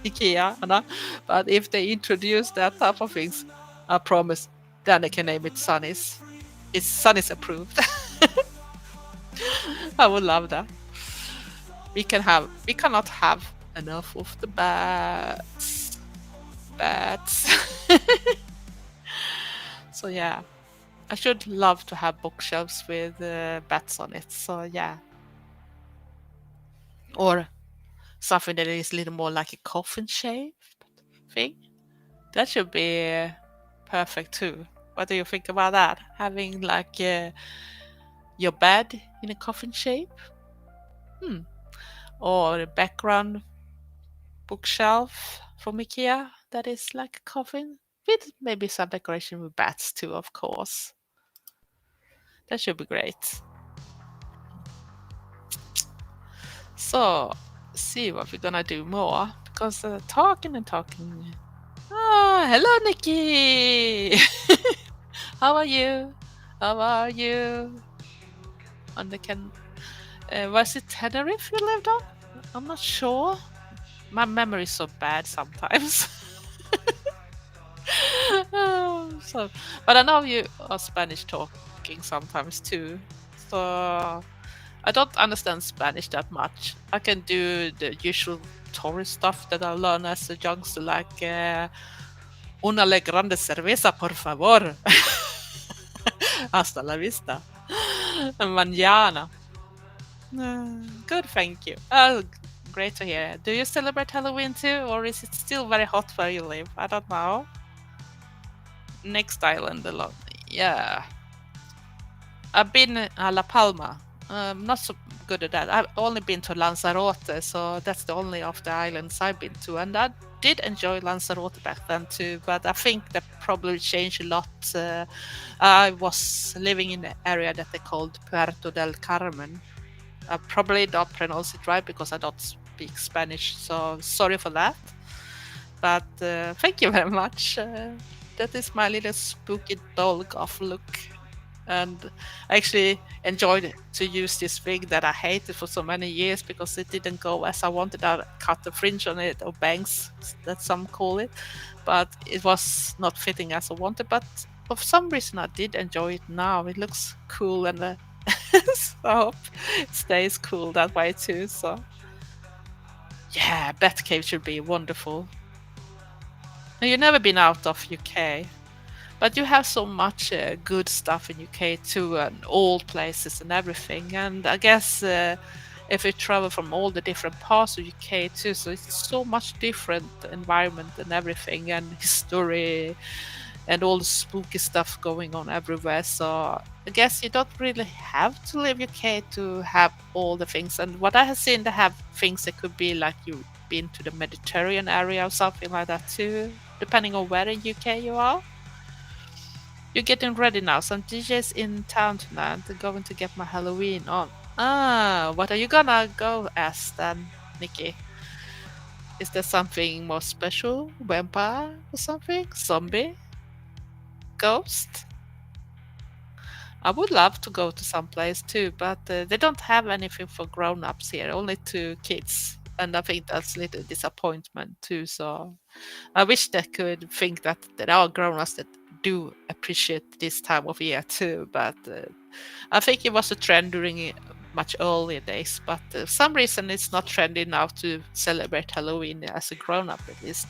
IKEA, Anna. But if they introduce that type of things, I promise, then they can name it Sunny's. It's Sunny's approved. I would love that. We cannot have enough of the bats. Bats. So yeah, I should love to have bookshelves with bats on it. So yeah, or something that is a little more like a coffin shaped thing. That should be perfect too. What do you think about that? Having like your bed in a coffin shape? Hmm. Or a background bookshelf from IKEA that is like a coffin with maybe some decoration with bats too, of course. That should be great. So, see what we're gonna do more because talking and talking. Ah, hello, Nikki. How are you? How are you? On the was it Tenerife you lived on? I'm not sure. My memory is so bad sometimes. So, but I know you are Spanish talking sometimes too. So I don't understand Spanish that much. I can do the usual tourist stuff that I learned as a youngster, like una le grande cerveza, por favor. Hasta la vista. Mañana. Good, thank you. Oh, great to hear. Do you celebrate Halloween too, or is it still very hot where you live? I don't know. Next island alone. Yeah. I've been La Palma. Not so good at that. I've only been to Lanzarote, so that's the only of the islands I've been to, and I did enjoy Lanzarote back then too. But I think that probably changed a lot. I was living in the area that they called Puerto del Carmen. I probably don't pronounce it right because I don't speak Spanish, so sorry for that. But thank you very much. That is my little spooky doll goth look. And I actually enjoyed to use this wig that I hated for so many years because it didn't go as I wanted. I cut the fringe on it, or bangs, that some call it, but it was not fitting as I wanted. But for some reason, I did enjoy it now. It looks cool, and so I hope it stays cool that way too. So yeah, Batcave should be wonderful. Now, you've never been out of UK, but you have so much good stuff in UK too, and old places and everything. And I guess if you travel from all the different parts of UK too, so it's so much different environment and everything, and history, and all the spooky stuff going on everywhere. So I guess you don't really have to live UK to have all the things. And what I have seen, they have things that could be like you've been to the Mediterranean area or something like that too, depending on where in UK you are. You're getting ready now. Some DJs in town tonight. They're going to get my Halloween on. Ah, what are you gonna go as then, Nikki? Is there something more special? Vampire or something? Zombie? Ghost? I would love to go to some place too, but they don't have anything for grown-ups here, only to kids. And I think that's a little disappointment too. So I wish they could think that there are grown-ups that do appreciate this time of year too. But I think it was a trend during much earlier days. But some reason it's not trendy now to celebrate Halloween as a grown-up at least.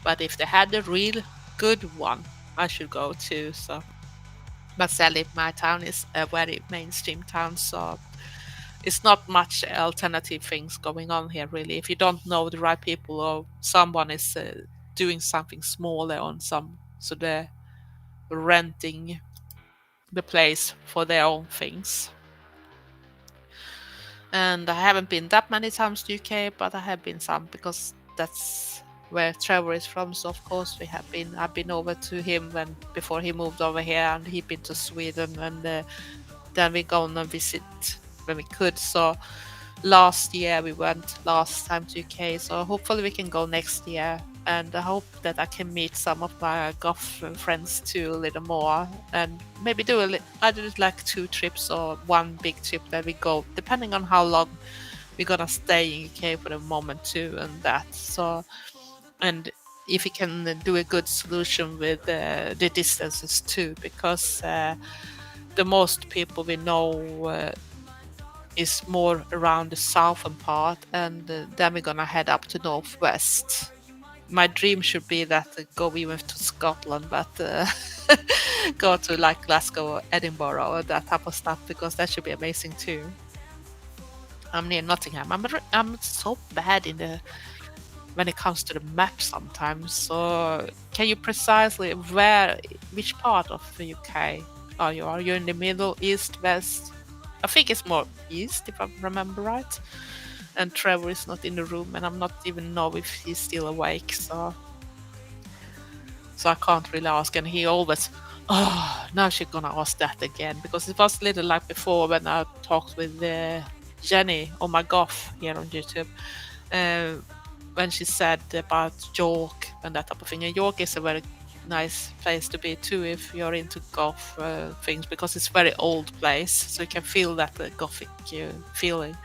But if they had a real good one, I should go too. So, but sadly, my town is a very mainstream town, so it's not much alternative things going on here really. If you don't know the right people or someone is doing something smaller on some, so they're renting the place for their own things. And I haven't been that many times to UK, but I have been some because that's where Trevor is from. So of course we have been. I've been over to him when before he moved over here, and he been to Sweden, and then we go and visit when we could. So last year we went last time to UK, so hopefully we can go next year. And I hope that I can meet some of my golf friends too a little more, and maybe do either like 2 trips or one big trip that we go, depending on how long we're gonna stay in UK for the moment too, and that. So, and if we can do a good solution with the distances too, because the most people we know is more around the southern part, and then we're gonna head up to northwest. My dream should be that go even to Scotland, but go to like Glasgow or Edinburgh or that type of stuff, because that should be amazing too. I'm near Nottingham. I'm so bad in the when it comes to the map sometimes. So can you precisely which part of the UK are you? Are you in the middle, east, west? I think it's more east, if I remember right. And Trevor is not in the room, and I'm not even know if he's still awake. So I can't really ask. And he always, oh, now she's gonna ask that again, because it was a little like before when I talked with Jenny on my golf here on YouTube. Uh, when she said about York and that type of thing. And York is a very nice place to be too if you're into golf things, because it's very old place, so you can feel that gothic feeling.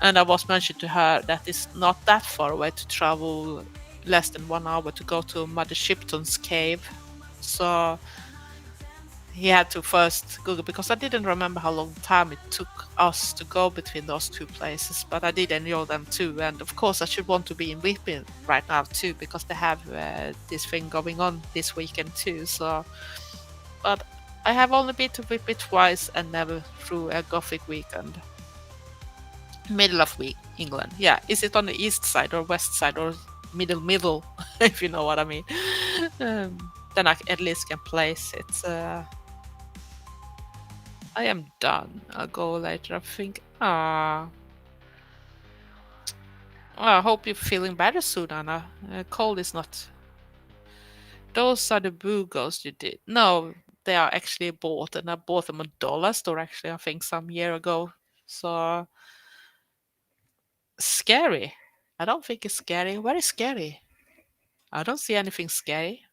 And I was mentioned to her that it's not that far away to travel less than 1 hour to go to Mother Shipton's cave. So he had to first Google, because I didn't remember how long time it took us to go between those two places, but I did enjoy them too. And of course I should want to be in Whitby right now too, because they have this thing going on this weekend too. So, but I have only been to Whitby twice and never through a Gothic weekend. Middle of week England. Yeah, is it on the east side or west side or middle, if you know what I mean? Then I at least can place it. I am done. I'll go later. I think. I hope you're feeling better soon, Anna. Cold is not. Those are the Bugos you did. No, they are actually bought, and I bought them at dollar store actually. I think some year ago. So scary. I don't think it's scary. Very scary. I don't see anything scary.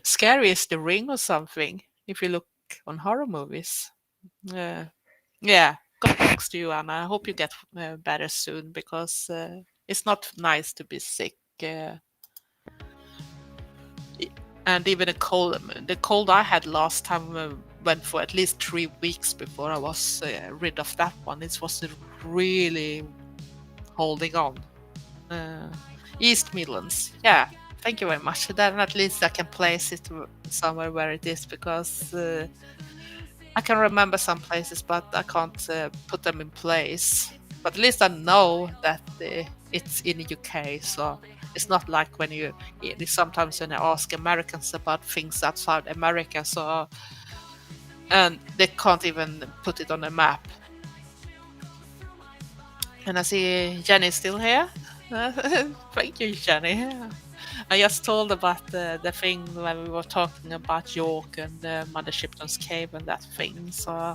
Scary is the ring or something. If you look on horror movies. Yeah, God thanks to you, Anna. I hope you get better soon, because it's not nice to be sick. And even the cold I had last time went for at least 3 weeks before I was rid of that one. It was really holding on. East Midlands, yeah. Thank you very much. Then at least I can place it somewhere where it is, because I can remember some places, but I can't put them in place. But at least I know that it's in the UK, so it's not like when sometimes when I ask Americans about things outside America, so and they can't even put it on a map. And I see Jenny's still here. Thank you, Jenny. I just told about the thing when we were talking about York and Mother Shipton's cave and that thing, so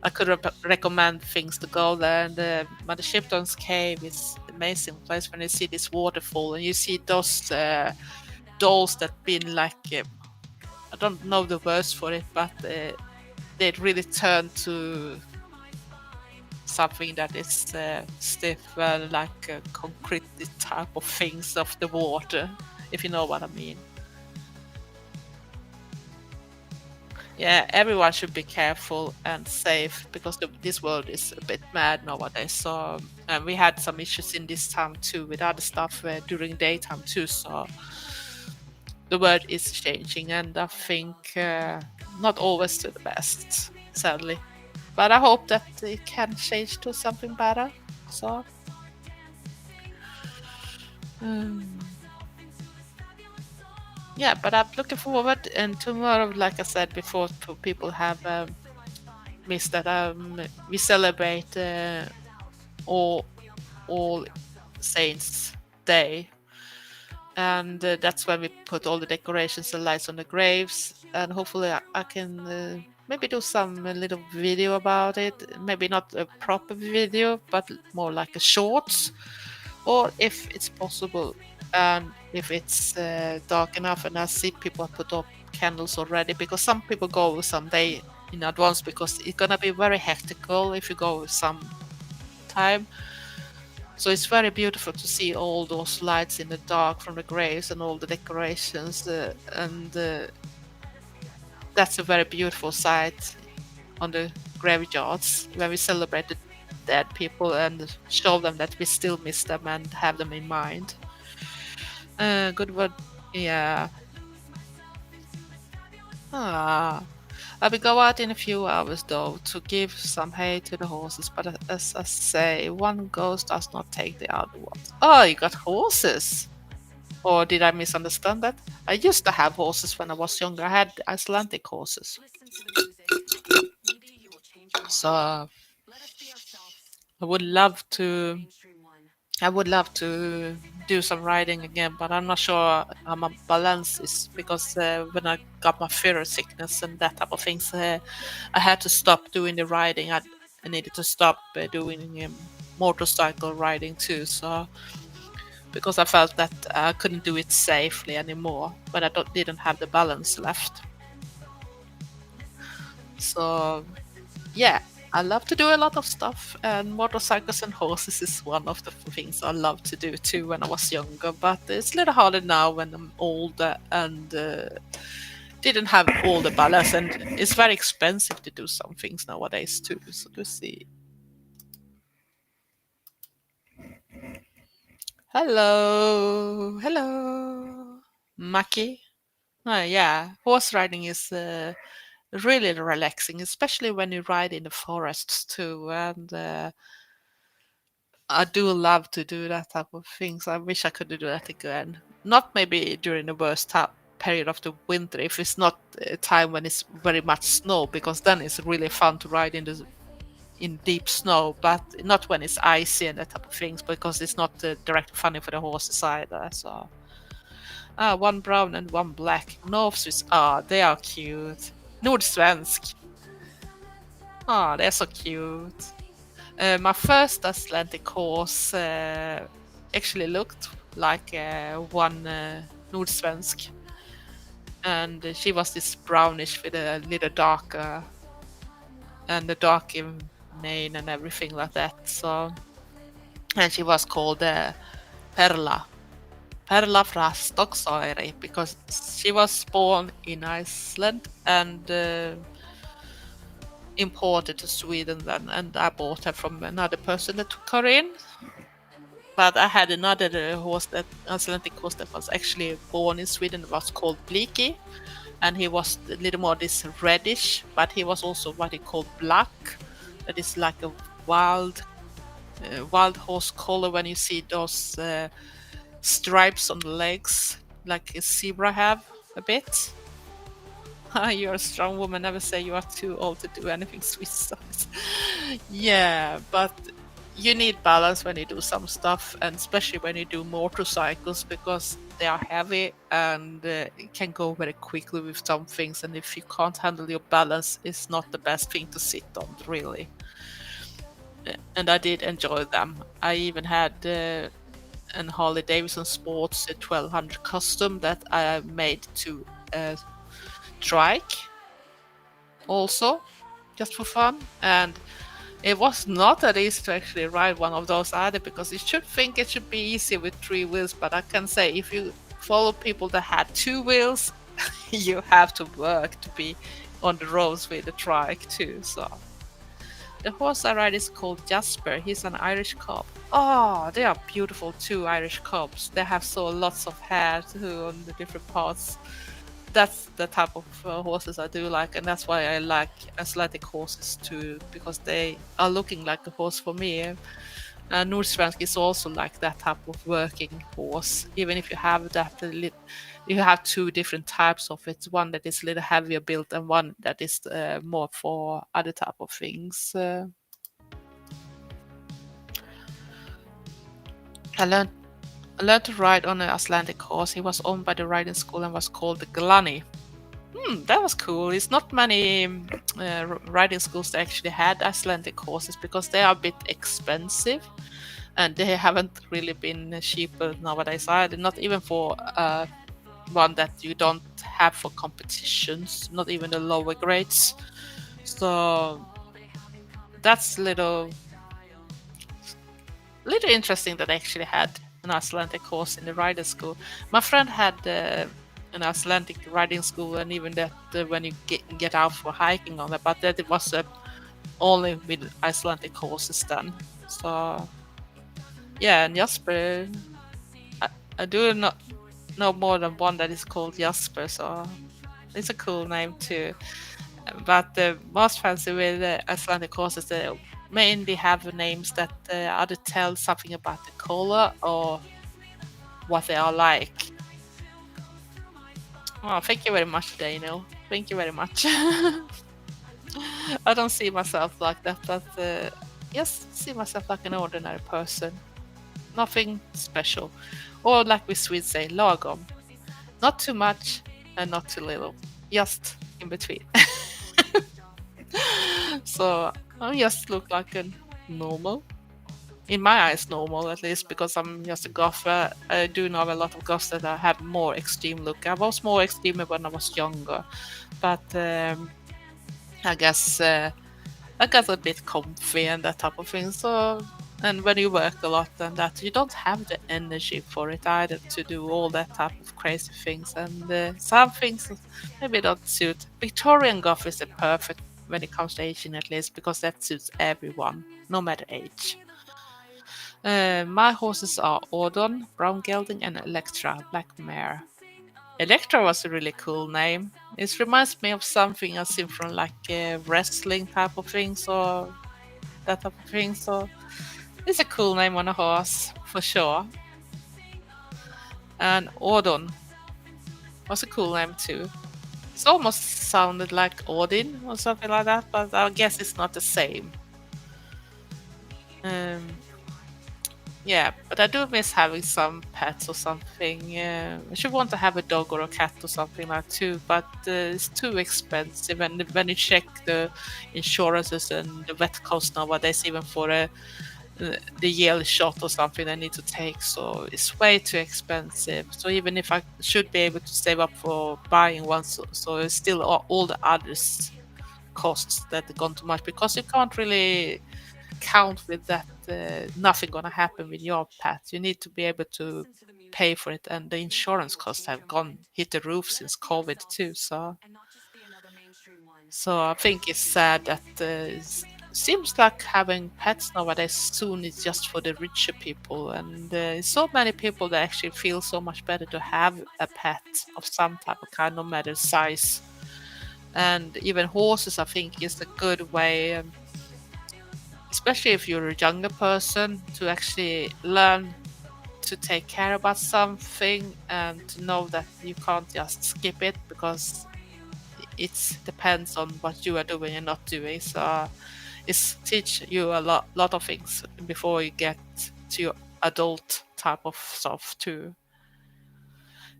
I could recommend things to go there. And Mother Shipton's cave is an amazing place when you see this waterfall and you see those dolls that been like I don't know the words for it, but they really turn to something that is stiff, like concrete type of things of the water, if you know what I mean. Yeah, everyone should be careful and safe, because this world is a bit mad nowadays. So we had some issues in this time too with other stuff during daytime too. So the world is changing, and I think not always to the best, sadly. But I hope that it can change to something better. So. Yeah, but I'm looking forward, and tomorrow, like I said before, people have miss that. We celebrate all Saints Day, and that's when we put all the decorations and lights on the graves. And hopefully, I can maybe do some little video about it. Maybe not a proper video, but more like a shorts, or if it's possible, and if it's dark enough, and I see people put up candles already, because some people go some day in advance because it's gonna be very hectical if you go some time. So it's very beautiful to see all those lights in the dark from the graves and all the decorations, and that's a very beautiful sight on the graveyards when we celebrate the dead people and show them that we still miss them and have them in mind. Good word. Yeah. Ah. I will go out in a few hours though to give some hay to the horses, but as I say, one ghost does not take the other ones. Oh, you got horses! Or did I misunderstand that? I used to have horses when I was younger. I had Icelandic horses. So I would love to I would love to do some riding again, but I'm not sure how my balance is because when I got my fear sickness and that type of things, I had to stop doing the riding. I needed to stop doing motorcycle riding too. So because I felt that I couldn't do it safely anymore when I didn't have the balance left. So yeah, I love to do a lot of stuff, and motorcycles and horses is one of the things I love to do too when I was younger. But it's a little harder now when I'm older and didn't have all the balance, and it's very expensive to do some things nowadays too. So to see. Hello, hello, Maki. Yeah, horse riding is really relaxing, especially when you ride in the forests too. And I do love to do that type of things. I wish I could do that again. Not maybe during the worst period of the winter, if it's not a time when it's very much snow, because then it's really fun to ride in deep snow. But not when it's icy and that type of things, because it's not direct funny for the horses either. So, one brown and one black. North Swiss. They are cute. Nordsvensk. They're so cute. My first Atlantic horse actually looked like one Nordsvensk, and she was this brownish with a little darker and a dark in mane and everything like that. So, and she was called Perla. Perla fra Stoksoiri, because she was born in Iceland and imported to Sweden then, and I bought her from another person that took her in. But I had another horse, that Atlantic horse, that was actually born in Sweden. It was called Bleaky, and he was a little more this reddish, but he was also what he called black. That is like a wild horse color when you see those stripes on the legs, like a zebra have a bit. You're a strong woman. Never say you are too old to do anything sweet stuff. Yeah, but you need balance when you do some stuff, and especially when you do motorcycles, because they are heavy and it can go very quickly with some things. And if you can't handle your balance, it's not the best thing to sit on, really. And I did enjoy them. I even had an Harley Davidson Sports 1200 Custom that I made to trike also, just for fun. And it was not that easy to actually ride one of those either, because you should think it should be easy with 3 wheels, but I can say if you follow people that had 2 wheels, you have to work to be on the roads with the trike too. So the horse I ride is called Jasper. He's an Irish cob. Oh, they are beautiful too, Irish cobs. They have so lots of hair too on the different parts. That's the type of horses I do like, and that's why I like athletic horses too, because they are looking like a horse for me. Nordsvensk is also like that type of working horse, even if you have that you have two different types of it. One that is a little heavier built, and one that is more for other type of things. I learned to ride on an Icelandic horse. He was owned by the riding school and was called the Glani. That was cool. It's not many riding schools that actually had Icelandic horses because they are a bit expensive, and they haven't really been cheaper nowadays either. Not even for one that you don't have for competitions, not even the lower grades. So that's little interesting that I actually had an Icelandic horse in the riding school. My friend had an Icelandic riding school, and even that when you get out for hiking on it, but that it was only with Icelandic horses then. So yeah, and Jasper, I do not know more than one that is called Jasper, so it's a cool name too. But the most fancy with Icelandic horses, they mainly have names that either tell something about the color or what they are like. Oh, thank you very much, Daniel. Thank you very much. I don't see myself like that, but yes, see myself like an ordinary person. Nothing special. Or like we Swedes say, lagom. Not too much and not too little. Just in between. So I just look like a normal, in my eyes, normal at least, because I'm just a golfer. I do know a lot of golfers that have more extreme look. I was more extreme when I was younger, but I guess I got a bit comfy and that type of thing. So, and when you work a lot and that, you don't have the energy for it either to do all that type of crazy things. And some things maybe don't suit. Victorian golf is the perfect when it comes to aging, at least, because that suits everyone, no matter age. My horses are Audon, Brown Gelding, and Electra, Black Mare. Electra was a really cool name. It reminds me of something I've seen from like wrestling type of things or that type of thing. So it's a cool name on a horse for sure. And Audon was a cool name too. It's almost sounded like Odin or something like that, but I guess it's not the same. Yeah, but I do miss having some pets or something. I should want to have a dog or a cat or something like too, but it's too expensive. And when you check the insurances and the vet costs nowadays, even for the yearly shot or something I need to take, so it's way too expensive. So even if I should be able to save up for buying one, so it's still all the others costs that have gone too much because you can't really count with that nothing gonna happen with your pet. You need to be able to pay for it, and the insurance costs have gone hit the roof since COVID too. So I think it's sad that seems like having pets nowadays soon is just for the richer people, and so many people that actually feel so much better to have a pet of some type of kind, no matter size. And even horses, I think, is a good way. Especially if you're a younger person, to actually learn to take care about something and to know that you can't just skip it because it depends on what you are doing and not doing. So it's teach you a lot of things before you get to your adult type of stuff too.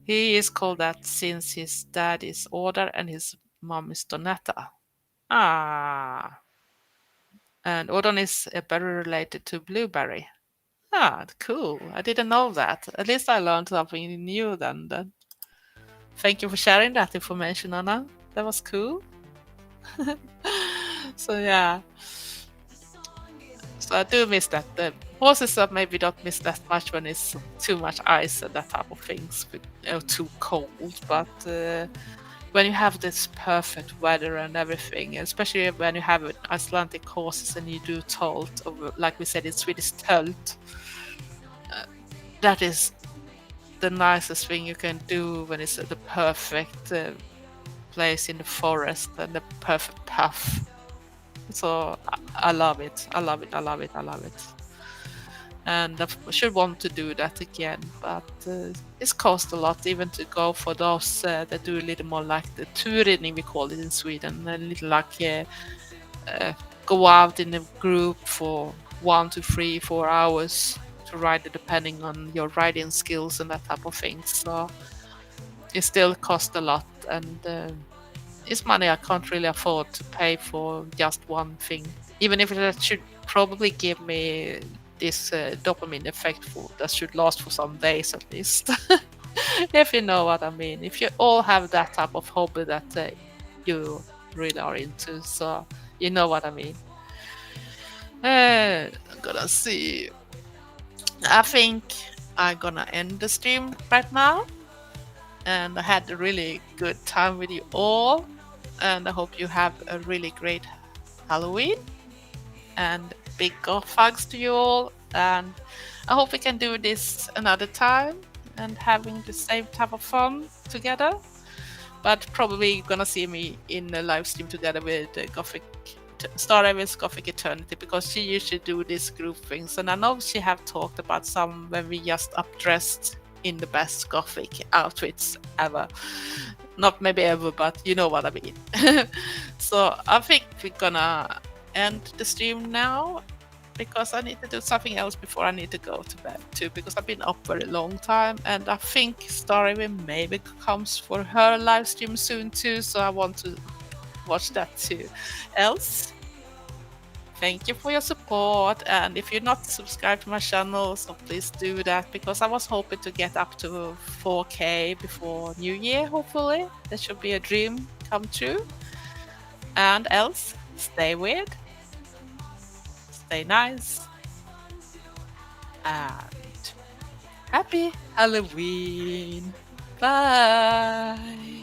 He is called that since his dad is Order and his mom is Donetta. Ah, and Odon is better related to Blueberry. Ah, cool. I didn't know that. At least I learned something new then. Thank you for sharing that information, Anna. That was cool. So yeah. So I do miss that. The horses maybe don't miss that much when it's too much ice and that type of things, too cold. But when you have this perfect weather and everything, especially when you have Icelandic horses and you do tolt, or like we said in Swedish tölt, that is the nicest thing you can do when it's the perfect place in the forest and the perfect path. So I love it. I love it. I love it. I love it. and I should want to do that again. But it's cost a lot even to go for those that do a little more like the touring, we call it in Sweden, a little like go out in a group for 1 to 3, 4 hours to ride it, depending on your riding skills and that type of thing. So it still costs a lot, and it's money I can't really afford to pay for just one thing. Even if it should probably give me this dopamine effect for that should last for some days at least. If you know what I mean. If you all have that type of hobby that you really are into, so you know what I mean. I'm gonna see. I think I'm gonna end the stream right now. And I had a really good time with you all. And I hope you have a really great Halloween. And big golf hugs to you all. And I hope we can do this another time and having the same type of fun together. But probably gonna see me in a live stream together with Gothic Star Raven's Gothic Eternity, because she usually do these group things, and I know she have talked about some when we just updressed in the best Gothic outfits ever. Not maybe ever, but you know what I mean. So I think we're gonna end the stream now, because I need to do something else before I need to go to bed too, because I've been up very long time, and I think Starraven maybe comes for her live stream soon too, so I want to watch that too. Else, thank you for your support, and if you're not subscribed to my channel, so please do that, because I was hoping to get up to 4K before New Year, hopefully. That should be a dream come true. And else, stay weird, stay nice, and happy Halloween. Bye.